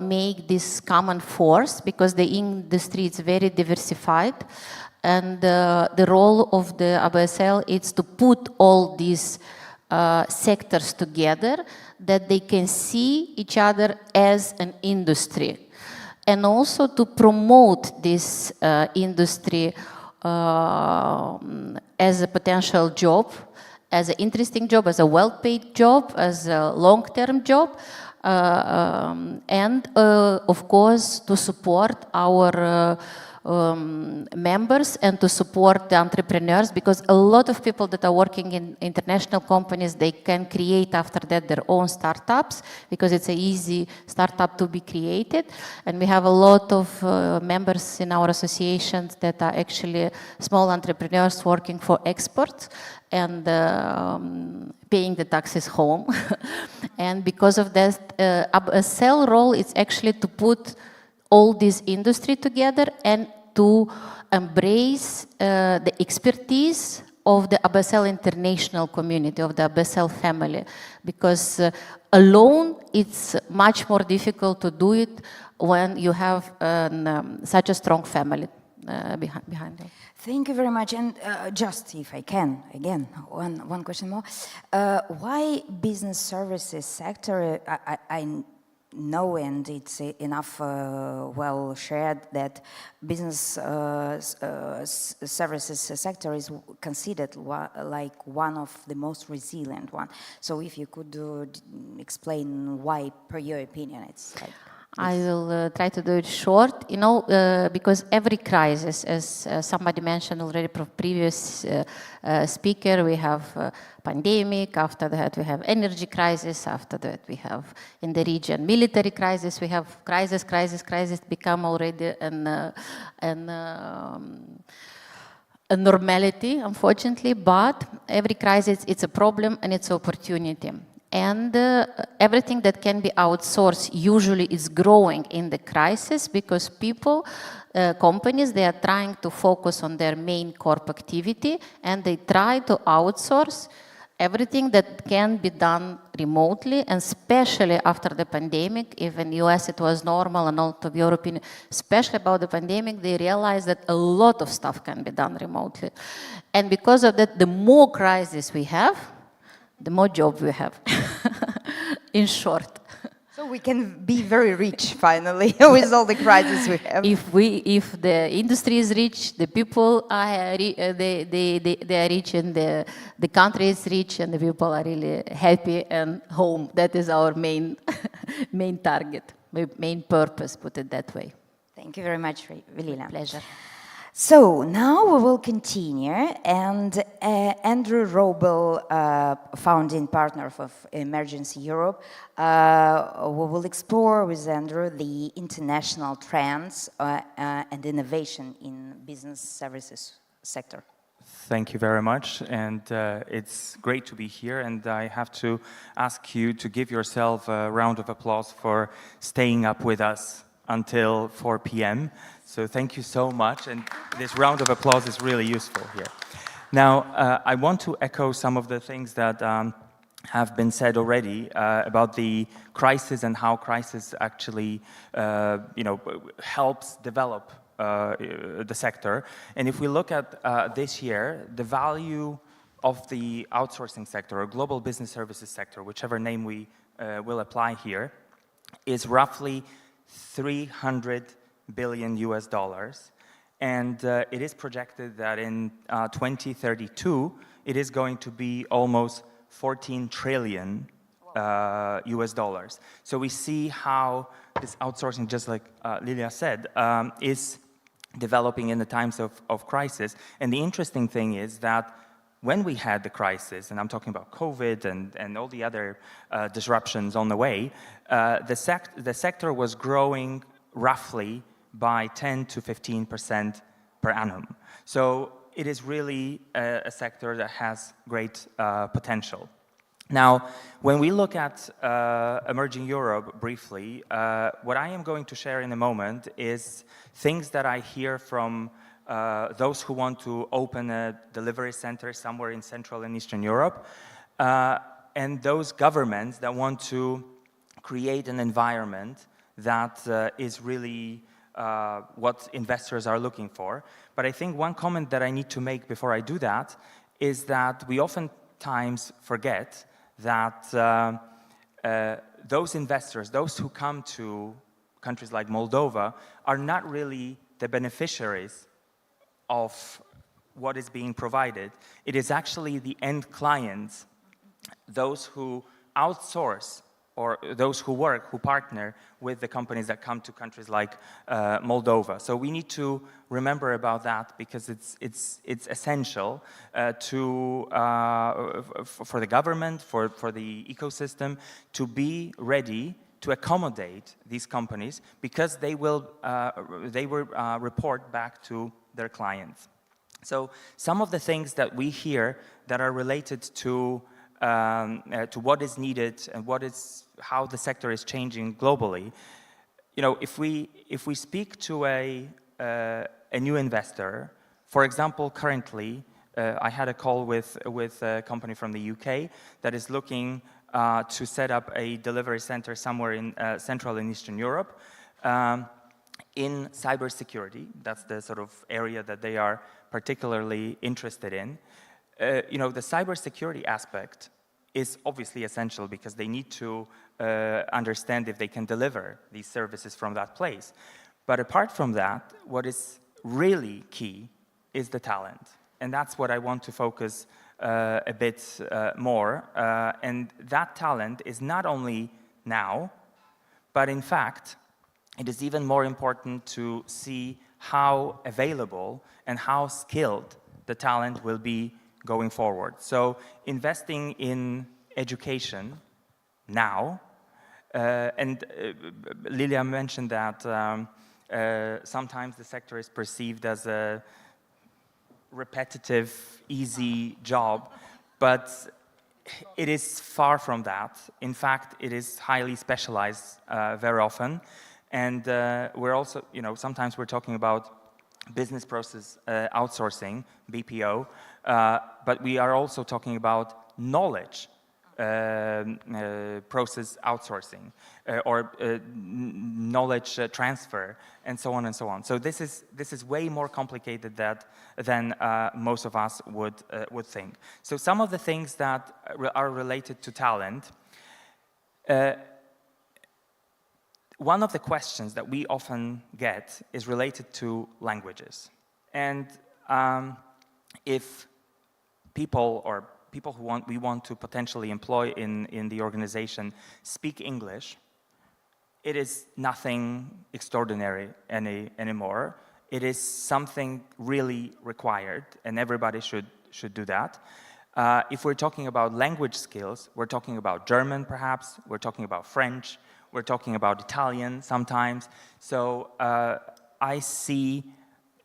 make this common force, because the industry is very diversified. And the role of the ABSL is to put all these sectors together, that they can see each other as an industry. And also to promote this industry as a potential job, as an interesting job, as a well-paid job, as a long-term job, and of course to support our members and to support the entrepreneurs, because a lot of people that are working in international companies, they can create after that their own startups, because it's an easy startup to be created. And we have a lot of members in our associations that are actually small entrepreneurs working for exports and paying the taxes home. And because of that, ABSL role is actually to put all this industry together and to embrace the expertise of the ABSL international community, of the ABSL family, because alone it's much more difficult to do it when you have such a strong family behind you. Thank you very much. And just if I can, again, one question more. Why business services sector? I know, and it's enough well shared, that business services sector is considered like one of the most resilient one. So if you could explain why, per your opinion, it's like... I will try to do it short, you know, because every crisis, as somebody mentioned already from previous speaker, we have pandemic, after that we have energy crisis, after that we have in the region military crisis, we have crisis become already a normality, unfortunately, but every crisis, it's a problem and it's an opportunity. And everything that can be outsourced usually is growing in the crisis because people, companies, they are trying to focus on their main core activity and they try to outsource everything that can be done remotely, and especially after the pandemic. Even in US it was normal and all of European, especially about the pandemic, they realized that a lot of stuff can be done remotely. And because of that, the more crises we have, the more job we have, in short. So we can be very rich finally with all the crises we have. If the industry is rich, the people are they are rich, and the country is rich, and the people are really happy and home. That is our main main target, main purpose. Put it that way. Thank you very much, Velina. Pleasure. So now we will continue, and Andrew Robel, founding partner of Emergency Europe, we will explore with Andrew the international trends and innovation in business services sector. Thank you very much, and it's great to be here, and I have to ask you to give yourself a round of applause for staying up with us until 4 p.m. So thank you so much, and this round of applause is really useful here. Now, I want to echo some of the things that have been said already about the crisis and how crisis actually, helps develop the sector. And if we look at this year, the value of the outsourcing sector or global business services sector, whichever name we will apply here, is roughly $300 billion US, and it is projected that in 2032 it is going to be almost 14 trillion US dollars. So we see how this outsourcing, just like Lilia said, is developing in the times of crisis. And the interesting thing is that when we had the crisis, and I'm talking about COVID and all the other disruptions on the way, the sector was growing roughly by 10 to 15% per annum. So it is really a sector that has great potential. Now, when we look at emerging Europe briefly, what I am going to share in a moment is things that I hear from those who want to open a delivery center somewhere in Central and Eastern Europe, and those governments that want to create an environment that is really what investors are looking for. But I think one comment that I need to make before I do that is that we oftentimes forget that those investors, those who come to countries like Moldova, are not really the beneficiaries of what is being provided. It is actually the end clients, those who outsource or those who work, who partner with the companies that come to countries like Moldova. So we need to remember about that, because it's essential for the government, for the ecosystem, to be ready to accommodate these companies, because they will report back to their clients. So some of the things that we hear that are related to what is needed and how the sector is changing globally. If we speak to a new investor, for example, currently I had a call with a company from the UK that is looking to set up a delivery center somewhere in Central and Eastern Europe in cybersecurity. That's the sort of area that they are particularly interested in. The cybersecurity aspect is obviously essential, because they need to understand if they can deliver these services from that place. But apart from that, what is really key is the talent. And that's what I want to focus a bit more. And that talent is not only now, but in fact, it is even more important to see how available and how skilled the talent will be going forward. So investing in education now, and Lilia mentioned that sometimes the sector is perceived as a repetitive, easy job, but it is far from that. In fact, it is highly specialized very often. And we're also, sometimes we're talking about business process outsourcing, BPO, but we are also talking about knowledge process outsourcing or knowledge transfer, and so on and so on. So this is way more complicated than most of us would think. So some of the things that are related to talent. One of the questions that we often get is related to languages, and if people who we want to potentially employ in the organization speak English, it is nothing extraordinary anymore. It is something really required, and everybody should do that. If we're talking about language skills, we're talking about German, perhaps. We're talking about French. We're talking about Italian sometimes. So I see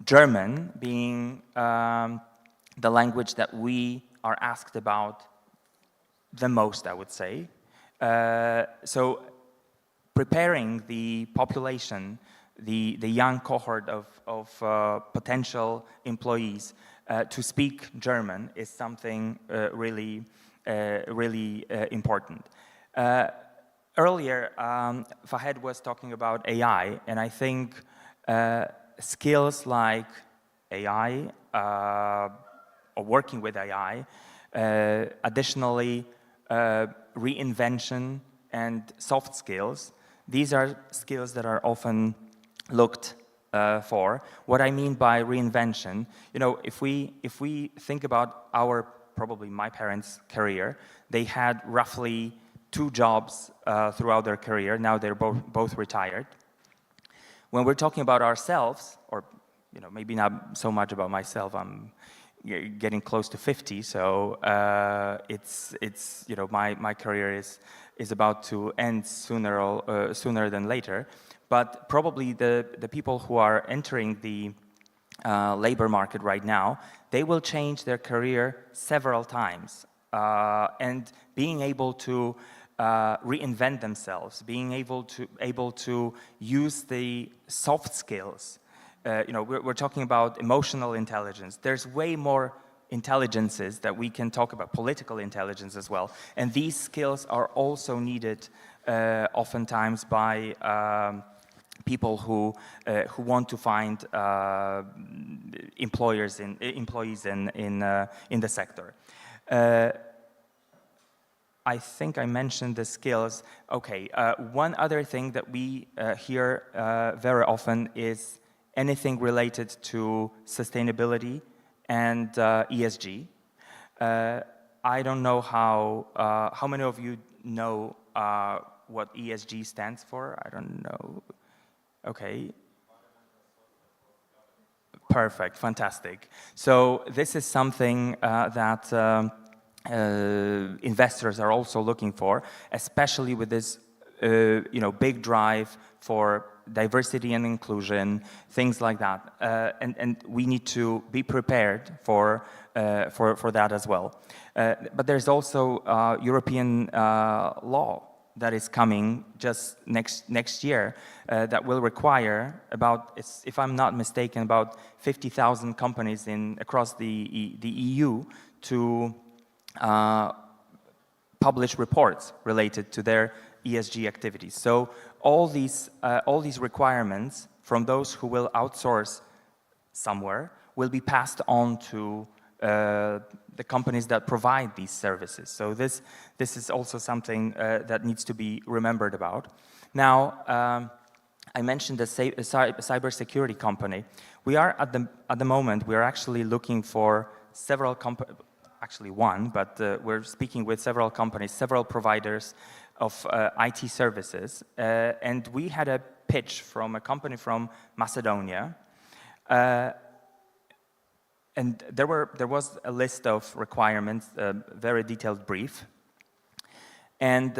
German being the language that we are asked about the most, I would say. So preparing the population, the young cohort of potential employees to speak German is something really important. Earlier, Fahed was talking about AI, and I think skills like AI, or working with AI, additionally reinvention and soft skills, these are skills that are often looked for. What I mean by reinvention, if we think about probably my parents' career, they had roughly 2 jobs throughout their career. Now they're both retired. When we're talking about ourselves, or maybe not so much about myself, I'm getting close to 50, so my career is about to end sooner than later. But probably the people who are entering the labor market right now, they will change their career several times, and being able to reinvent themselves, being able to use the soft skills. We're talking about emotional intelligence. There's way more intelligences that we can talk about, political intelligence as well. And these skills are also needed oftentimes by people who want to find employees in the sector. I think I mentioned the skills. Okay, one other thing that we hear very often is anything related to sustainability and ESG. I don't know how many of you know what ESG stands for. I don't know. Okay. Perfect, fantastic. So this is something that investors are also looking for, especially with this big drive for diversity and inclusion, things like that, and we need to be prepared for that as well. But there's also European law that is coming just next year that will require about, if I'm not mistaken, about 50,000 companies across the EU to publish reports related to their ESG activities. So all these requirements from those who will outsource somewhere will be passed on to the companies that provide these services. So this is also something that needs to be remembered about. Now, I mentioned a cybersecurity company. We are at the moment we are actually looking for several companies. Actually one, but we're speaking with several companies, several providers of IT services, and we had a pitch from a company from Macedonia, and there was a list of requirements, a very detailed brief, and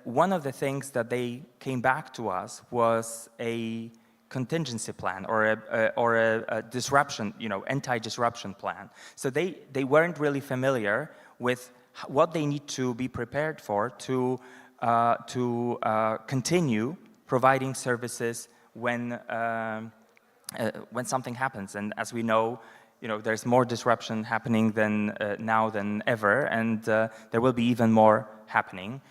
one of the things that they came back to us was a contingency plan or a disruption, anti-disruption plan. So they weren't really familiar with what they need to be prepared for to continue providing services when something happens. And as we know, there's more disruption happening now than ever, and there will be even more happening.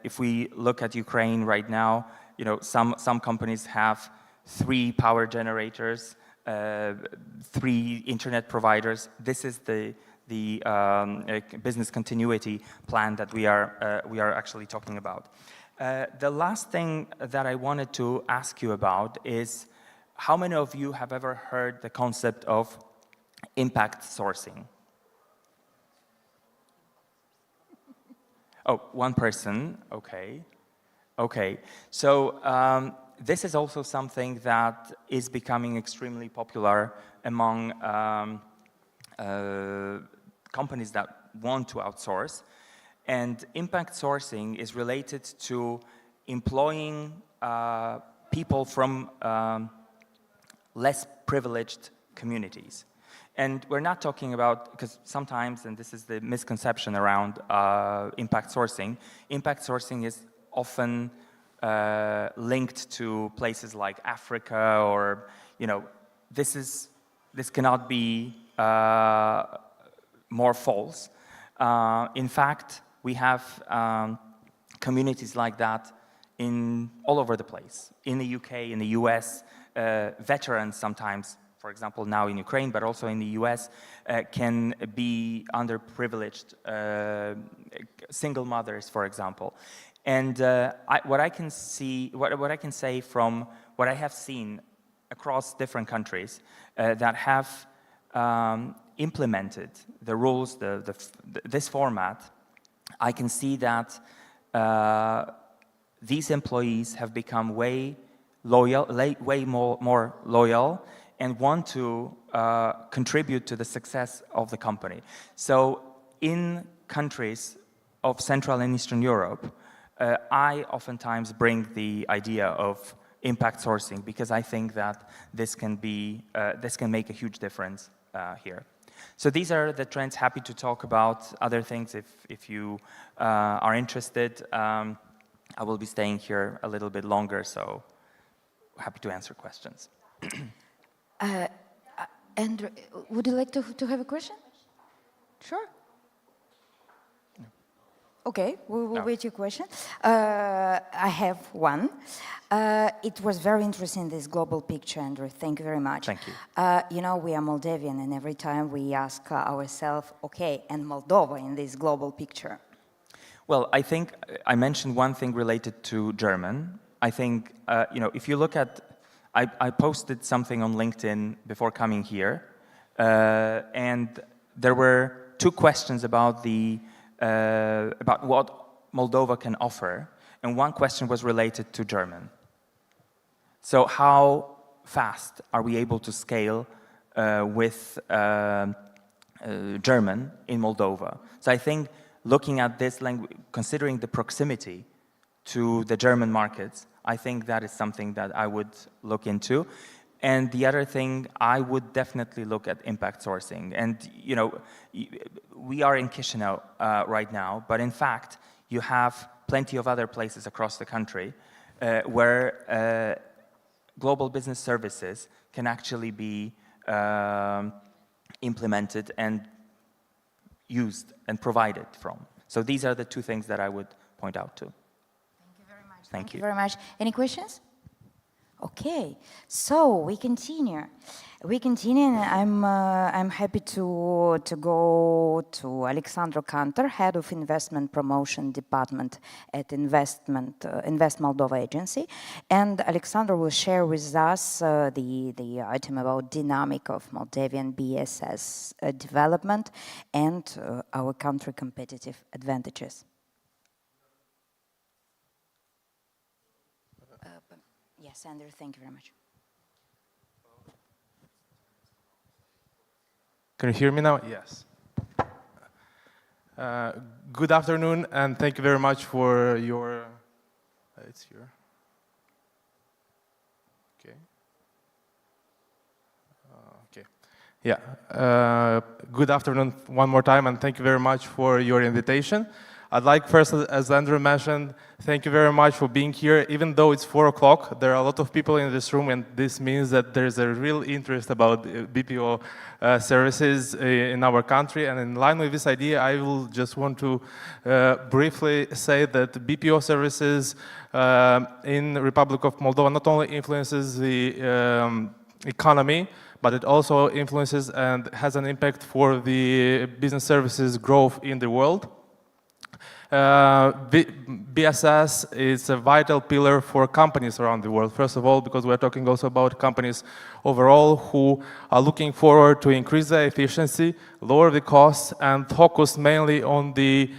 If we look at Ukraine right now, some companies have 3 power generators, 3 internet providers. This is the business continuity plan that we are actually talking about. The last thing that I wanted to ask you about is, how many of you have ever heard the concept of impact sourcing? Oh, one person, okay. Okay, so this is also something that is becoming extremely popular among companies that want to outsource. And impact sourcing is related to employing people from less privileged communities. And we're not talking about, because sometimes, and this is the misconception around impact sourcing is often linked to places like Africa, or, this cannot be more false. In fact, we have communities like that all over the place, in the UK, in the US, veterans sometimes, for example, now in Ukraine, but also in the US, can be underprivileged single mothers, for example. And what I can say from what I have seen across different countries that have implemented the rules, this format, I can see that these employees have become way more loyal and want to contribute to the success of the company. So in countries of Central and Eastern Europe, I oftentimes bring the idea of impact sourcing, because I think that this can make a huge difference here. So these are the trends. Happy to talk about other things if you are interested. I will be staying here a little bit longer, so happy to answer questions. Andrew, would you like to have a question? Sure. Okay, we will wait your question. I have one. It was very interesting, this global picture, Andrew. Thank you very much. Thank you. We are Moldavian, and every time we ask ourselves, okay, and Moldova in this global picture? Well, I think I mentioned one thing related to German. I think, if you look at, I posted something on LinkedIn before coming here, and there were 2 questions about what Moldova can offer, and one question was related to German. So how fast are we able to scale with German in Moldova? So I think looking at this language, considering the proximity to the German markets, I think that is something that I would look into. And the other thing, I would definitely look at impact sourcing. And, we are in Chisinau right now, but in fact, you have plenty of other places across the country where global business services can actually be implemented and used and provided from. So these are the 2 things that I would point out to. Thank you very much. Thank you very much. Any questions? Okay, so we continue. And I'm happy to go to Alexandru Cantor, Head of Investment Promotion Department at Invest Moldova Agency. And Alexandru will share with us the item about dynamic of Moldavian BSS development and our country competitive advantages. Yes, Andrew, thank you very much. Can you hear me now? Yes. Good afternoon, and thank you very much for your... it's here. Okay. Okay. Yeah. Good afternoon one more time, and thank you very much for your invitation. I'd like first, as Andrew mentioned, thank you very much for being here. Even though it's 4 o'clock, there are a lot of people in this room, and this means that there's a real interest about BPO services in our country. And in line with this idea, I will just want to briefly say that BPO services in the Republic of Moldova not only influences the economy, but it also influences and has an impact for the business services growth in the world. BSS is a vital pillar for companies around the world. First of all, because we're talking also about companies overall who are looking forward to increase their efficiency, lower the costs, and focus mainly on the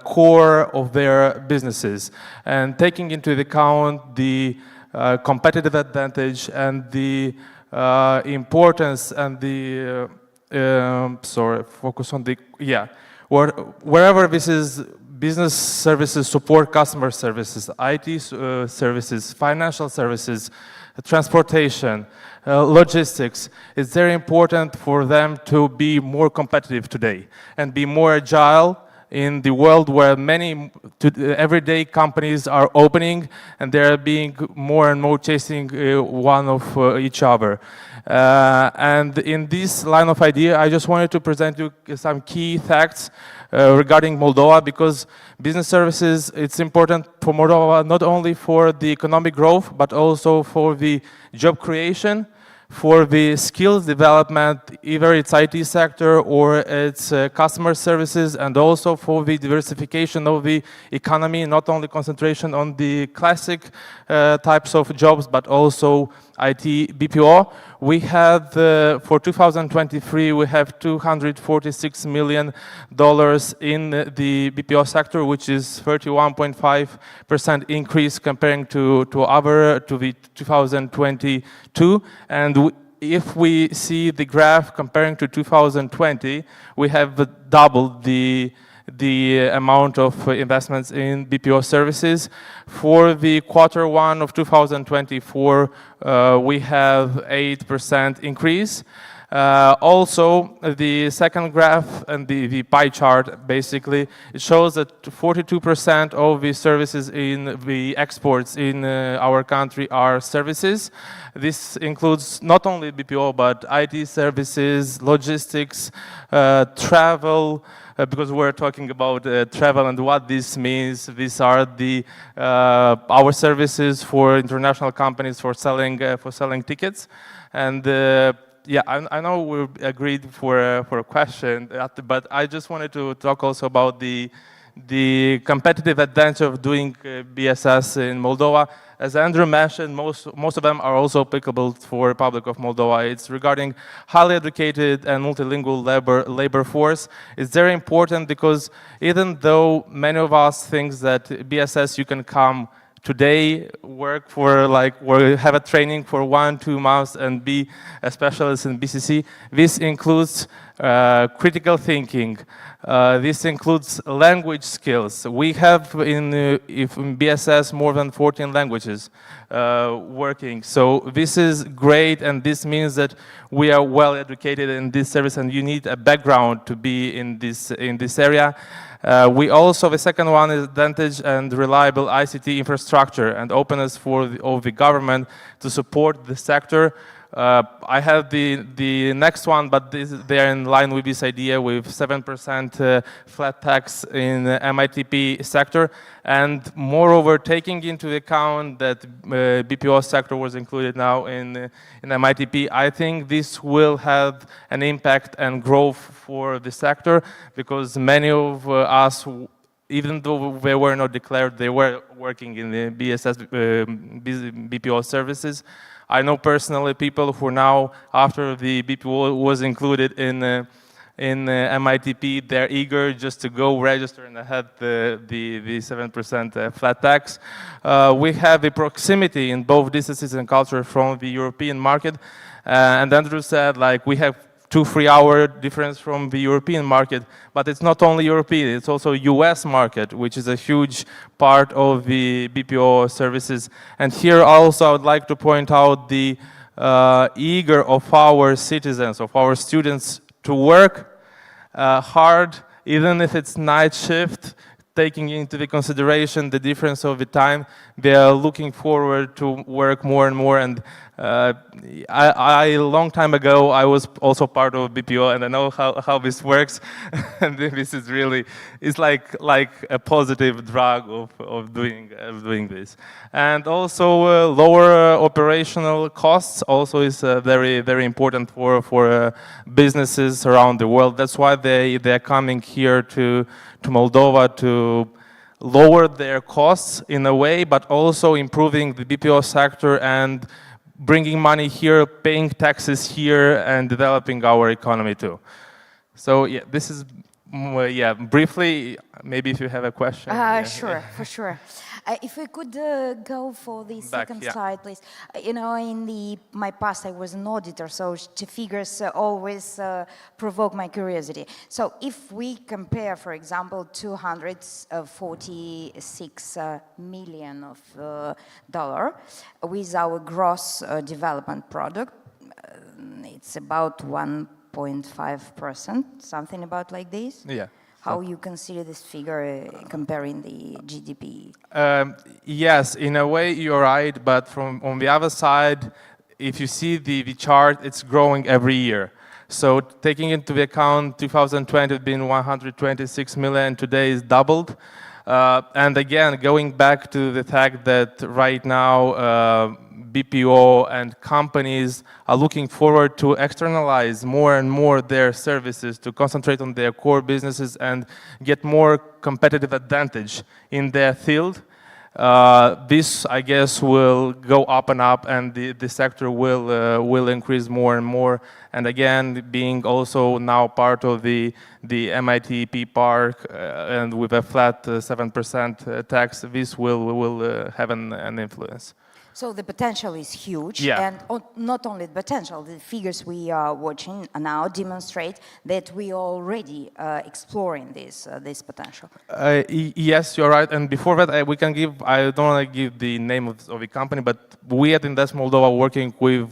core of their businesses. And taking into account the competitive advantage and the importance and the, focus on the, wherever this is business services, support customer services, IT services, financial services, transportation, logistics, it's very important for them to be more competitive today and be more agile in the world where many everyday companies are opening and they're being more and more chasing one of each other. And in this line of idea, I just wanted to present you some key facts regarding Moldova, because business services, it's important for Moldova not only for the economic growth, but also for the job creation, for the skills development, either it's IT sector or it's customer services, and also for the diversification of the economy, not only concentration on the classic types of jobs, but also IT BPO. We had, for 2023, we have $246 million in the BPO sector, which is 31.5% increase comparing to the 2022. And if we see the graph comparing to 2020, we have doubled the amount of investments in BPO services. For the Q1 of 2024, we have 8% increase. Also, the second graph and the pie chart, basically, it shows that 42% of the services in the exports in our country are services. This includes not only BPO, but IT services, logistics, travel, because we're talking about travel and what this means. These are the our services for international companies for selling tickets. And yeah, I know we agreed for a question, but I just wanted to talk also about the competitive advantage of doing BSS in Moldova. As Andrew mentioned, most of them are also applicable for Republic of Moldova. It's regarding highly educated and multilingual labor force. It's very important because even though many of us think that BSS you can come today, work for or have a training for 1-2 months and be a specialist in BCC, this includes critical thinking. This includes language skills. We have in BSS more than 14 languages working. So this is great, and this means that we are well educated in this service, and you need a background to be in this area. We also, the second one is advantage and reliable ICT infrastructure and openness for the government to support the sector. I have the next one, but they are in line with this idea with 7% flat tax in the MITP sector. And moreover, taking into account that BPO sector was included now in MITP, I think this will have an impact and growth for the sector, because many of us, even though they were not declared, they were working in the BPO services. I know personally people who now, after the BPO was included in MITP, they're eager just to go register and have the 7% flat tax. We have the proximity in both businesses and culture from the European market. And Andrew said, we have 2-3 hour difference from the European market, but it's not only European, it's also US market, which is a huge part of the BPO services. And here also I would like to point out the eager of our citizens, of our students to work hard, even if it's night shift, taking into the consideration the difference of the time. They are looking forward to work more and more. And a long time ago, I was also part of BPO, and I know how this works. And this is really, it's like a positive drug of doing this. And also lower operational costs also is very, very important for businesses around the world. That's why they're coming here to Moldova to lower their costs in a way, but also improving the BPO sector and bringing money here, paying taxes here, and developing our economy too. So yeah, this is, yeah, briefly, maybe if you have a question. Sure, for sure. If we could go for the second slide, please. You know, in my past, I was an auditor, so the figures always provoke my curiosity. So if we compare, for example, 246 million of dollar with our gross development product, it's about 1.5%, something about like this. Yeah. How you consider this figure comparing the GDP? Yes, in a way you're right, but on the other side, if you see the chart, it's growing every year. So taking into account 2020 being 126 million, today is doubled. And again, going back to the fact that right now BPO and companies are looking forward to externalize more and more their services, to concentrate on their core businesses and get more competitive advantage in their field. This, I guess, will go up and up, and the sector will increase more and more. And again, being also now part of the MITP park and with a flat 7% tax, this will have an influence. So the potential is huge, yeah. And not only the potential, the figures we are watching now demonstrate that we are already exploring this potential. Yes, you're right. And before that, we can give, I don't want to give the name of the company, but we at Invest Moldova working with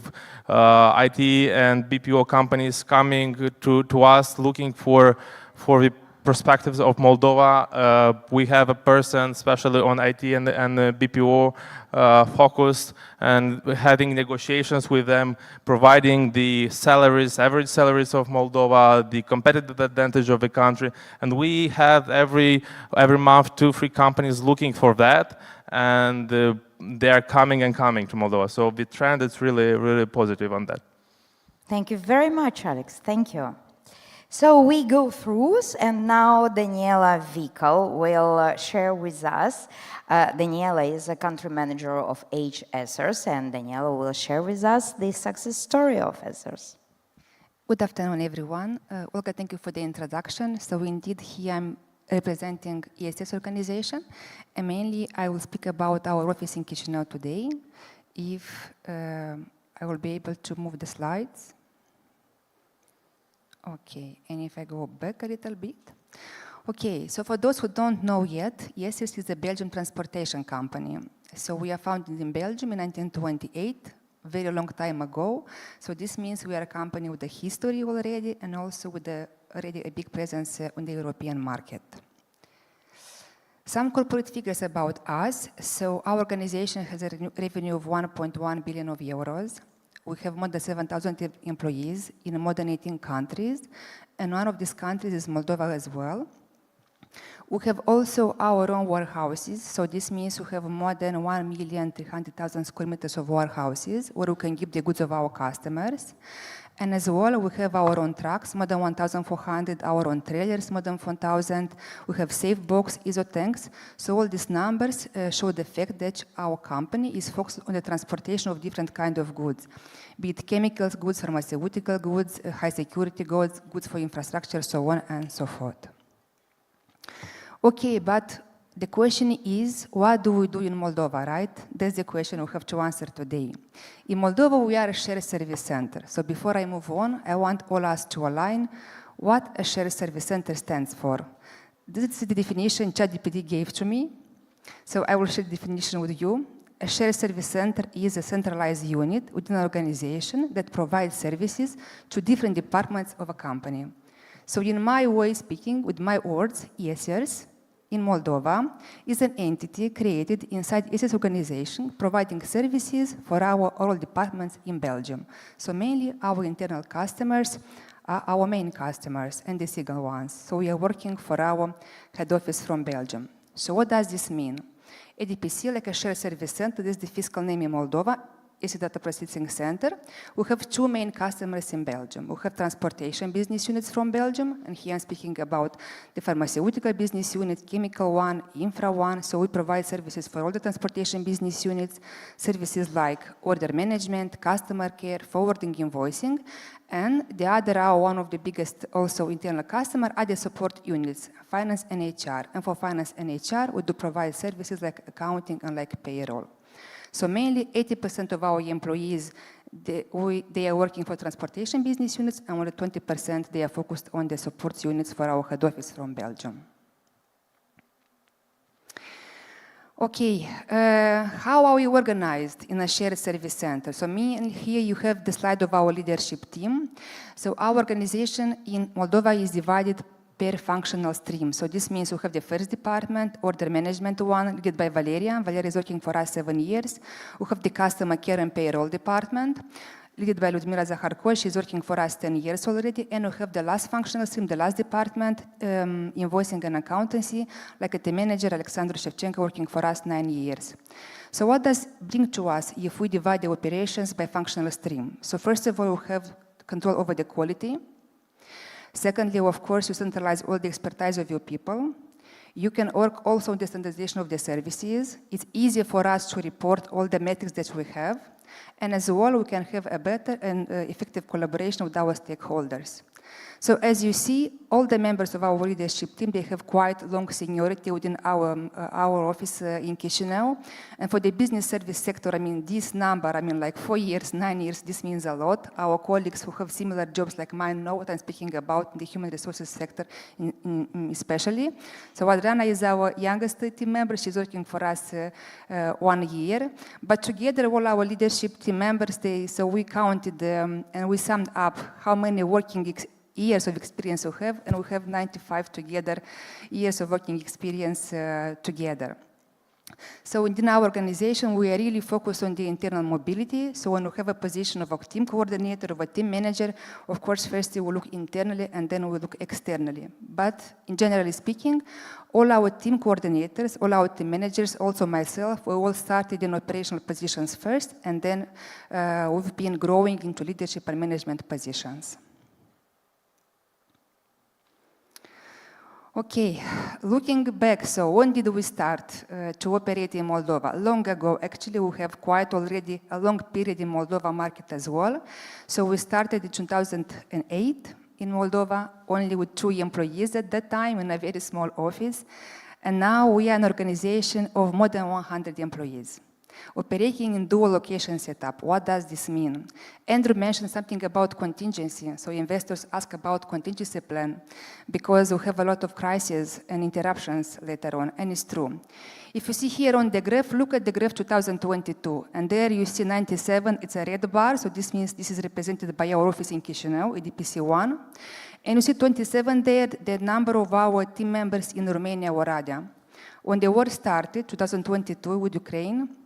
IT and BPO companies coming to us looking for the perspectives of Moldova. We have a person especially on IT and BPO focused, and having negotiations with them, providing the salaries, average salaries of Moldova, the competitive advantage of the country. And we have every month 2-3 companies looking for that, and they are coming and coming to Moldova. So the trend is really, really positive on that. Thank you very much, Alex. Thank you. So we go through, and now Daniela Vical will share with us. Daniela is a country manager of HSers, and Daniela will share with us the success story of HSers. Good afternoon, everyone. Olga, thank you for the introduction. So indeed, here I'm representing ESS organization, and mainly I will speak about our office in Chisinau today. If I will be able to move the slides. Okay, and if I go back a little bit. Okay, so for those who don't know yet, ESS is a Belgian transportation company. So we are founded in Belgium in 1928, very long time ago. So this means we are a company with a history already, and also with already a big presence on the European market. Some corporate figures about us. So our organization has a revenue of 1.1 billion of euros. We have more than 7,000 employees in more than 18 countries, and one of these countries is Moldova as well. We have also our own warehouses, so this means we have more than 1,300,000 square meters of warehouses where we can give the goods of our customers. And as well, we have our own trucks, more than 1,400, our own trailers, more than 4,000. We have safe box, ISO tanks. So all these numbers show the fact that our company is focused on the transportation of different kinds of goods, be it chemicals goods, pharmaceutical goods, high security goods, goods for infrastructure, so on and so forth. Okay, but the question is, what do we do in Moldova, right? That's the question we have to answer today. In Moldova, we are a shared service center. So before I move on, I want all us to align what a shared service center stands for. This is the definition ChatGPT gave to me. So I will share the definition with you. a shared service center is a centralized unit within an organization that provides services to different departments of a company. So in my way of speaking, with my words, ESRs in Moldova is an entity created inside ESR's organization providing services for all departments in Belgium. So mainly our internal customers are our main customers and the single ones. So we are working for our head office from Belgium. So what does this mean? ADPC, like a shared service center, this is the fiscal name in Moldova, is a data processing center. We have two main customers in Belgium. We have transportation business units from Belgium, and here I'm speaking about the pharmaceutical business unit, chemical one, infra one. So we provide services for all the transportation business units, services like order management, customer care, forwarding, invoicing. And the other are one of the biggest also internal customer are the support units, finance and HR. And for finance and HR, we do provide services like accounting and like payroll. So mainly 80% of our employees, they are working for transportation business units, and only 20% they are focused on the support units for our head office from Belgium. Okay, how are we organized in a shared service center? So and here you have the slide of our leadership team. So our organization in Moldova is divided per functional stream. So this means we have the first department, order management one, led by Valeria. Valeria is working for us 7 years. We have the customer care and payroll department, led by Ludmila Zaharko. She's working for us 10 years already. And we have the last functional stream, the last department, invoicing and accountancy, like the manager, Alexandru Shevchenko, working for us 9 years. So what does bring to us if we divide the operations by functional stream? So first of all, we have control over the quality. Secondly, of course, you centralize all the expertise of your people. You can work also on the standardization of the services. It's easier for us to report all the metrics that we have. And as well, we can have a better and effective collaboration with our stakeholders. So as you see, all the members of our leadership team, they have quite long seniority within our office in Chisinau. And for the business service sector, I mean, this number, I mean, like 4 years, 9 years, this means a lot. Our colleagues who have similar jobs like mine know what I'm speaking about in the human resources sector especially. So Adriana is our youngest team member. She's working for us 1 year. But together, all our leadership team members, so we counted and we summed up how many working years of experience we have, and we have 95 together years of working experience together. So within our organization, we are really focused on the internal mobility. So when we have a position of a team coordinator, of a team manager, of course, first we will look internally and then we will look externally. But in generally speaking, all our team coordinators, all our team managers, also myself, we all started in operational positions first, and then we've been growing into leadership and management positions. Okay, looking back, so when did we start to operate in Moldova? Long ago, actually, we have quite already a long period in Moldova market as well. So we started in 2008 in Moldova, only with 2 employees at that time in a very small office. And now we are an organization of more than 100 employees. Operating in dual location setup, what does this mean? Andrew mentioned something about contingency. So investors ask about contingency plan because we have a lot of crises and interruptions later on, and it's true. If you see here on the graph, look at the graph 2022, and there you see 97, it's a red bar, so this means this is represented by our office in Chisinau, EDPC 1. And you see 27 there, the number of our team members in Romania, Oradea. When the war started, 2022 with Ukraine,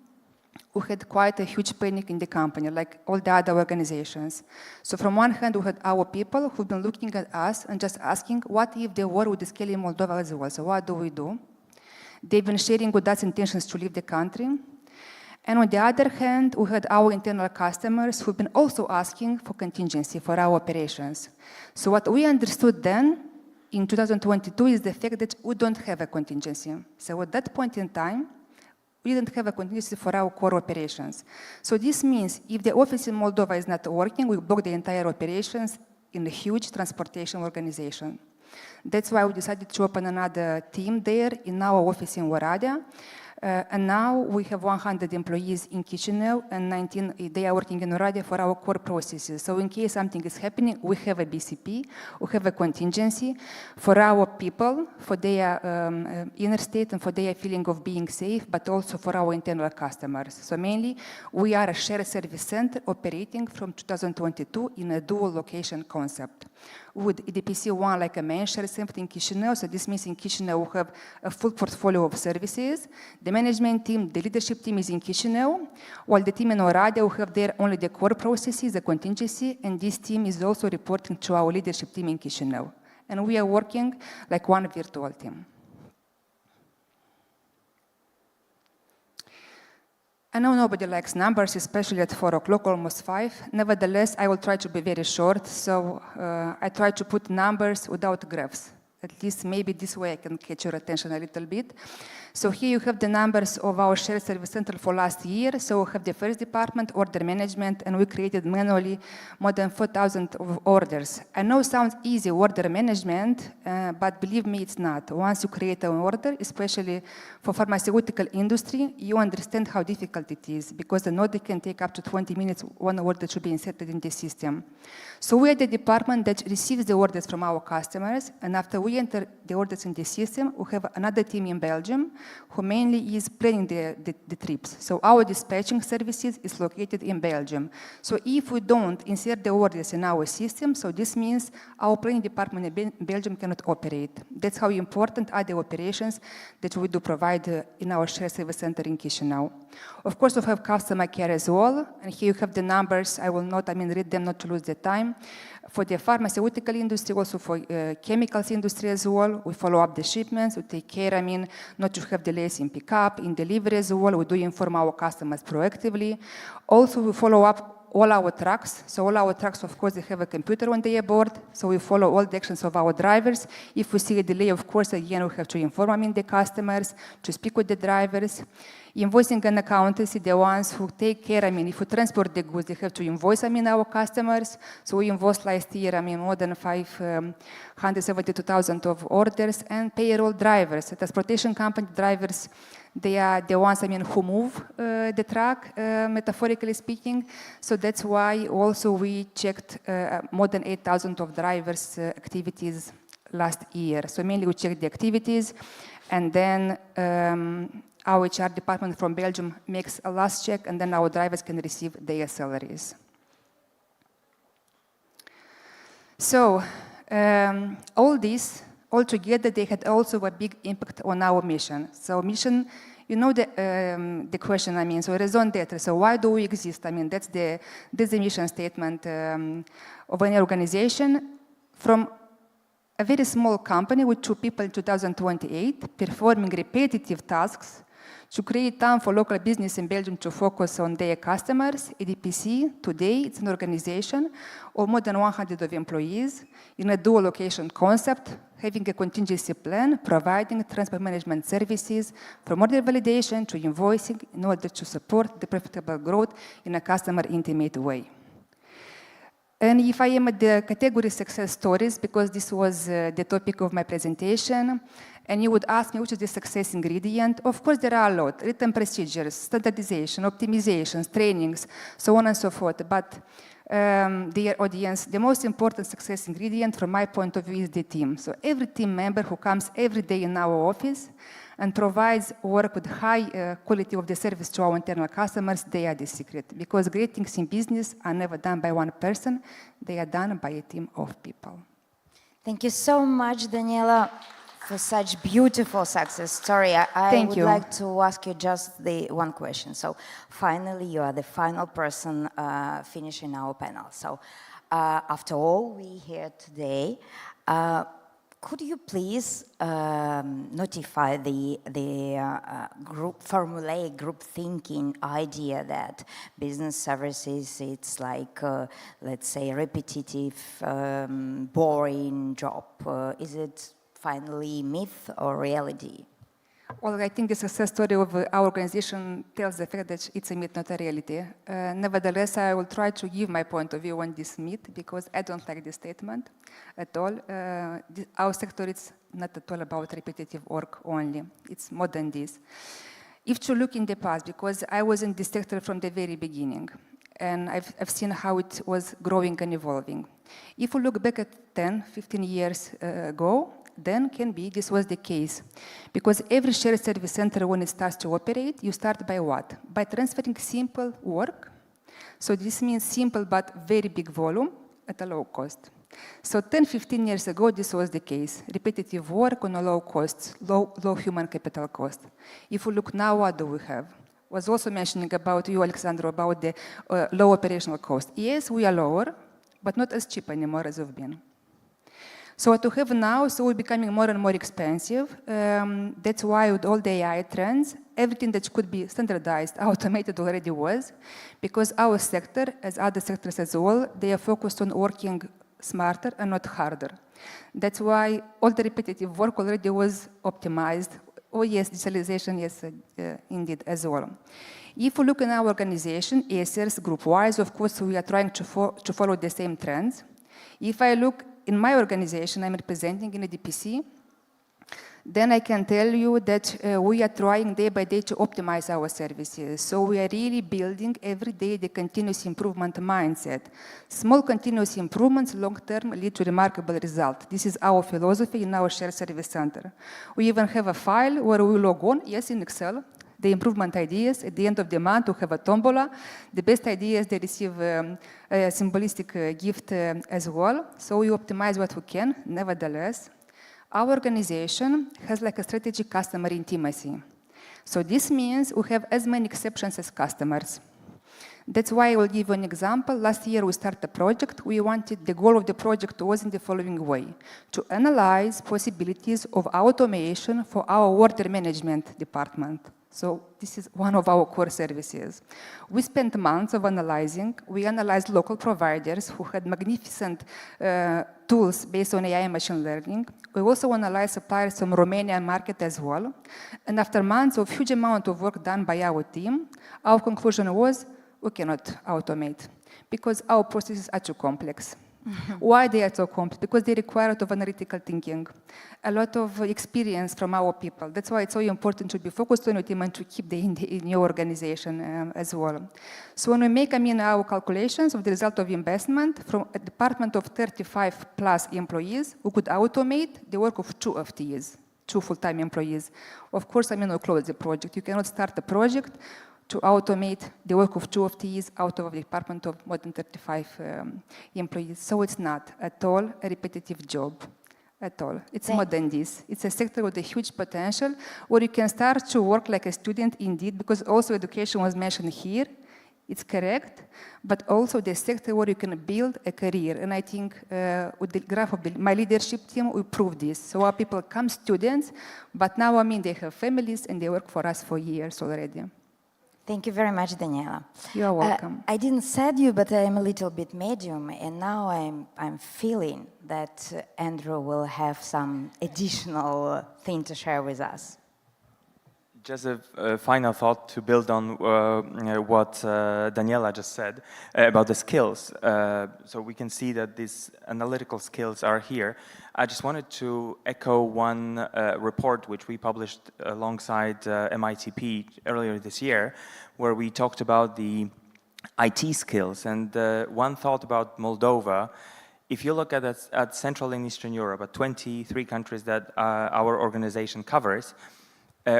we had quite a huge panic in the company, like all the other organizations. So from one hand, we had our people who've been looking at us and just asking, what if the war would escalate in Moldova as well? So what do we do? They've been sharing with us intentions to leave the country. And on the other hand, we had our internal customers who've been also asking for contingency for our operations. So what we understood then, in 2022, is the fact that we don't have a contingency. So at that point in time, we didn't have a contingency for our core operations. So this means if the office in Moldova is not working, we block the entire operations in a huge transportation organization. That's why we decided to open another team there in our office in Oradea. And now we have 100 employees in Chisinau and 19, they are working in Oradea for our core processes. So in case something is happening, we have a BCP, we have a contingency for our people, for their inner state and for their feeling of being safe, but also for our internal customers. So mainly, we are a shared service center operating from 2022 in a dual location concept. With EDPC one, like I mentioned, something in Chisinau, so this means in Chisinau we have a full portfolio of services. The management team, the leadership team is in Chisinau, while the team in Oradea will have there only the core processes, the contingency, and this team is also reporting to our leadership team in Chisinau. And we are working like one virtual team. I know nobody likes numbers, especially at 4 o'clock, almost 5. Nevertheless, I will try to be very short. So I try to put numbers without graphs. At least maybe this way I can catch your attention a little bit. So here you have the numbers of our shared service center for last year. So we have the first department, order management, and we created manually more than 4,000 of orders. I know it sounds easy, order management, but believe me, it's not. Once you create an order, especially for pharmaceutical industry, you understand how difficult it is, because an order can take up to 20 minutes, one order should be inserted in the system. So we are the department that receives the orders from our customers, and after we enter the orders in the system, we have another team in Belgium who mainly is planning the trips. So our dispatching services is located in Belgium. So if we don't insert the orders in our system, so this means our planning department in Belgium cannot operate. That's how important are the operations that we do provide in our shared service center in Chisinau. Of course, we have customer care as well, and here you have the numbers. I will not, read them not to lose the time. For the pharmaceutical industry, also for chemicals industry as well, we follow up the shipments, we take care, not to have delays in pickup, in delivery as well. We do inform our customers proactively. Also, we follow up all our trucks. So all our trucks, of course, they have a computer on their board. So we follow all the actions of our drivers. If we see a delay, of course, again, we have to inform the customers, to speak with the drivers. Invoicing and accountancy, the ones who take care, if we transport the goods, they have to invoice, our customers. So we invoiced last year, more than 572,000 of orders, and payroll drivers. The transportation company drivers, they are the ones, who move the truck, metaphorically speaking. So that's why also we checked more than 8,000 of drivers' activities last year. So mainly we checked the activities, and then our HR department from Belgium makes a last check, and then our drivers can receive their salaries. So all this, all together, they had also a big impact on our mission. So mission, you know the question, so raison d'etre. So why do we exist? That's the mission statement of an organization. From a very small company with 2 people in 2028, performing repetitive tasks to create time for local business in Belgium to focus on their customers. EDPC, today, it's an organization of more than 100 of employees in a dual location concept, having a contingency plan, providing transport management services from order validation to invoicing in order to support the profitable growth in a customer intimate way. And if I am at the category success stories, because this was the topic of my presentation, and you would ask me which is the success ingredient, of course there are a lot: written procedures, standardization, optimizations, trainings, so on and so forth. But dear audience, the most important success ingredient from my point of view is the team. So every team member who comes every day in our office and provides work with high quality of the service to our internal customers, they are the secret. Because great things in business are never done by one person, they are done by a team of people. Thank you so much, Daniela, for such beautiful success story. I would like to ask you just the one question. So finally, you are the final person finishing our panel. So after all we hear today, could you please notify the formulaic group thinking idea that business services, it's like, let's say, repetitive, boring job? Is it finally myth or reality? Well, I think the success story of our organization tells the fact that it's a myth, not a reality. Nevertheless, I will try to give my point of view on this myth, because I don't like this statement at all. Our sector is not at all about repetitive work only. It's more than this. If you look in the past, because I was in this sector from the very beginning, and I've seen how it was growing and evolving. If you look back at 10, 15 years ago, then can be this was the case. Because every shared service center, when it starts to operate, you start by what? By transferring simple work. So this means simple but very big volume at a low cost. So 10, 15 years ago, this was the case. Repetitive work on a low cost, low human capital cost. If we look now, what do we have? Was also mentioning about you, Alexandru, about the low operational cost. Yes, we are lower, but not as cheap anymore as we've been. So what we have now, so we're becoming more and more expensive. That's why with all the AI trends, everything that could be standardized, automated already was, because our sector, as other sectors as well, they are focused on working smarter and not harder. That's why all the repetitive work already was optimized. Oh yes, digitalization, yes, indeed, as well. If we look in our organization, ASRs group-wise, of course, we are trying to follow the same trends. If I look in my organization, I'm representing in a DPC, then I can tell you that we are trying day by day to optimize our services. So we are really building every day the continuous improvement mindset. Small continuous improvements long-term lead to remarkable results. This is our philosophy in our shared service center. We even have a file where we log on, yes, in Excel, the improvement ideas. At the end of the month, we have a tombola. The best ideas, they receive a symbolistic gift as well. So we optimize what we can, nevertheless. Our organization has like a strategic customer intimacy. So this means we have as many exceptions as customers. That's why I will give you an example. Last year we started a project. The goal of the project was in the following way: to analyze possibilities of automation for our order management department. So this is one of our core services. We spent months of analyzing. We analyzed local providers who had magnificent tools based on AI and machine learning. We also analyzed suppliers from Romanian market as well. And after months of huge amount of work done by our team, our conclusion was we cannot automate because our processes are too complex. Why they are so complex? Because they require a lot of analytical thinking, a lot of experience from our people. That's why it's so important to be focused on your team and to keep them in your organization as well. So when we make, our calculations of the result of investment from a department of 35 plus employees, we could automate the work of 2 FTEs, 2 full-time employees. Of course, we close the project. You cannot start a project to automate the work of 2 FTEs out of a department of more than 35 employees. So it's not at all a repetitive job, at all. It's more than this. It's a sector with a huge potential where you can start to work like a student indeed, because also education was mentioned here. It's correct, but also the sector where you can build a career. And I think with the graph of my leadership team, we proved this. So our people come students, but now, they have families and they work for us for years already. Thank you very much, Daniela. You're welcome. I didn't said you, but I'm a little bit medium, and now I'm feeling that Andrew will have some additional thing to share with us. Just a final thought to build on what Daniela just said about the skills. So we can see that these analytical skills are here. I just wanted to echo one report which we published alongside MITP earlier this year, where we talked about the IT skills. And one thought about Moldova, if you look at Central and Eastern Europe, at 23 countries that our organization covers,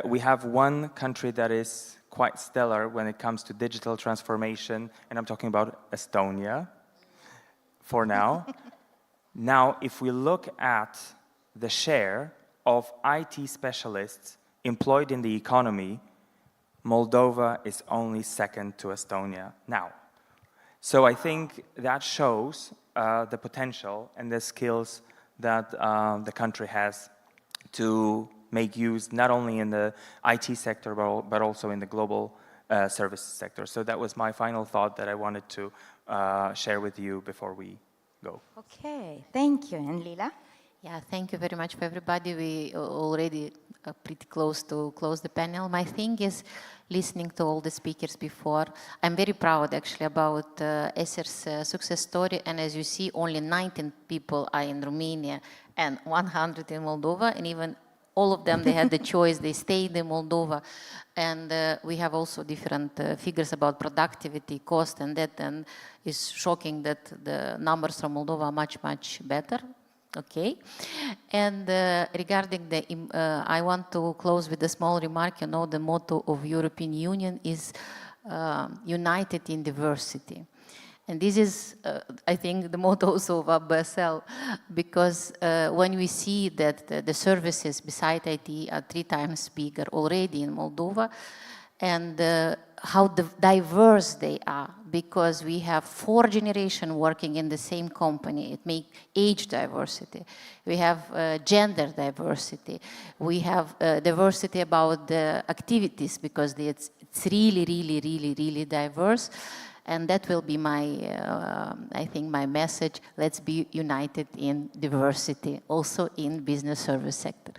we have one country that is quite stellar when it comes to digital transformation, and I'm talking about Estonia for now. Now, if we look at the share of IT specialists employed in the economy, Moldova is only second to Estonia now. So I think that shows the potential and the skills that the country has to make use not only in the IT sector, but also in the global services sector. So that was my final thought that I wanted to share with you before we go. Okay, thank you. And Lila? Yeah, thank you very much for everybody. We already pretty close to close the panel. My thing is listening to all the speakers before. I'm very proud actually about ESER's success story. And as you see, only 19 people are in Romania and 100 in Moldova, and even all of them, they had the choice, they stayed in Moldova. And we have also different figures about productivity, cost, and that, and it's shocking that the numbers from Moldova are much, much better. Okay. And regarding the, I want to close with a small remark. You know, the motto of European Union is united in diversity. And this is, I think, the motto also of ABSL, because when we see that the services beside IT are 3 times bigger already in Moldova, and how diverse they are, because we have 4 generations working in the same company. It makes age diversity. We have gender diversity. We have diversity about the activities, because it's really, really, really, really diverse. And that will be my, I think, my message. Let's be united in diversity, also in business service sector.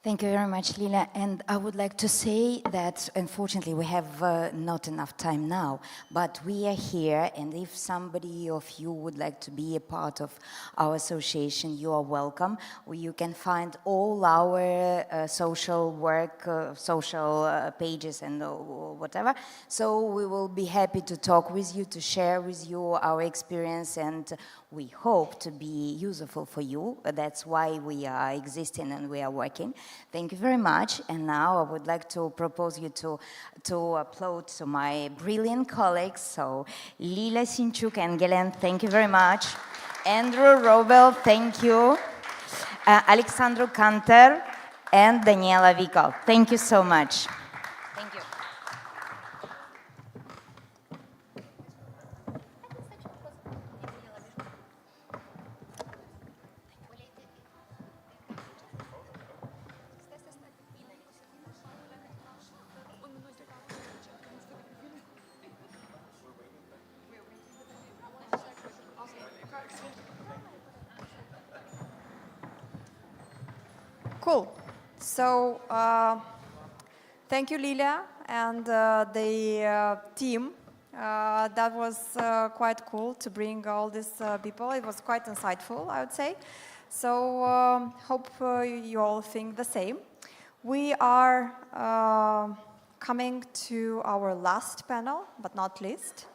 Thank you very much, Lila. And I would like to say that, unfortunately, we have not enough time now, but we are here, and if somebody of you would like to be a part of our association, you are welcome. You can find all our social work, social pages and whatever. So we will be happy to talk with you, to share with you our experience, and we hope to be useful for you. That's why we are existing and we are working. Thank you very much. And now I would like to propose you to applaud to my brilliant colleagues. So Lila Sinchuk and Gelen, thank you very much. Andrew Robel, thank you. Alexandru Kanter and Daniela Vikal. Thank you so much. Thank you. Cool. So thank you, Lilia, and the team. That was quite cool to bring all these people. It was quite insightful, I would say. So hope you all think the same. We are coming to our last panel, but not least,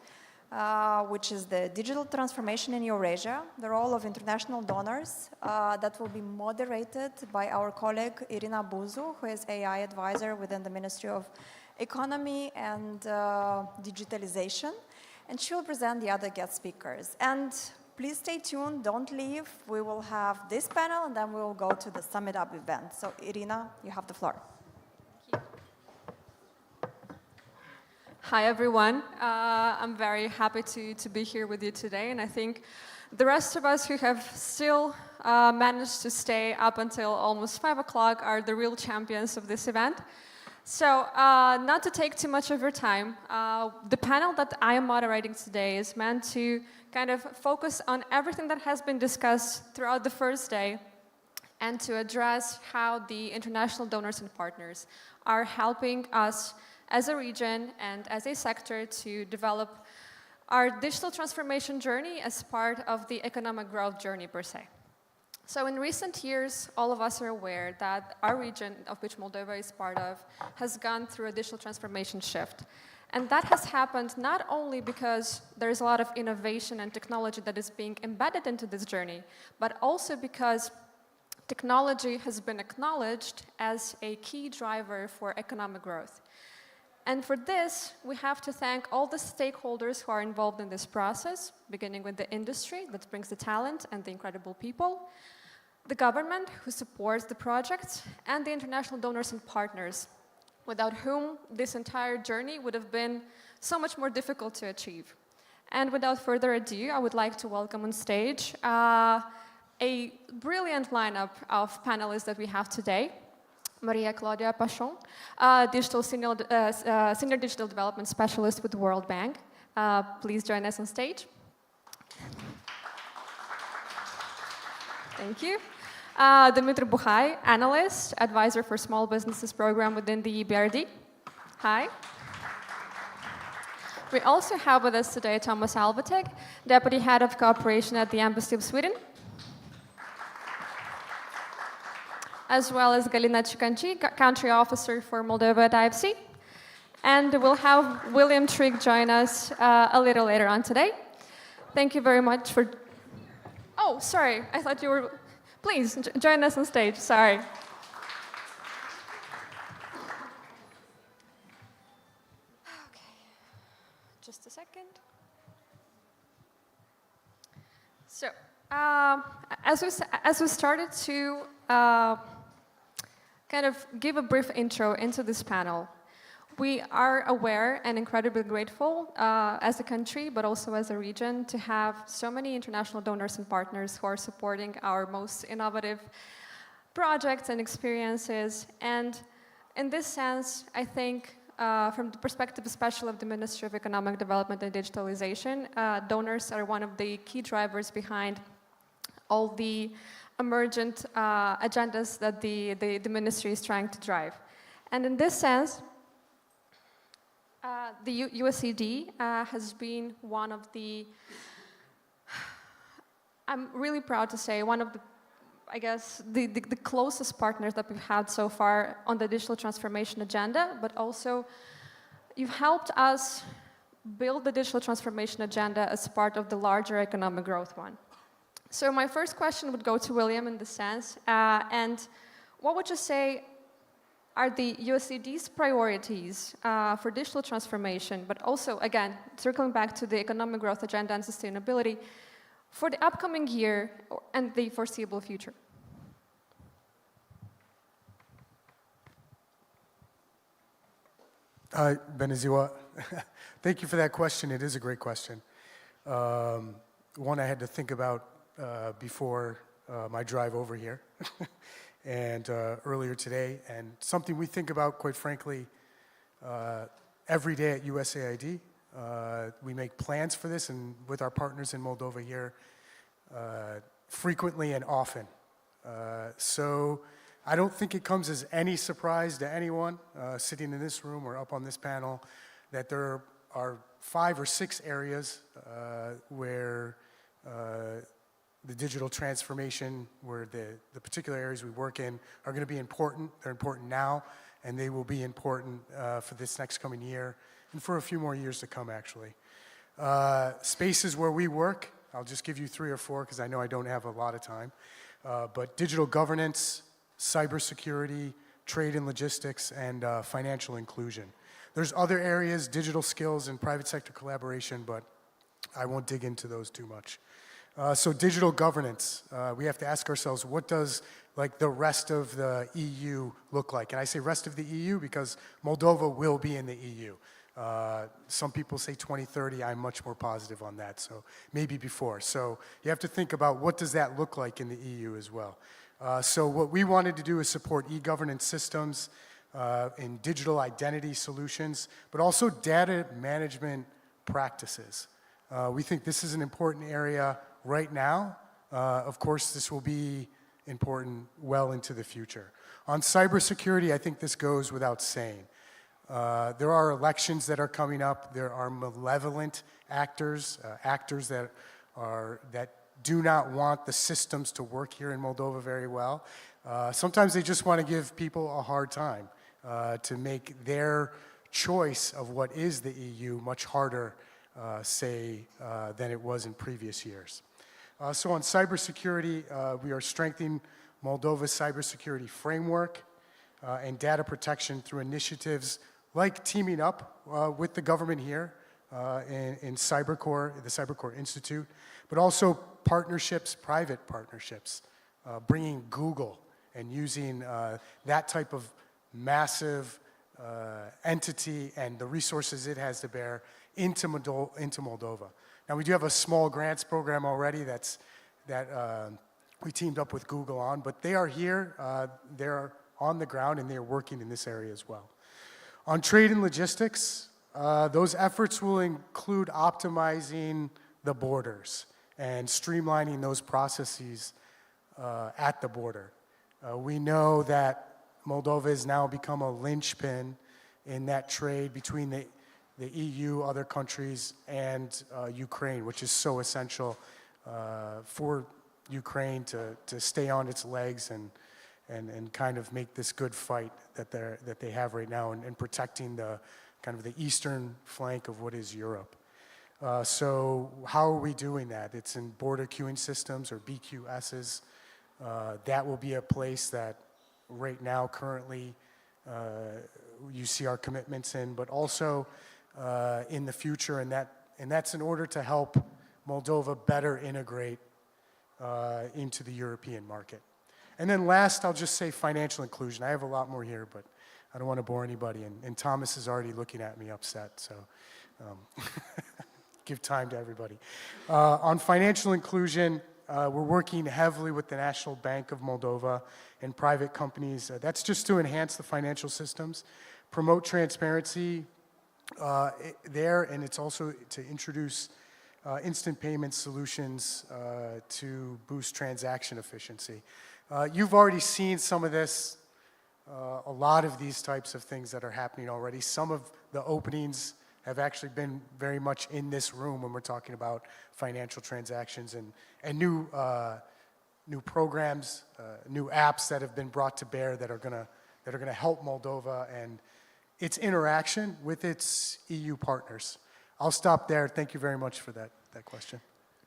which is the digital transformation in Eurasia, the role of international donors, that will be moderated by our colleague Irina Buzu, who is AI advisor within the Ministry of Economy and Digitalization, and she will present the other guest speakers. And please stay tuned, don't leave. We will have this panel, and then we will go to the Summit Up event. So Irina, you have the floor. Hi, everyone. I'm very happy to be here with you today, and I think the rest of us who have still managed to stay up until almost 5 o'clock are the real champions of this event. So, not to take too much of your time, the panel that I am moderating today is meant to kind of focus on everything that has been discussed throughout the first day and to address how the international donors and partners are helping us as a region and as a sector to develop our digital transformation journey as part of the economic growth journey per se. So in recent years, all of us are aware that our region, of which Moldova is part of, has gone through a digital transformation shift. And that has happened not only because there is a lot of innovation and technology that is being embedded into this journey, but also because technology has been acknowledged as a key driver for economic growth. And for this, we have to thank all the stakeholders who are involved in this process, beginning with the industry that brings the talent and the incredible people, the government who supports the projects, and the international donors and partners, without whom this entire journey would have been so much more difficult to achieve. And without further ado, I would like to welcome on stage a brilliant lineup of panelists that we have today. Maria Claudia Pachon, Senior Digital Development Specialist with the World Bank. Please join us on stage. Thank you. Dumitru Buhai, Analyst, Advisor for Small Businesses Program within the EBRD. Hi. We also have with us today Thomas Alvoteg, Deputy Head of Cooperation at the Embassy of Sweden. as well as Galina Chikanchi, country officer for Moldova at IFC. And we'll have William Trigg join us a little later on today. Thank you very much for... Oh, sorry, I thought you were... Please, join us on stage, sorry. Okay, just a second. So, as we started to kind of give a brief intro into this panel, we are aware and incredibly grateful as a country, but also as a region, to have so many international donors and partners who are supporting our most innovative projects and experiences. And in this sense, I think from the perspective especially of the Ministry of Economic Development and Digitalization, donors are one of the key drivers behind all the emergent agendas that the ministry is trying to drive. And in this sense, the USAID has been one of the, I'm really proud to say, one of the, I guess, the closest partners that we've had so far on the digital transformation agenda, but also you've helped us build the digital transformation agenda as part of the larger economic growth one. So my first question would go to William in this sense, and what would you say are the USAID's priorities for digital transformation, but also, again, circling back to the economic growth agenda and sustainability for the upcoming year and the foreseeable future? Beneziwa, thank you for that question. It is a great question. One I had to think about before my drive over here. And earlier today, and something we think about, quite frankly, every day at USAID. We make plans for this, and with our partners in Moldova here, frequently and often. So I don't think it comes as any surprise to anyone sitting in this room or up on this panel that there are 5 or 6 areas where the digital transformation, where the particular areas we work in are going to be important. They're important now, and they will be important for this next coming year and for a few more years to come, actually. Spaces where we work, I'll just give you 3 or 4 because I know I don't have a lot of time, but digital governance, cybersecurity, trade and logistics, and financial inclusion. There's other areas, digital skills and private sector collaboration, but I won't dig into those too much. So digital governance, we have to ask ourselves, what does like the rest of the EU look like? And I say rest of the EU because Moldova will be in the EU. Some people say 2030, I'm much more positive on that, so maybe before. So you have to think about what does that look like in the EU as well. So what we wanted to do is support e-governance systems in digital identity solutions, but also data management practices. We think this is an important area right now. Of course, this will be important well into the future. On cybersecurity, I think this goes without saying. There are elections that are coming up. There are malevolent actors, actors that do not want the systems to work here in Moldova very well. Sometimes they just want to give people a hard time to make their choice of what is the EU much harder, than it was in previous years. So on cybersecurity, we are strengthening Moldova's cybersecurity framework and data protection through initiatives like teaming up with the government here in CyberCore, the CyberCore Institute, but also partnerships, private partnerships, bringing Google and using that type of massive entity and the resources it has to bear into Moldova. Now, we do have a small grants program already that we teamed up with Google on, but they are here, they're on the ground, and they're working in this area as well. On trade and logistics, those efforts will include optimizing the borders and streamlining those processes at the border. We know that Moldova has now become a linchpin in that trade between the EU, other countries, and Ukraine, which is so essential for Ukraine to stay on its legs and kind of make this good fight that they have right now and protecting the kind of the eastern flank of what is Europe. So how are we doing that? It's in border queuing systems, or BQSs. That will be a place that right now currently you see our commitments in, but also in the future, and that's in order to help Moldova better integrate into the European market. And then last, I'll just say financial inclusion. I have a lot more here, but I don't want to bore anybody, and Thomas is already looking at me upset, so give time to everybody. On financial inclusion, we're working heavily with the National Bank of Moldova and private companies. That's just to enhance the financial systems, promote transparency there, and it's also to introduce instant payment solutions to boost transaction efficiency. You've already seen some of this, a lot of these types of things that are happening already. Some of the openings have actually been very much in this room when we're talking about financial transactions and new programs, new apps that have been brought to bear that are gonna help Moldova and its interaction with its EU partners. I'll stop there. Thank you very much for that question.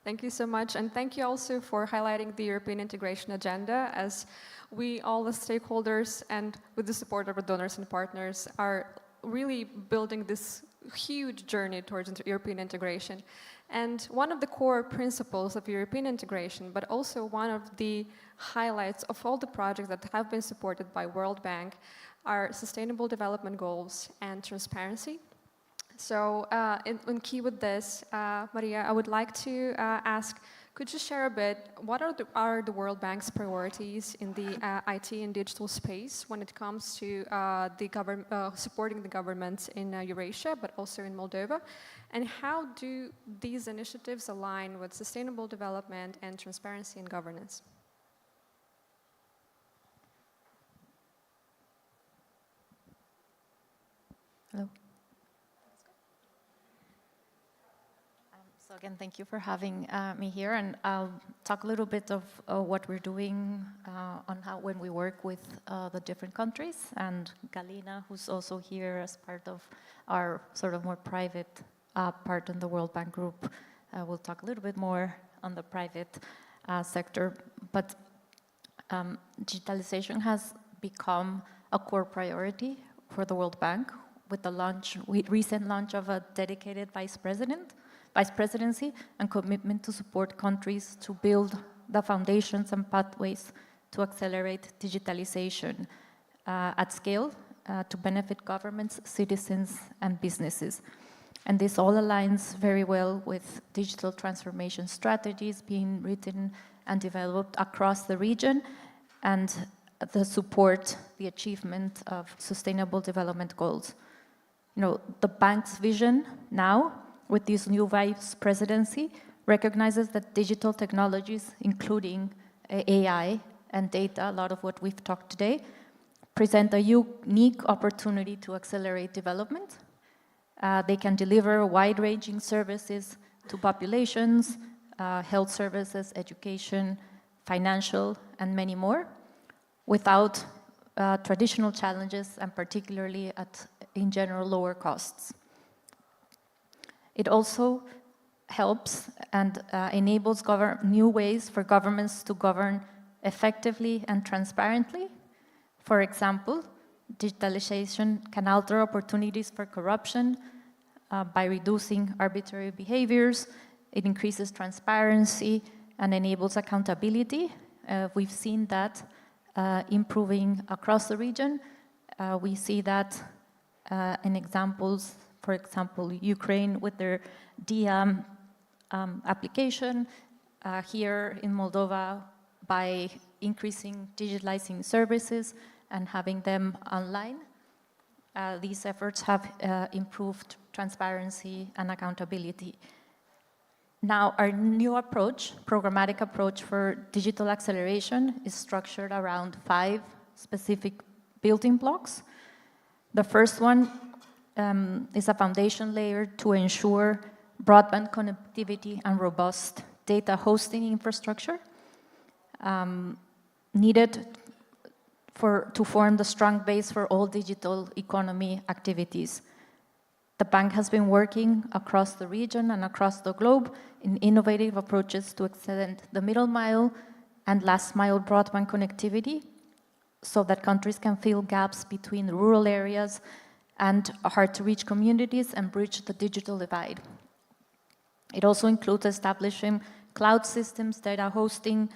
Thank you so much, and thank you also for highlighting the European integration agenda, as we, all the stakeholders, and with the support of our donors and partners, are really building this huge journey towards European integration. And one of the core principles of European integration, but also one of the highlights of all the projects that have been supported by World Bank, are sustainable development goals and transparency. So in key with this, Maria, I would like to ask, could you share a bit, what are the World Bank's priorities in the IT and digital space when it comes to supporting the governments in Eurasia, but also in Moldova? And how do these initiatives align with sustainable development and transparency in governance? Hello. So again, thank you for having me here, and I'll talk a little bit of what we're doing on when we work with the different countries, and Galina, who's also here as part of our sort of more private part in the World Bank Group, will talk a little bit more on the private sector. But digitalization has become a core priority for the World Bank with the recent launch of a dedicated vice presidency and commitment to support countries to build the foundations and pathways to accelerate digitalization at scale to benefit governments, citizens, and businesses. And this all aligns very well with digital transformation strategies being written and developed across the region, and the achievement of sustainable development goals. You know, the bank's vision now, with this new vice presidency, recognizes that digital technologies, including AI and data, a lot of what we've talked today, present a unique opportunity to accelerate development. They can deliver wide-ranging services to populations, health services, education, financial, and many more, without traditional challenges, and particularly at, in general, lower costs. It also helps and enables new ways for governments to govern effectively and transparently. For example, digitalization can alter opportunities for corruption by reducing arbitrary behaviors. It increases transparency and enables accountability. We've seen that improving across the region. We see that in examples, for example, Ukraine with their DIA application, here in Moldova by increasing digitalizing services and having them online. These efforts have improved transparency and accountability. Now, our new approach, programmatic approach for digital acceleration, is structured around 5 specific building blocks. The first one is a foundation layer to ensure broadband connectivity and robust data hosting infrastructure needed to form the strong base for all digital economy activities. The bank has been working across the region and across the globe in innovative approaches to extend the middle mile and last mile broadband connectivity so that countries can fill gaps between rural areas and hard-to-reach communities and bridge the digital divide. It also includes establishing cloud systems, data hosting,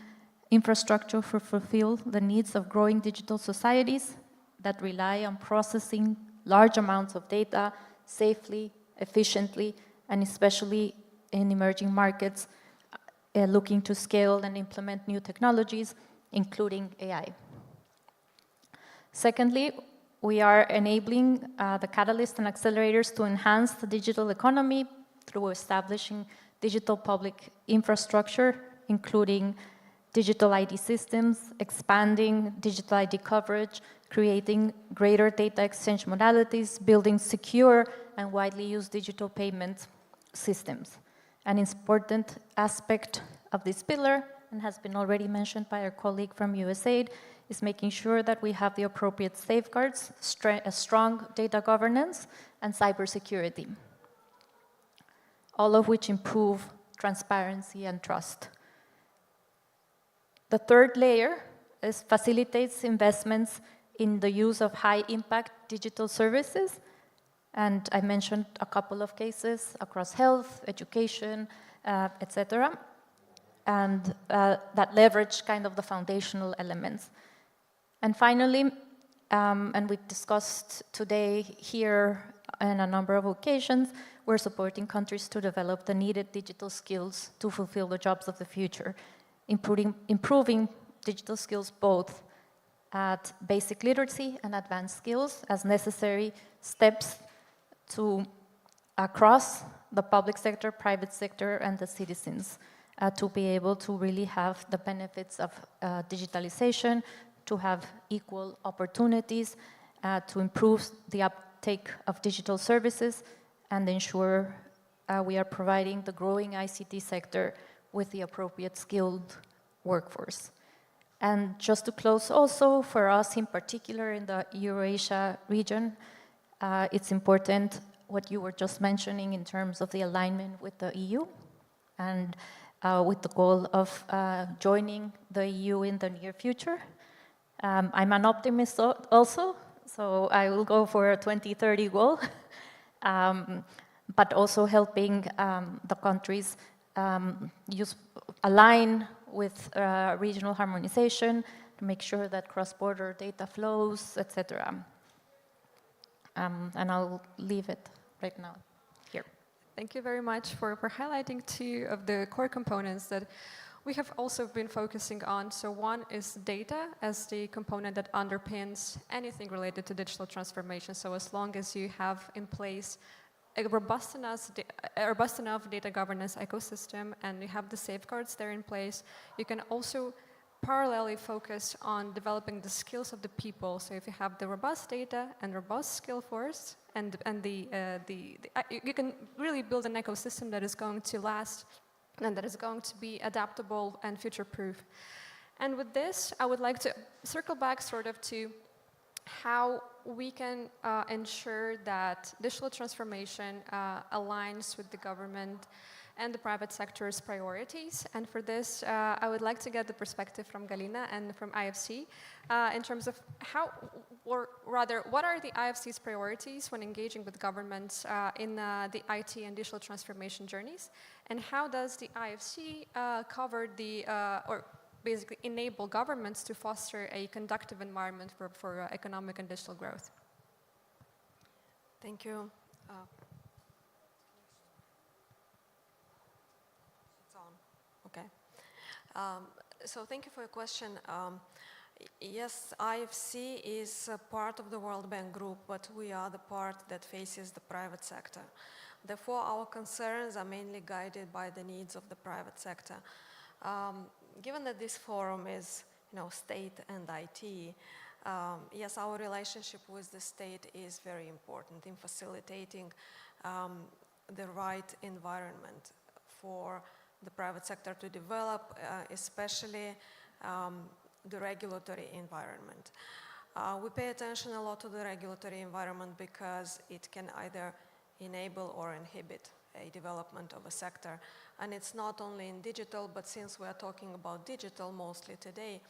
infrastructure to fulfill the needs of growing digital societies that rely on processing large amounts of data safely, efficiently, and especially in emerging markets looking to scale and implement new technologies, including AI. Secondly, we are enabling the catalysts and accelerators to enhance the digital economy through establishing digital public infrastructure, including digital ID systems, expanding digital ID coverage, creating greater data exchange modalities, building secure and widely used digital payment systems. An important aspect of this pillar, and has been already mentioned by our colleague from USAID, is making sure that we have the appropriate safeguards, a strong data governance, and cybersecurity, all of which improve transparency and trust. The third layer facilitates investments in the use of high-impact digital services, and I mentioned a couple of cases across health, education, etc., and that leverage kind of the foundational elements. And finally, and we've discussed today here on a number of occasions, we're supporting countries to develop the needed digital skills to fulfill the jobs of the future, improving digital skills both at basic literacy and advanced skills as necessary steps to across the public sector, private sector, and the citizens to be able to really have the benefits of digitalization, to have equal opportunities, to improve the uptake of digital services, and ensure we are providing the growing ICT sector with the appropriate skilled workforce. And just to close also, for us in particular in the Eurasia region, it's important what you were just mentioning in terms of the alignment with the EU and with the goal of joining the EU in the near future. I'm an optimist also, so I will go for a 2030 goal, but also helping the countries align with regional harmonization to make sure that cross-border data flows, etc. And I'll leave it right now here. Thank you very much for highlighting two of the core components that we have also been focusing on. So one is data as the component that underpins anything related to digital transformation. So as long as you have in place a robust enough data governance ecosystem and you have the safeguards there in place, you can also parallelly focus on developing the skills of the people. So if you have the robust data and robust skill force, and you can really build an ecosystem that is going to last and that is going to be adaptable and future-proof. And with this, I would like to circle back sort of to how we can ensure that digital transformation aligns with the government and the private sector's priorities. And for this, I would like to get the perspective from Galina and from IFC in terms of how, or rather, what are the IFC's priorities when engaging with governments in the IT and digital transformation journeys? And how does the IFC cover the, or basically enable governments to foster a conducive environment for economic and digital growth? Thank you. It's on. Okay. So thank you for your question. Yes, IFC is a part of the World Bank Group, but we are the part that faces the private sector. Therefore, our concerns are mainly guided by the needs of the private sector. Given that this forum is, state and IT, yes, our relationship with the state is very important in facilitating the right environment for the private sector to develop, especially the regulatory environment. We pay attention a lot to the regulatory environment because it can either enable or inhibit a development of a sector. And it's not only in digital, but since we are talking about digital mostly today,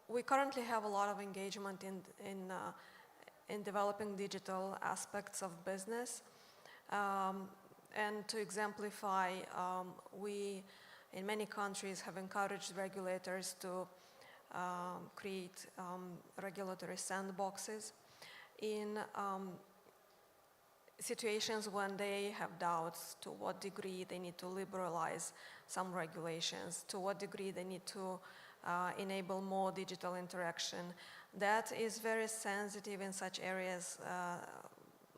we currently have a lot of engagement in developing digital aspects of business. And to exemplify, we in many countries have encouraged regulators to create regulatory sandboxes in situations when they have doubts to what degree they need to liberalize some regulations, to what degree they need to enable more digital interaction. That is very sensitive in such areas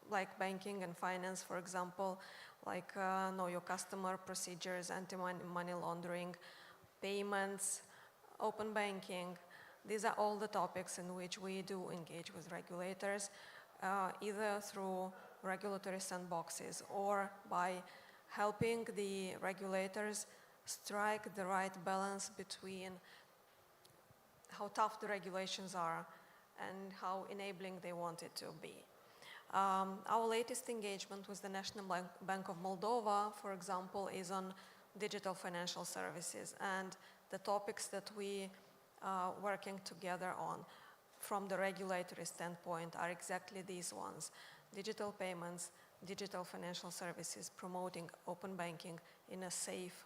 like banking and finance, for example, like know your customer procedures, anti-money laundering, payments, open banking. These are all the topics in which we do engage with regulators, either through regulatory sandboxes or by helping the regulators strike the right balance between how tough the regulations are and how enabling they want it to be. Our latest engagement with the National Bank of Moldova, for example, is on digital financial services, and the topics that we are working together on from the regulatory standpoint are exactly these ones: digital payments, digital financial services, promoting open banking in a safe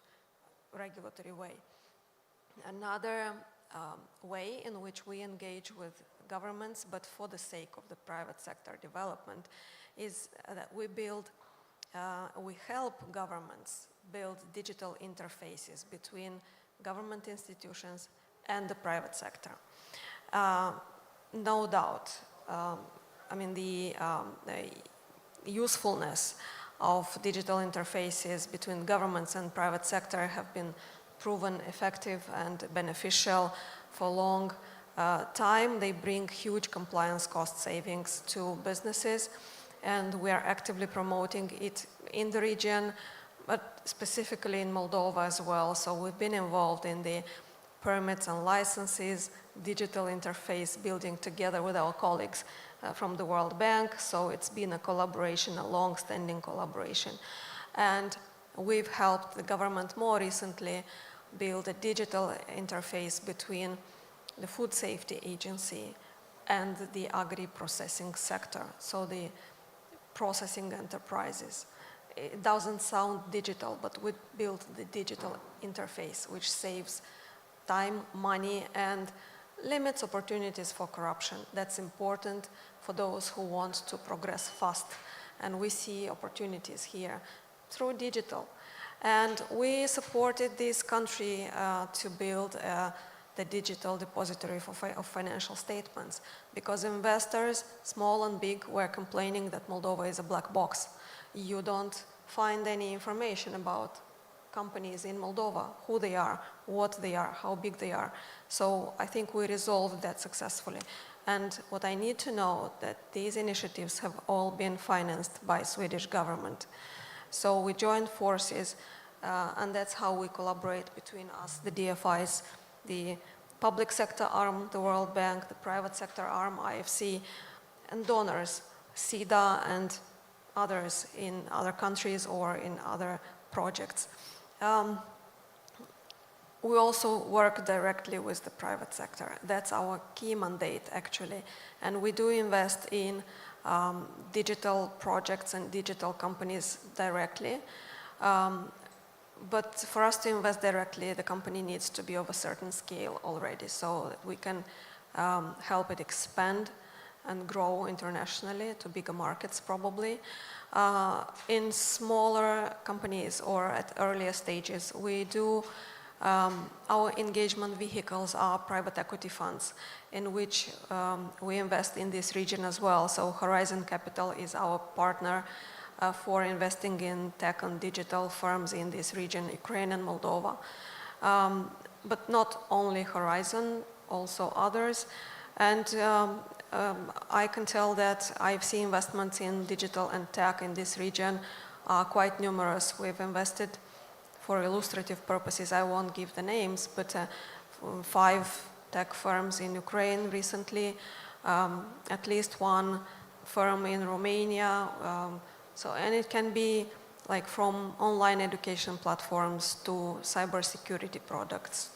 regulatory way. Another way in which we engage with governments, but for the sake of the private sector development, is that we help governments build digital interfaces between government institutions and the private sector. No doubt, I mean, the usefulness of digital interfaces between governments and private sector have been proven effective and beneficial for a long time. They bring huge compliance cost savings to businesses, and we are actively promoting it in the region, but specifically in Moldova as well. So we've been involved in the permits and licenses, digital interface building together with our colleagues from the World Bank. So it's been a collaboration, a long-standing collaboration. And we've helped the government more recently build a digital interface between the Food Safety Agency and the agri-processing sector, so the processing enterprises. It doesn't sound digital, but we built the digital interface, which saves time, money, and limits opportunities for corruption. That's important for those who want to progress fast. And we see opportunities here through digital. And we supported this country to build the digital depository of financial statements, because investors, small and big, were complaining that Moldova is a black box. You don't find any information about companies in Moldova, who they are, what they are, how big they are. So I think we resolved that successfully. And what I need to know that these initiatives have all been financed by Swedish government. So we joined forces, and that's how we collaborate between us, the DFIs, the public sector arm, the World Bank, the private sector arm, IFC, and donors, SIDA and others in other countries or in other projects. We also work directly with the private sector. That's our key mandate, actually. And we do invest in digital projects and digital companies directly. But for us to invest directly, the company needs to be of a certain scale already, so that we can help it expand and grow internationally to bigger markets, probably. In smaller companies or at earlier stages, we do our engagement vehicles are private equity funds in which we invest in this region as well. So Horizon Capital is our partner for investing in tech and digital firms in this region, Ukraine and Moldova. But not only Horizon, also others. And I can tell that IFC investments in digital and tech in this region are quite numerous. We've invested, for illustrative purposes, I won't give the names, but 5 tech firms in Ukraine recently, at least one firm in Romania. And it can be like from online education platforms to cybersecurity products.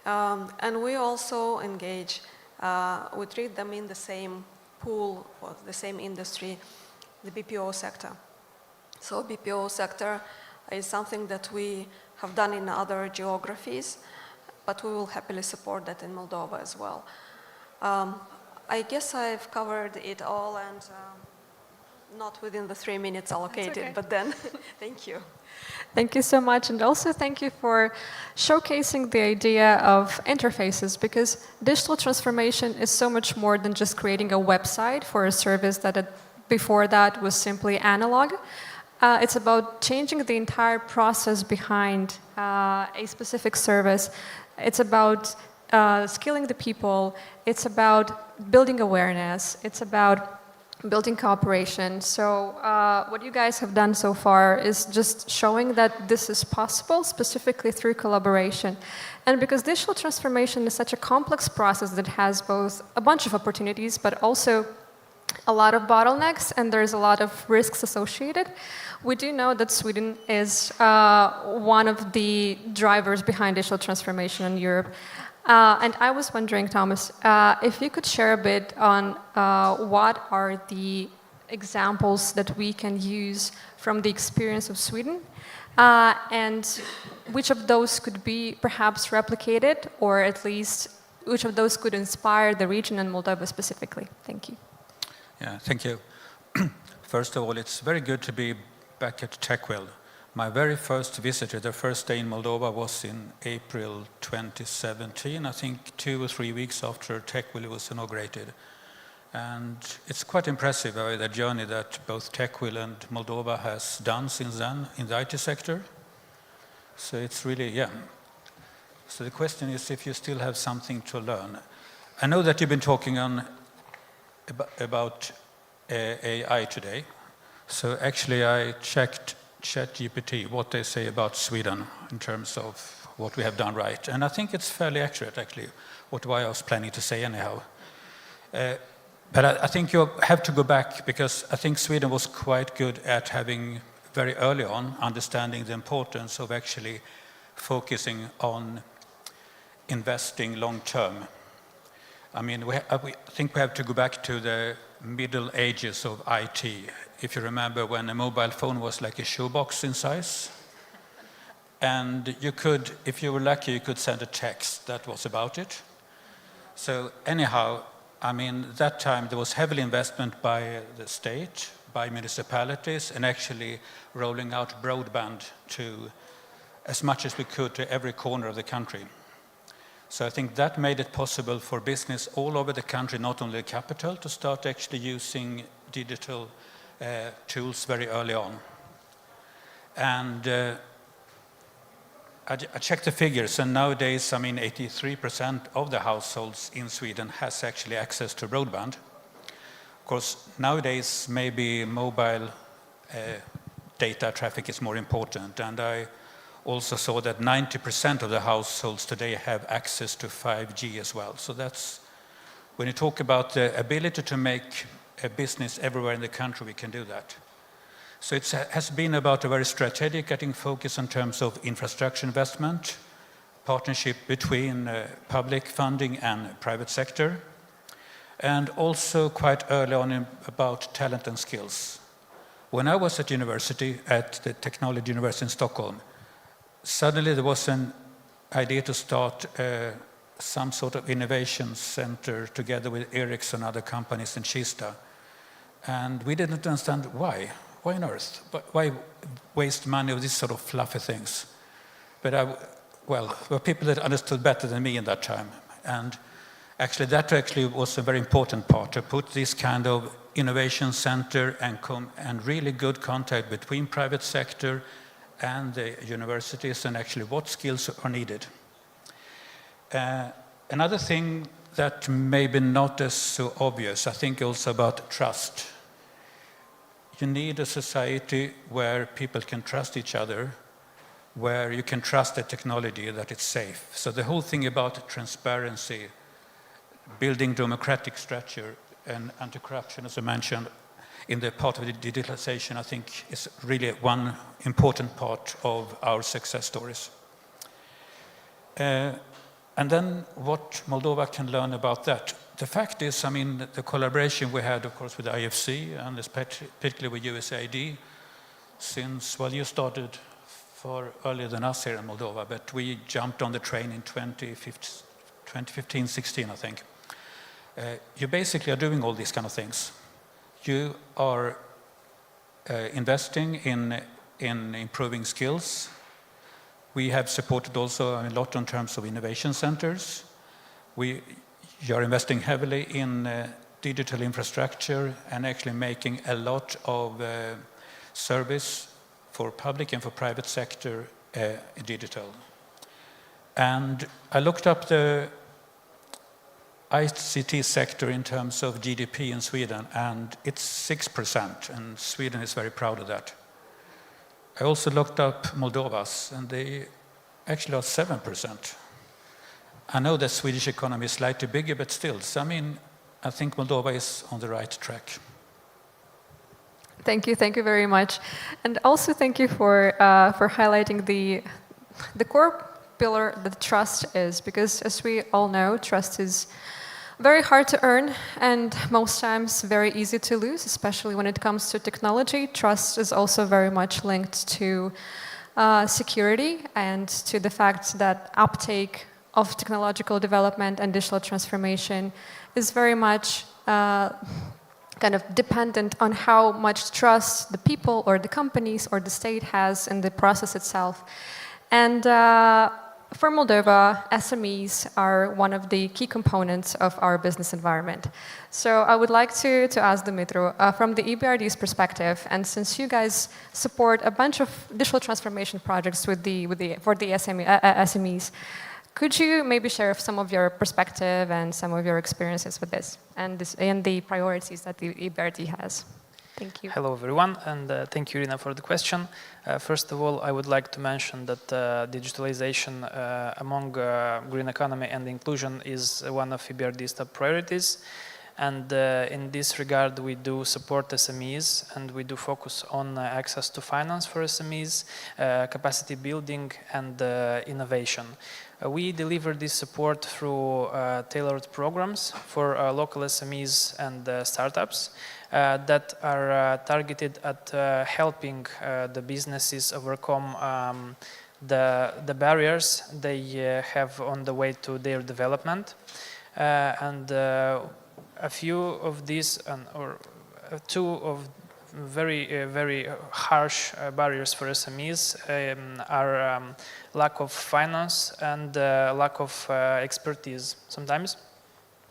And we also engage, we treat them in the same pool or the same industry, the BPO sector. So BPO sector is something that we have done in other geographies, but we will happily support that in Moldova as well. I guess I've covered it all and not within the 3 minutes allocated, okay. but then thank you. Thank you so much, and also thank you for showcasing the idea of interfaces, because digital transformation is so much more than just creating a website for a service that before that was simply analog. It's about changing the entire process behind a specific service. It's about skilling the people. It's about building awareness. It's about building cooperation. So what you guys have done so far is just showing that this is possible, specifically through collaboration. And because digital transformation is such a complex process that has both a bunch of opportunities, but also a lot of bottlenecks, and there's a lot of risks associated. We do know that Sweden is one of the drivers behind digital transformation in Europe. And I was wondering, Thomas, if you could share a bit on what are the examples that we can use from the experience of Sweden, and which of those could be perhaps replicated, or at least which of those could inspire the region and Moldova specifically. Thank you. Yeah, thank you. First of all, it's very good to be back at TechWorld. My very first visit, the first day in Moldova, was in April 2017, I think 2 or 3 weeks after TechWorld was inaugurated. And it's quite impressive, the journey that both TechWorld and Moldova has done since then in the IT sector. So it's really, yeah. So the question is if you still have something to learn. I know that you've been talking about AI today. So actually I checked ChatGPT, what they say about Sweden in terms of what we have done right. And I think it's fairly accurate, actually, what I was planning to say anyhow. But I think you have to go back, because I think Sweden was quite good at having, very early on, understanding the importance of actually focusing on investing long term. I mean, I think we have to go back to the Middle Ages of IT. If you remember, when a mobile phone was like a shoebox in size. And you could, if you were lucky, you could send a text. That was about it. So anyhow, I mean, that time there was heavy investment by the state, by municipalities, and actually rolling out broadband to as much as we could to every corner of the country. So I think that made it possible for business all over the country, not only the capital, to start actually using digital tools very early on. And I checked the figures, and nowadays, I mean, 83% of the households in Sweden has actually access to broadband. Of course, nowadays, maybe mobile data traffic is more important, and I also saw that 90% of the households today have access to 5G as well. So that's, when you talk about the ability to make a business everywhere in the country, we can do that. So it has been about a very strategic getting focus in terms of infrastructure investment, partnership between public funding and private sector, and also quite early on about talent and skills. When I was at university, at the Technology University in Stockholm, suddenly there was an idea to start some sort of innovation center together with Ericsson and other companies in Kista. And we didn't understand why. Why on earth? Why waste money on these sort of fluffy things? But well, there were people that understood better than me in that time. And actually, that actually was a very important part, to put this kind of innovation center and really good contact between private sector and the universities, and actually what skills are needed. Another thing that maybe not as so obvious, I think also about trust. You need a society where people can trust each other, where you can trust the technology that it's safe. So the whole thing about transparency, building democratic structure and anti-corruption, as I mentioned, in the part of the digitalization, I think is really one important part of our success stories. And then what Moldova can learn about that. The fact is, I mean, the collaboration we had, of course, with IFC and particularly with USAID, since, well, you started far earlier than us here in Moldova, but we jumped on the train in 2015, 16, I think. You basically are doing all these kind of things. You are investing in improving skills. We have supported also a lot in terms of innovation centers. You are investing heavily in digital infrastructure and actually making a lot of service for public and for private sector digital. And I looked up the ICT sector in terms of GDP in Sweden, and it's 6%, and Sweden is very proud of that. I also looked up Moldova's, and they actually are 7%. I know the Swedish economy is slightly bigger, but still, so I mean, I think Moldova is on the right track. Thank you very much. And also thank you for highlighting the core pillar that trust is, because as we all know, trust is very hard to earn and most times very easy to lose, especially when it comes to technology. Trust is also very much linked to security and to the fact that uptake of technological development and digital transformation is very much kind of dependent on how much trust the people or the companies or the state has in the process itself. And for Moldova, SMEs are one of the key components of our business environment. So I would like to ask Dumitru, from the EBRD's perspective, and since you guys support a bunch of digital transformation projects for the SMEs, could you maybe share some of your perspective and some of your experiences with this and the priorities that the EBRD has? Thank you. Hello, everyone, and thank you, Irina, for the question. First of all, I would like to mention that digitalization among green economy and inclusion is one of EBRD's top priorities. And in this regard, we do support SMEs, and we do focus on access to finance for SMEs, capacity building, and innovation. We deliver this support through tailored programs for local SMEs and startups that are targeted at helping the businesses overcome the barriers they have on the way to their development. And a few of these, or two of very harsh barriers for SMEs are lack of finance and lack of expertise sometimes.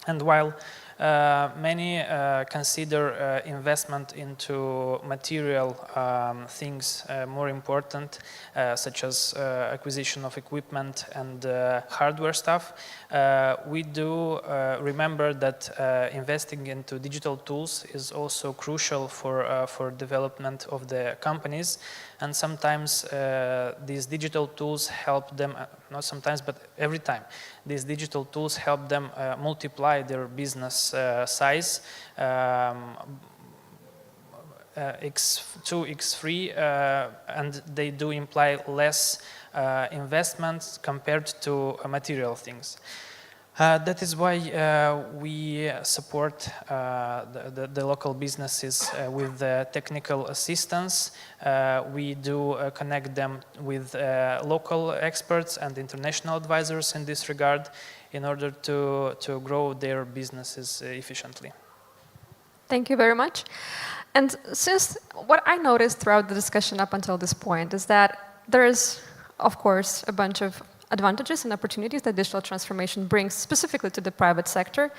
And while many consider investment into material things more important, such as acquisition of equipment and hardware stuff, we do remember that investing into digital tools is also crucial for development of the companies. And sometimes these digital tools help them, not sometimes, but every time, these digital tools help them multiply their business size x2, x3, and they do imply less investments compared to material things. That is why we support the local businesses with technical assistance. We do connect them with local experts and international advisors in this regard in order to grow their businesses efficiently. Thank you very much. And since what I noticed throughout the discussion up until this point is that there is, of course, a bunch of advantages and opportunities that digital transformation brings specifically to the private sector.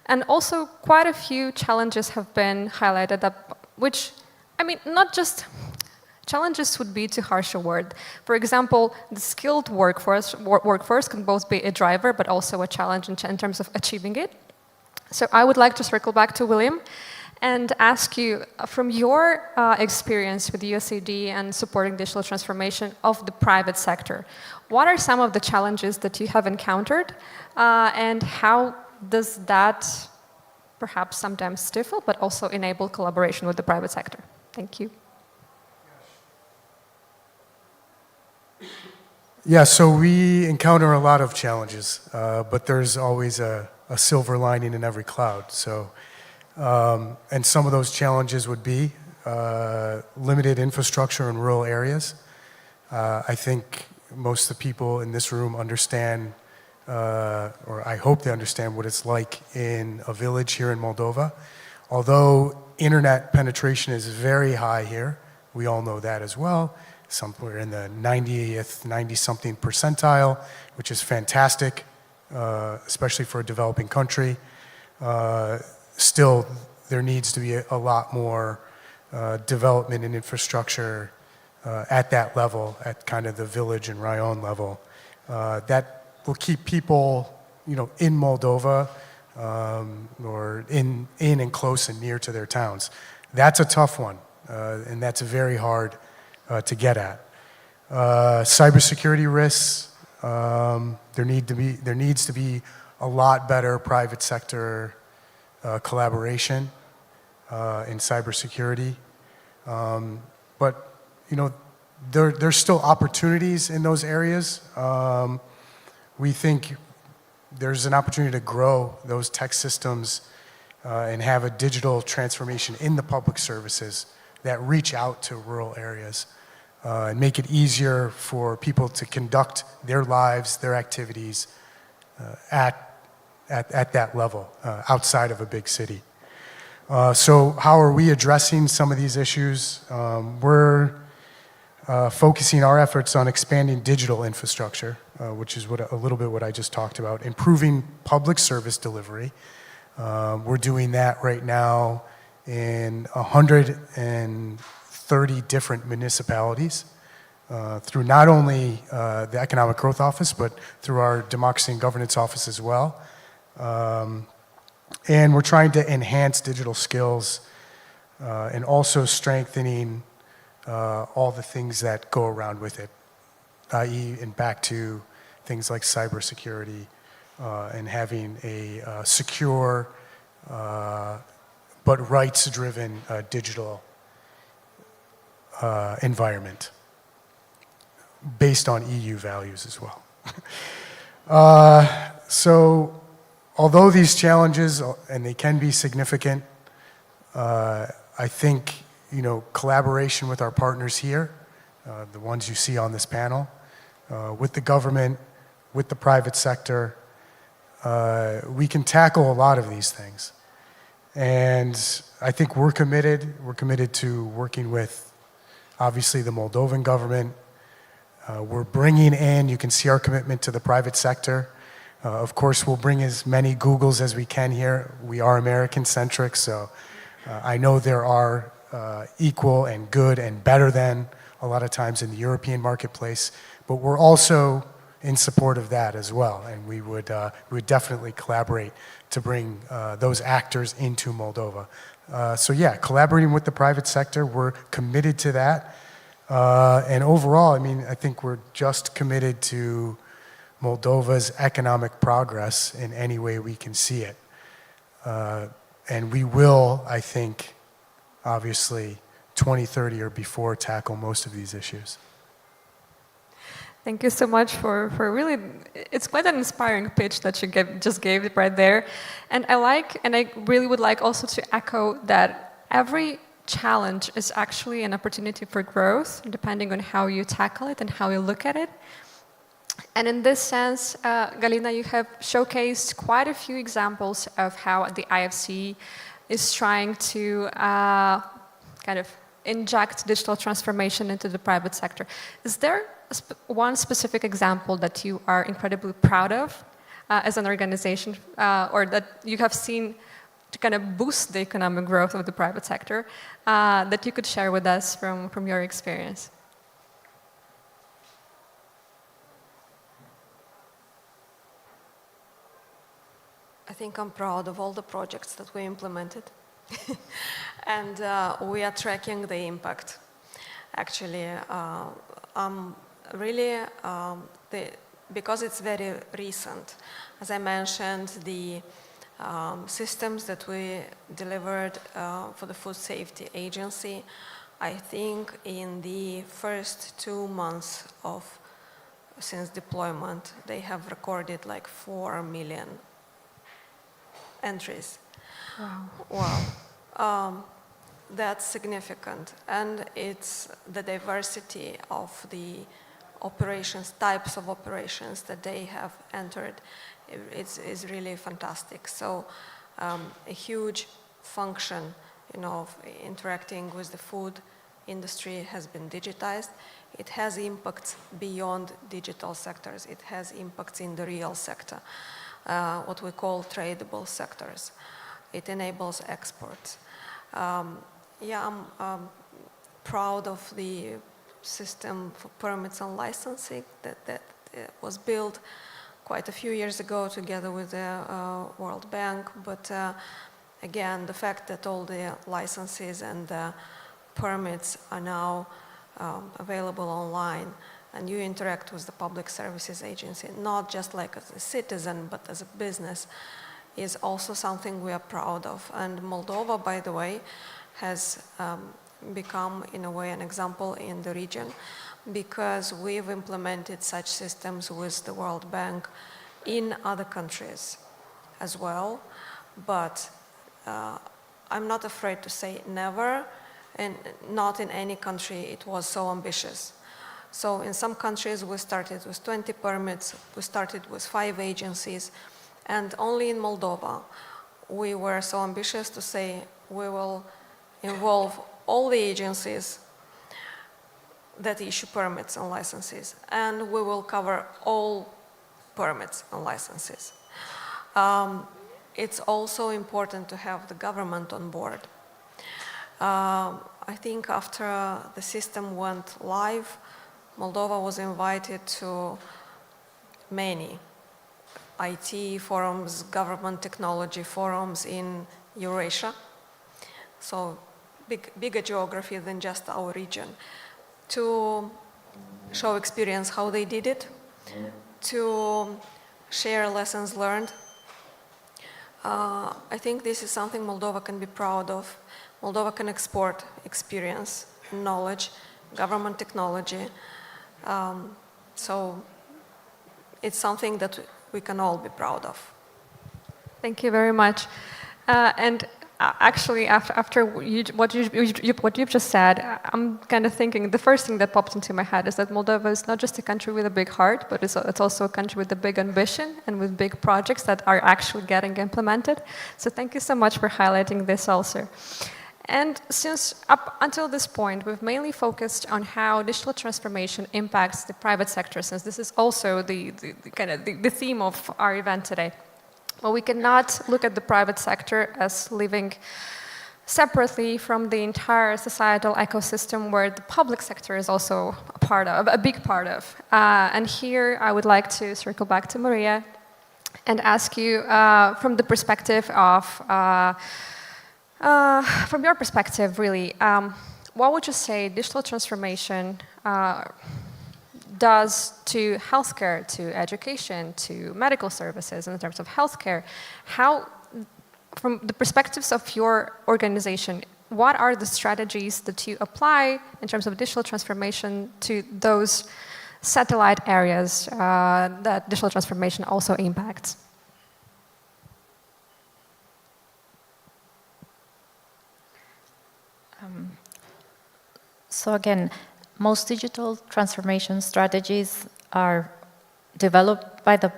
And also quite a few challenges have been highlighted up, which, I mean, not just challenges would be too harsh a word. For example, the skilled workforce can both be a driver, but also a challenge in terms of achieving it. So I would like to circle back to William and ask you, from your experience with USAID and supporting digital transformation of the private sector, what are some of the challenges that you have encountered, and how does that perhaps sometimes stifle, but also enable collaboration with the private sector? Thank you. Yeah, so we encounter a lot of challenges, but there's always a silver lining in every cloud. So, and some of those challenges would be limited infrastructure in rural areas. I think most of the people in this room understand, or I hope they understand what it's like in a village here in Moldova. Although internet penetration is very high here, we all know that as well. Somewhere in the 90-something percentile, which is fantastic, especially for a developing country. Still, there needs to be a lot more development in infrastructure at that level, at kind of the village and rayon level. That will keep people, in Moldova or in and close and near to their towns. That's a tough one, and that's very hard to get at. Cybersecurity risks, there needs to be a lot better private sector collaboration in cybersecurity. But there's still opportunities in those areas. We think there's an opportunity to grow those tech systems and have a digital transformation in the public services that reach out to rural areas and make it easier for people to conduct their lives, their activities at that level, outside of a big city. So how are we addressing some of these issues? We're focusing our efforts on expanding digital infrastructure, which is a little bit what I just talked about, improving public service delivery. We're doing that right now in 130 different municipalities through not only the Economic Growth Office, but through our Democracy and Governance Office as well. And we're trying to enhance digital skills and also strengthening all the things that go around with it, i.e. and back to things like cybersecurity and having a secure but rights-driven digital environment based on EU values as well. So although these challenges, and they can be significant, I think collaboration with our partners here, the ones you see on this panel, with the government, with the private sector, we can tackle a lot of these things. And I think we're committed to working with, obviously, the Moldovan government. We're bringing in, you can see our commitment to the private sector. Of course, we'll bring as many Googles as we can here. We are American-centric, so I know there are equal and good and better than a lot of times in the European marketplace, but we're also in support of that as well, and we would definitely collaborate to bring those actors into Moldova. So yeah, collaborating with the private sector, we're committed to that. And overall, I think we're just committed to Moldova's economic progress in any way we can see it. And we will, I think, obviously, 2030 or before, tackle most of these issues. Thank you so much for really, it's quite an inspiring pitch that you just gave it right there. And I really would like also to echo that every challenge is actually an opportunity for growth, depending on how you tackle it and how you look at it. And in this sense, Galina, you have showcased quite a few examples of how the IFC is trying to kind of inject digital transformation into the private sector. Is there one specific example that you are incredibly proud of as an organization, or that you have seen to kind of boost the economic growth of the private sector, that you could share with us from your experience? I think I'm proud of all the projects that we implemented. And we are tracking the impact. Actually, really, because it's very recent, as I mentioned, the systems that we delivered for the Food Safety Agency, I think in the first 2 months since deployment, they have recorded like 4 million entries. Wow. Wow. That's significant. And it's the diversity of the operations, types of operations that they have entered is really fantastic. So a huge function, of interacting with the food industry has been digitized. It has impacts beyond digital sectors. It has impacts in the real sector, what we call tradable sectors. It enables exports. Yeah, I'm proud of the system for permits and licensing that was built quite a few years ago together with the World Bank. But again, the fact that all the licenses and permits are now available online, and you interact with the Public Services Agency, not just like as a citizen, but as a business, is also something we are proud of. And Moldova, by the way, has become, in a way, an example in the region, because we've implemented such systems with the World Bank in other countries as well. But I'm not afraid to say never, and not in any country it was so ambitious. So in some countries we started with 20 permits, we started with 5 agencies, and only in Moldova we were so ambitious to say we will involve all the agencies that issue permits and licenses, and we will cover all permits and licenses. It's also important to have the government on board. I think after the system went live, Moldova was invited to many IT forums, government technology forums in Eurasia. So bigger geography than just our region, to show experience how they did it, to share lessons learned. I think this is something Moldova can be proud of. Moldova can export experience, knowledge, government technology. So it's something that we can all be proud of. Thank you very much. Actually, after what you've just said, I'm kind of thinking, the first thing that popped into my head is that Moldova is not just a country with a big heart, but it's also a country with a big ambition and with big projects that are actually getting implemented. So thank you so much for highlighting this also. And since up until this point, we've mainly focused on how digital transformation impacts the private sector, since this is also the theme of our event today. Well, we cannot look at the private sector as living separately from the entire societal ecosystem where the public sector is also a big part of. And here I would like to circle back to Maria and ask you from the perspective of, from your perspective really, what would you say digital transformation does to healthcare, to education, to medical services in terms of healthcare? How, from the perspectives of your organization, what are the strategies that you apply in terms of digital transformation to those satellite areas that digital transformation also impacts? So again, most digital transformation strategies are developed by the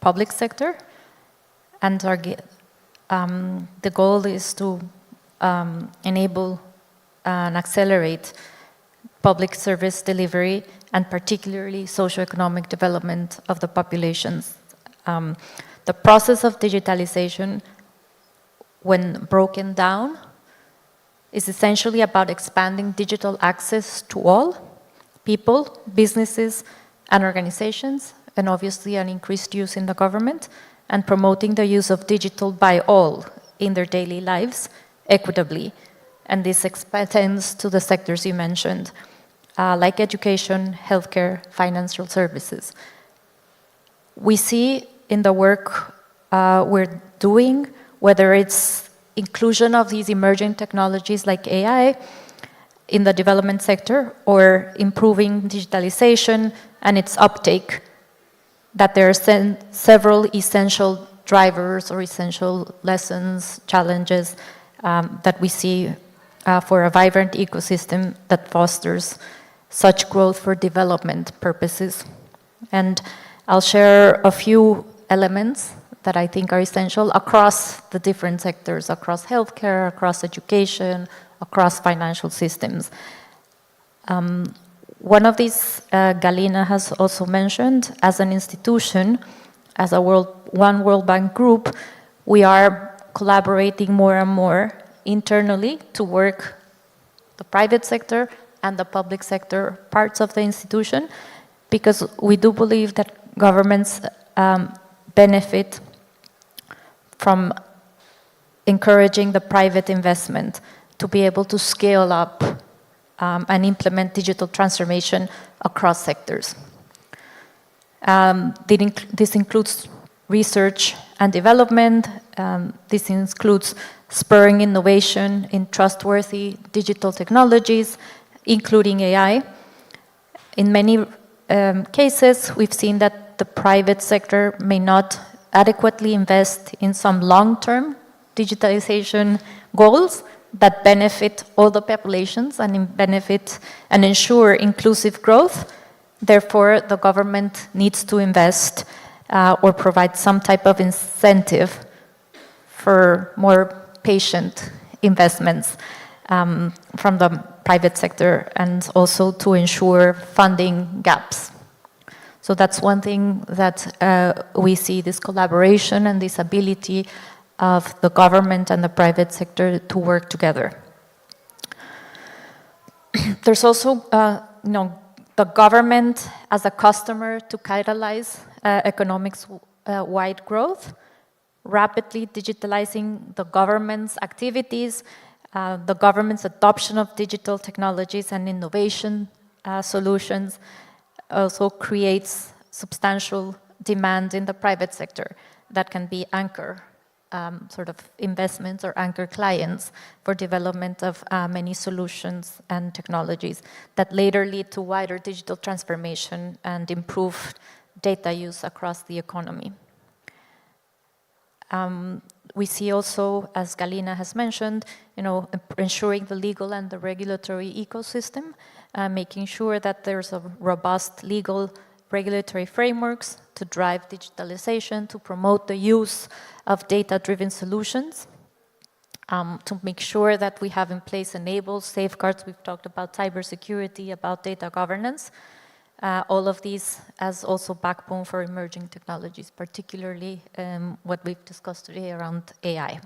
public sector, and the goal is to enable and accelerate public service delivery and particularly socioeconomic development of the populations. The process of digitalization, when broken down, is essentially about expanding digital access to all people, businesses, and organizations, and obviously an increased use in the government, and promoting the use of digital by all in their daily lives, equitably. And this extends to the sectors you mentioned, like education, healthcare, financial services. We see in the work we're doing, whether it's inclusion of these emerging technologies like AI in the development sector or improving digitalization and its uptake, that there are several essential drivers or essential lessons, challenges that we see for a vibrant ecosystem that fosters such growth for development purposes. And I'll share a few elements that I think are essential across the different sectors, across healthcare, across education, across financial systems. One of these, Galina has also mentioned, as an institution, as a One World Bank group, we are collaborating more and more internally to work the private sector and the public sector parts of the institution, because we do believe that governments benefit from encouraging the private investment to be able to scale up and implement digital transformation across sectors. This includes research and development. This includes spurring innovation in trustworthy digital technologies, including AI. In many cases, we've seen that the private sector may not adequately invest in some long-term digitalization goals that benefit all the populations and benefit and ensure inclusive growth. Therefore, the government needs to invest or provide some type of incentive for more patient investments from the private sector, and also to ensure funding gaps. So that's one thing that we see, this collaboration and this ability of the government and the private sector to work together. There's also the government as a customer to catalyze economics-wide growth, rapidly digitalizing the government's activities, the government's adoption of digital technologies and innovation solutions also creates substantial demand in the private sector that can be anchor sort of investments or anchor clients for development of many solutions and technologies that later lead to wider digital transformation and improved data use across the economy. We see also, as Galina has mentioned, ensuring the legal and the regulatory ecosystem, making sure that there's a robust legal regulatory frameworks to drive digitalization, to promote the use of data-driven solutions, to make sure that we have in place enabled safeguards. We've talked about cybersecurity, about data governance. All of these as also backbone for emerging technologies, particularly what we've discussed today around AI.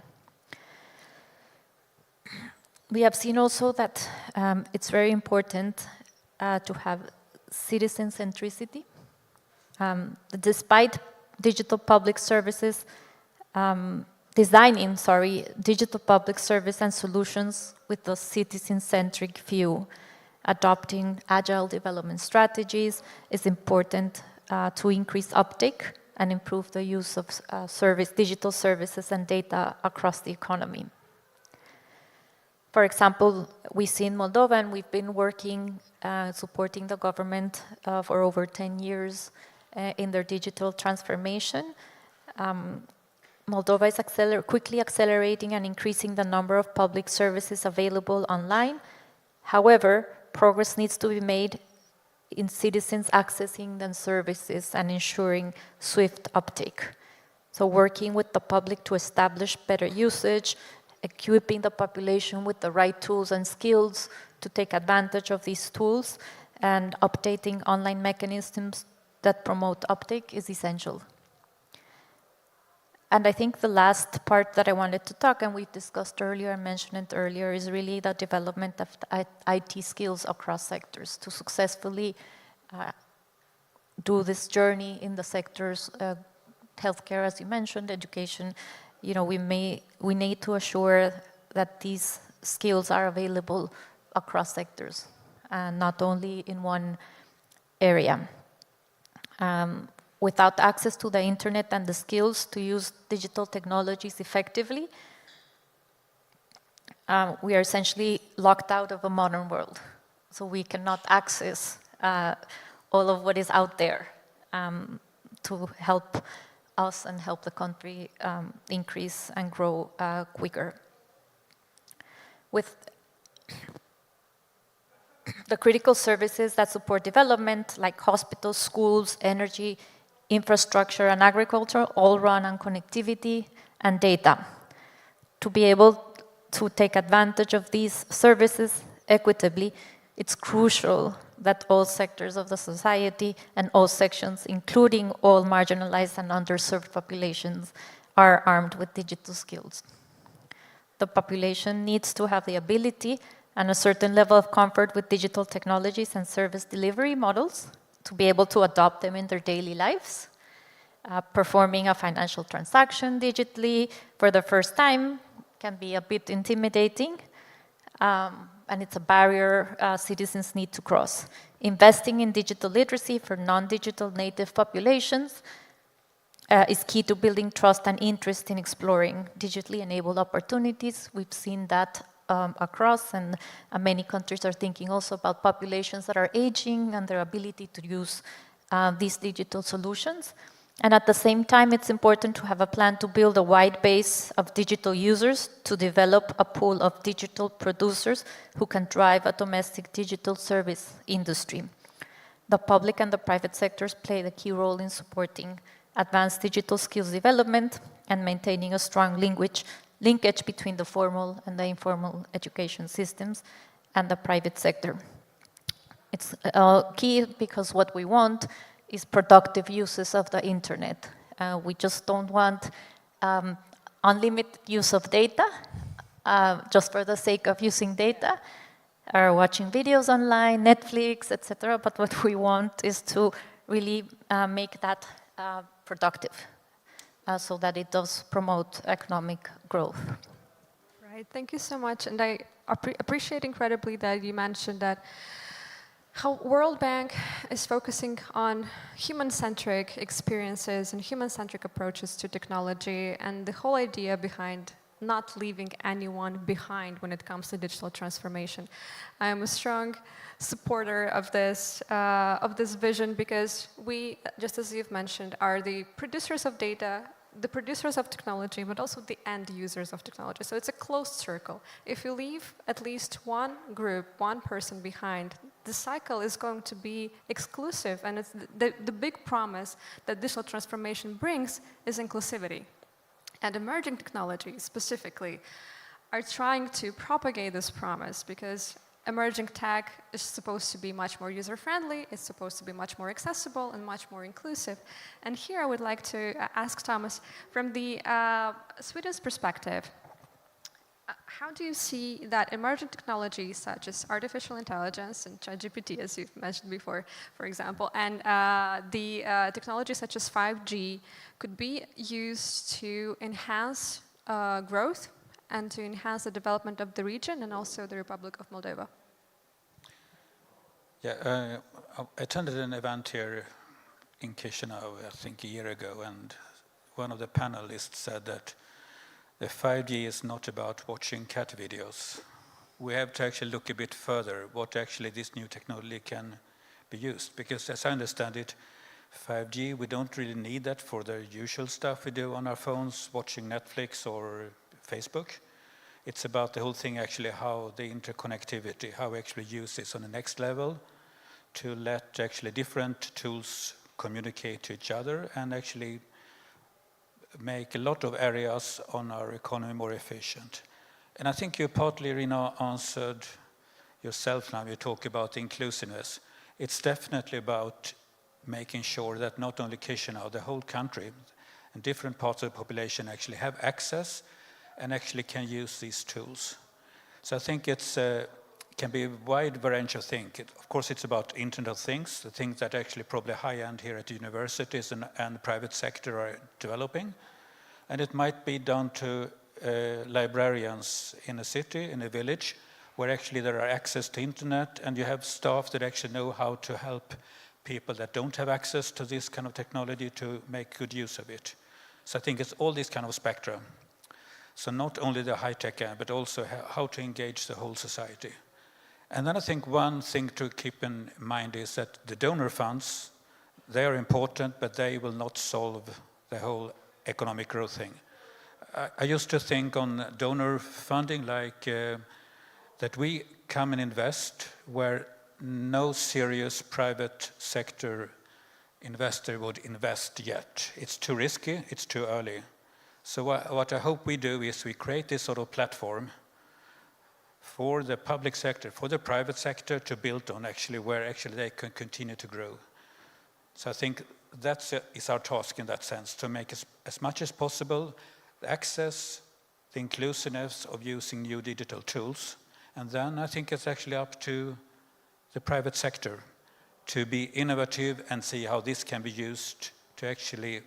We have seen also that it's very important to have citizen centricity. Despite digital public services, designing digital public service and solutions with the citizen-centric view, adopting agile development strategies is important to increase uptake and improve the use of digital services and data across the economy. For example, we see in Moldova, and we've been working, supporting the government for over 10 years in their digital transformation. Moldova is quickly accelerating and increasing the number of public services available online. However, progress needs to be made in citizens accessing the services and ensuring swift uptake. So working with the public to establish better usage, equipping the population with the right tools and skills to take advantage of these tools, and updating online mechanisms that promote uptake is essential. And I think the last part that I wanted to talk, and we've discussed earlier, mentioned it earlier, is really the development of IT skills across sectors to successfully do this journey in the sectors, healthcare, as you mentioned, education. We need to assure that these skills are available across sectors, and not only in one area. Without access to the internet and the skills to use digital technologies effectively, we are essentially locked out of a modern world. So we cannot access all of what is out there to help us and help the country increase and grow quicker. With the critical services that support development, like hospitals, schools, energy, infrastructure, and agriculture, all run on connectivity and data. To be able to take advantage of these services equitably, it's crucial that all sectors of the society and all sections, including all marginalized and underserved populations, are armed with digital skills. The population needs to have the ability and a certain level of comfort with digital technologies and service delivery models to be able to adopt them in their daily lives. Performing a financial transaction digitally for the first time can be a bit intimidating, and it's a barrier citizens need to cross. Investing in digital literacy for non-digital native populations is key to building trust and interest in exploring digitally enabled opportunities. We've seen that across, and many countries are thinking also about populations that are aging and their ability to use these digital solutions. And at the same time, it's important to have a plan to build a wide base of digital users to develop a pool of digital producers who can drive a domestic digital service industry. The public and the private sectors play the key role in supporting advanced digital skills development and maintaining a strong linkage between the formal and the informal education systems and the private sector. It's key because what we want is productive uses of the internet. We just don't want unlimited use of data just for the sake of using data or watching videos online, Netflix, etc. But what we want is to really make that productive so that it does promote economic growth. Right, thank you so much. And I appreciate incredibly that you mentioned that how World Bank is focusing on human-centric experiences and human-centric approaches to technology, and the whole idea behind not leaving anyone behind when it comes to digital transformation. I am a strong supporter of this vision because we, just as you've mentioned, are the producers of data, the producers of technology, but also the end users of technology. So it's a closed circle. If you leave at least one group, one person behind, the cycle is going to be exclusive, and it's the big promise that digital transformation brings is inclusivity. And emerging technologies specifically are trying to propagate this promise because emerging tech is supposed to be much more user-friendly, it's supposed to be much more accessible and much more inclusive. And here I would like to ask Thomas, from the Sweden's perspective, how do you see that emerging technologies such as artificial intelligence and ChatGPT, as you've mentioned before, for example, and the technologies such as 5G could be used to enhance growth and to enhance the development of the region and also the Republic of Moldova? Yeah, I attended an event here in Chisinau, I think a year ago, and one of the panelists said that the 5G is not about watching cat videos. We have to actually look a bit further what actually this new technology can be used. Because as I understand it, 5G, we don't really need that for the usual stuff we do on our phones, watching Netflix or Facebook. It's about the whole thing actually how the interconnectivity, how we actually use this on the next level to let actually different tools communicate to each other and actually make a lot of areas on our economy more efficient. And I think you partly, Irina, answered yourself now. You talk about inclusiveness. It's definitely about making sure that not only Chisinau, the whole country and different parts of the population actually have access and actually can use these tools. So I think it's can be a wide range of things. Of course, it's about Internet of Things, the things that actually probably high-end here at the universities and the private sector are developing. And it might be down to librarians in a city, in a village, where actually there are access to internet, and you have staff that actually know how to help people that don't have access to this kind of technology to make good use of it. So I think it's all this kind of spectrum. So not only the high-tech end, but also how to engage the whole society. And then I think one thing to keep in mind is that the donor funds, they are important, but they will not solve the whole economic growth thing. I used to think on donor funding like that we come and invest where no serious private sector investor would invest yet. It's too risky, it's too early. So what I hope we do is we create this sort of platform for the public sector, for the private sector to build on actually where actually they can continue to grow. So I think that is our task in that sense, to make as much as possible the access, the inclusiveness of using new digital tools. And then I think it's actually up to the private sector to be innovative and see how this can be used to actually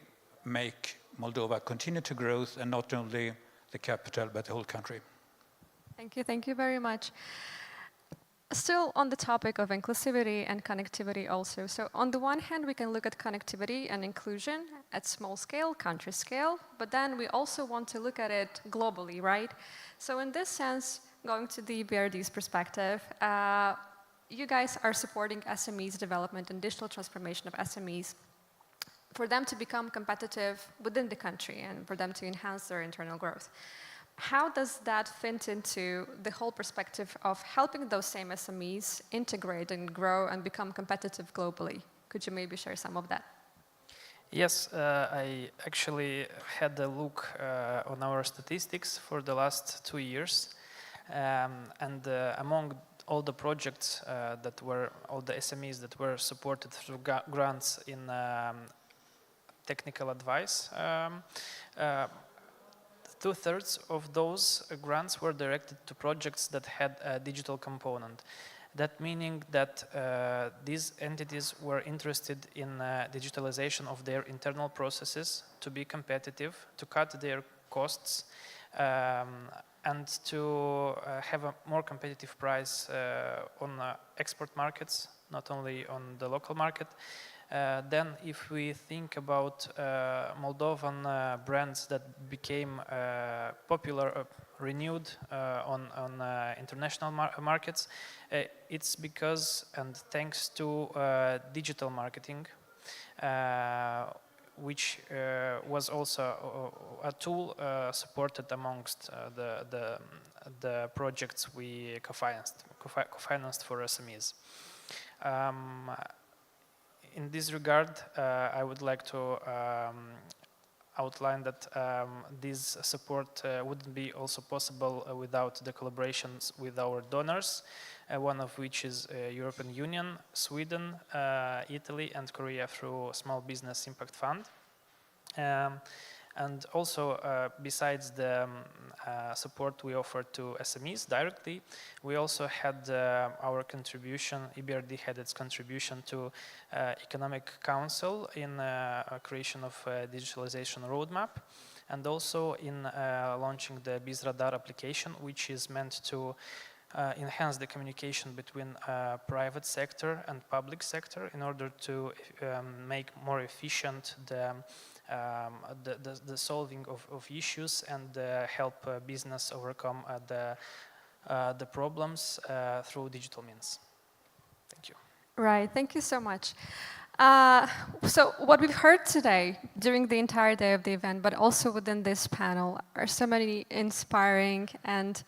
make Moldova continue to grow, and not only the capital, but the whole country. Thank you very much. Still on the topic of inclusivity and connectivity also. So on the one hand, we can look at connectivity and inclusion at small scale, country scale, but then we also want to look at it globally, right? So in this sense, going to the BRD's perspective, you guys are supporting SMEs development and digital transformation of SMEs for them to become competitive within the country and for them to enhance their internal growth. How does that fit into the whole perspective of helping those same SMEs integrate and grow and become competitive globally? Could you maybe share some of that? Yes, I actually had a look on our statistics for the last 2 years. Among all the projects all the SMEs that were supported through grants in technical advice, 2/3 of those grants were directed to projects that had a digital component. That meaning that these entities were interested in digitalization of their internal processes to be competitive, to cut their costs, and to have a more competitive price on export markets, not only on the local market. Then if we think about Moldovan brands that became popular, renewed on international markets, it's because and thanks to digital marketing, which was also a tool supported amongst the projects we co-financed for SMEs. In this regard, I would like to outline that this support wouldn't be also possible without the collaborations with our donors, one of which is European Union, Sweden, Italy, and Korea through Small Business Impact Fund. And also, besides the support we offered to SMEs directly, we also had our contribution, EBRD had its contribution to Economic Council in creation of a digitalization roadmap, and also in launching the BizRadar application, which is meant to enhance the communication between private sector and public sector in order to make more efficient the solving of issues and help business overcome the problems through digital means. Thank you. Right, thank you so much. So what we've heard today during the entire day of the event, but also within this panel, are so many inspiring and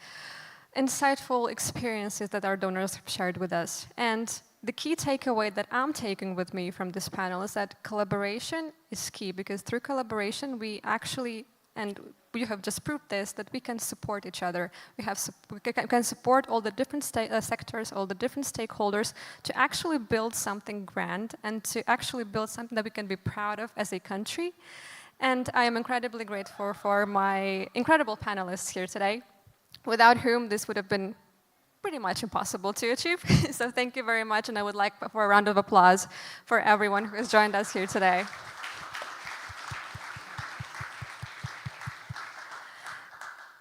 insightful experiences that our donors have shared with us. And the key takeaway that I'm taking with me from this panel is that collaboration is key, because through collaboration we actually, and you have just proved this, that we can support each other. We can support all the different sectors, all the different stakeholders to actually build something grand and to actually build something that we can be proud of as a country. And I am incredibly grateful for my incredible panelists here today, without whom this would have been pretty much impossible to achieve. So thank you very much, and I would like for a round of applause for everyone who has joined us here today.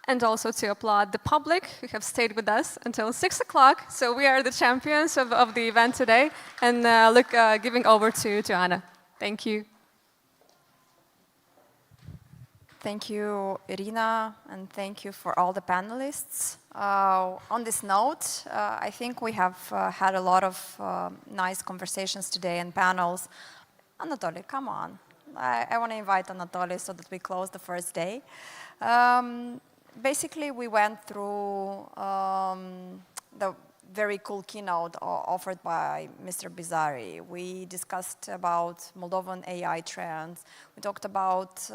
and also to applaud the public who have stayed with us until 6 o'clock. So we are the champions of the event today. And giving over to Anna. Thank you. Thank you, Irina, and thank you for all the panelists. On this note, I think we have had a lot of nice conversations today and panels. Anatoly, come on. I want to invite Anatoly so that we close the first day. Basically, we went through the very cool keynote offered by Mr. Bizzari. We discussed about Moldovan AI trends. We talked about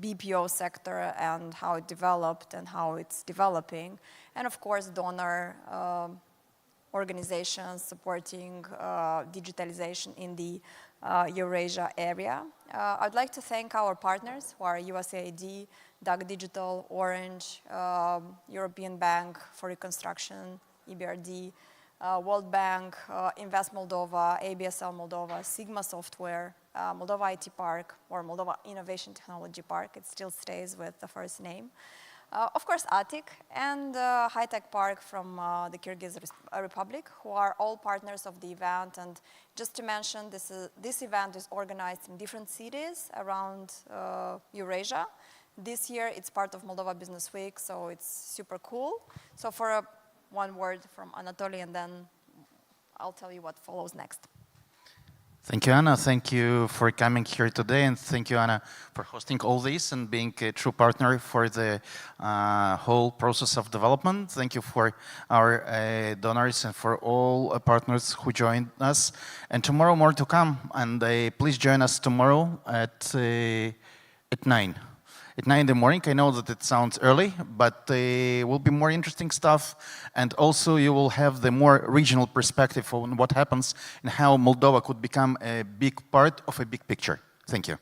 BPO sector and how it developed and how it's developing. And of course, donor organizations supporting digitalization in the Eurasia area. I'd like to thank our partners who are USAID, DAG Digital, Orange, European Bank for Reconstruction, EBRD, World Bank, Invest Moldova, ABSL Moldova, Sigma Software, Moldova IT Park, or Moldova Innovation Technology Park. It still stays with the first name. Of course, ATIC and High Tech Park from the Kyrgyz Republic, who are all partners of the event. And just to mention, this event is organized in different cities around Eurasia. This year, it's part of Moldova Business Week, so it's super cool. So for one word from Anatoly, and then I'll tell you what follows next. Thank you, Anna. Thank you for coming here today, and thank you, Anna, for hosting all this and being a true partner for the whole process of development. Thank you for our donors and for all partners who joined us. And tomorrow, more to come. And please join us tomorrow at 9. At 9 in the morning. I know that it sounds early, but will be more interesting stuff. And also you will have the more regional perspective on what happens and how Moldova could become a big part of a big picture. Thank you.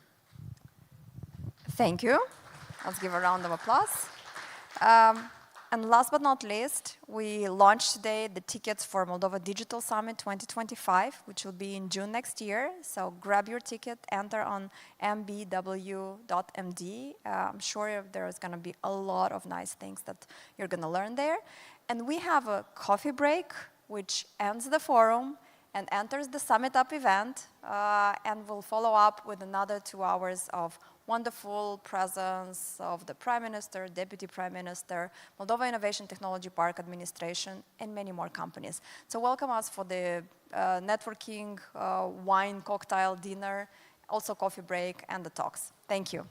Thank you. Let's give a round of applause. And last but not least, we launched today the tickets for Moldova Digital Summit 2025, which will be in June next year. So grab your ticket, enter on mbw.md. I'm sure there's going to be a lot of nice things that you're going to learn there. And we have a coffee break, which ends the forum and enters the Summit Up event. And we'll follow up with another 2 hours of wonderful presence of the Prime Minister, Deputy Prime Minister, Moldova Innovation Technology Park Administration, and many more companies. So welcome us for the networking, wine, cocktail, dinner, also coffee break, and the talks. Thank you.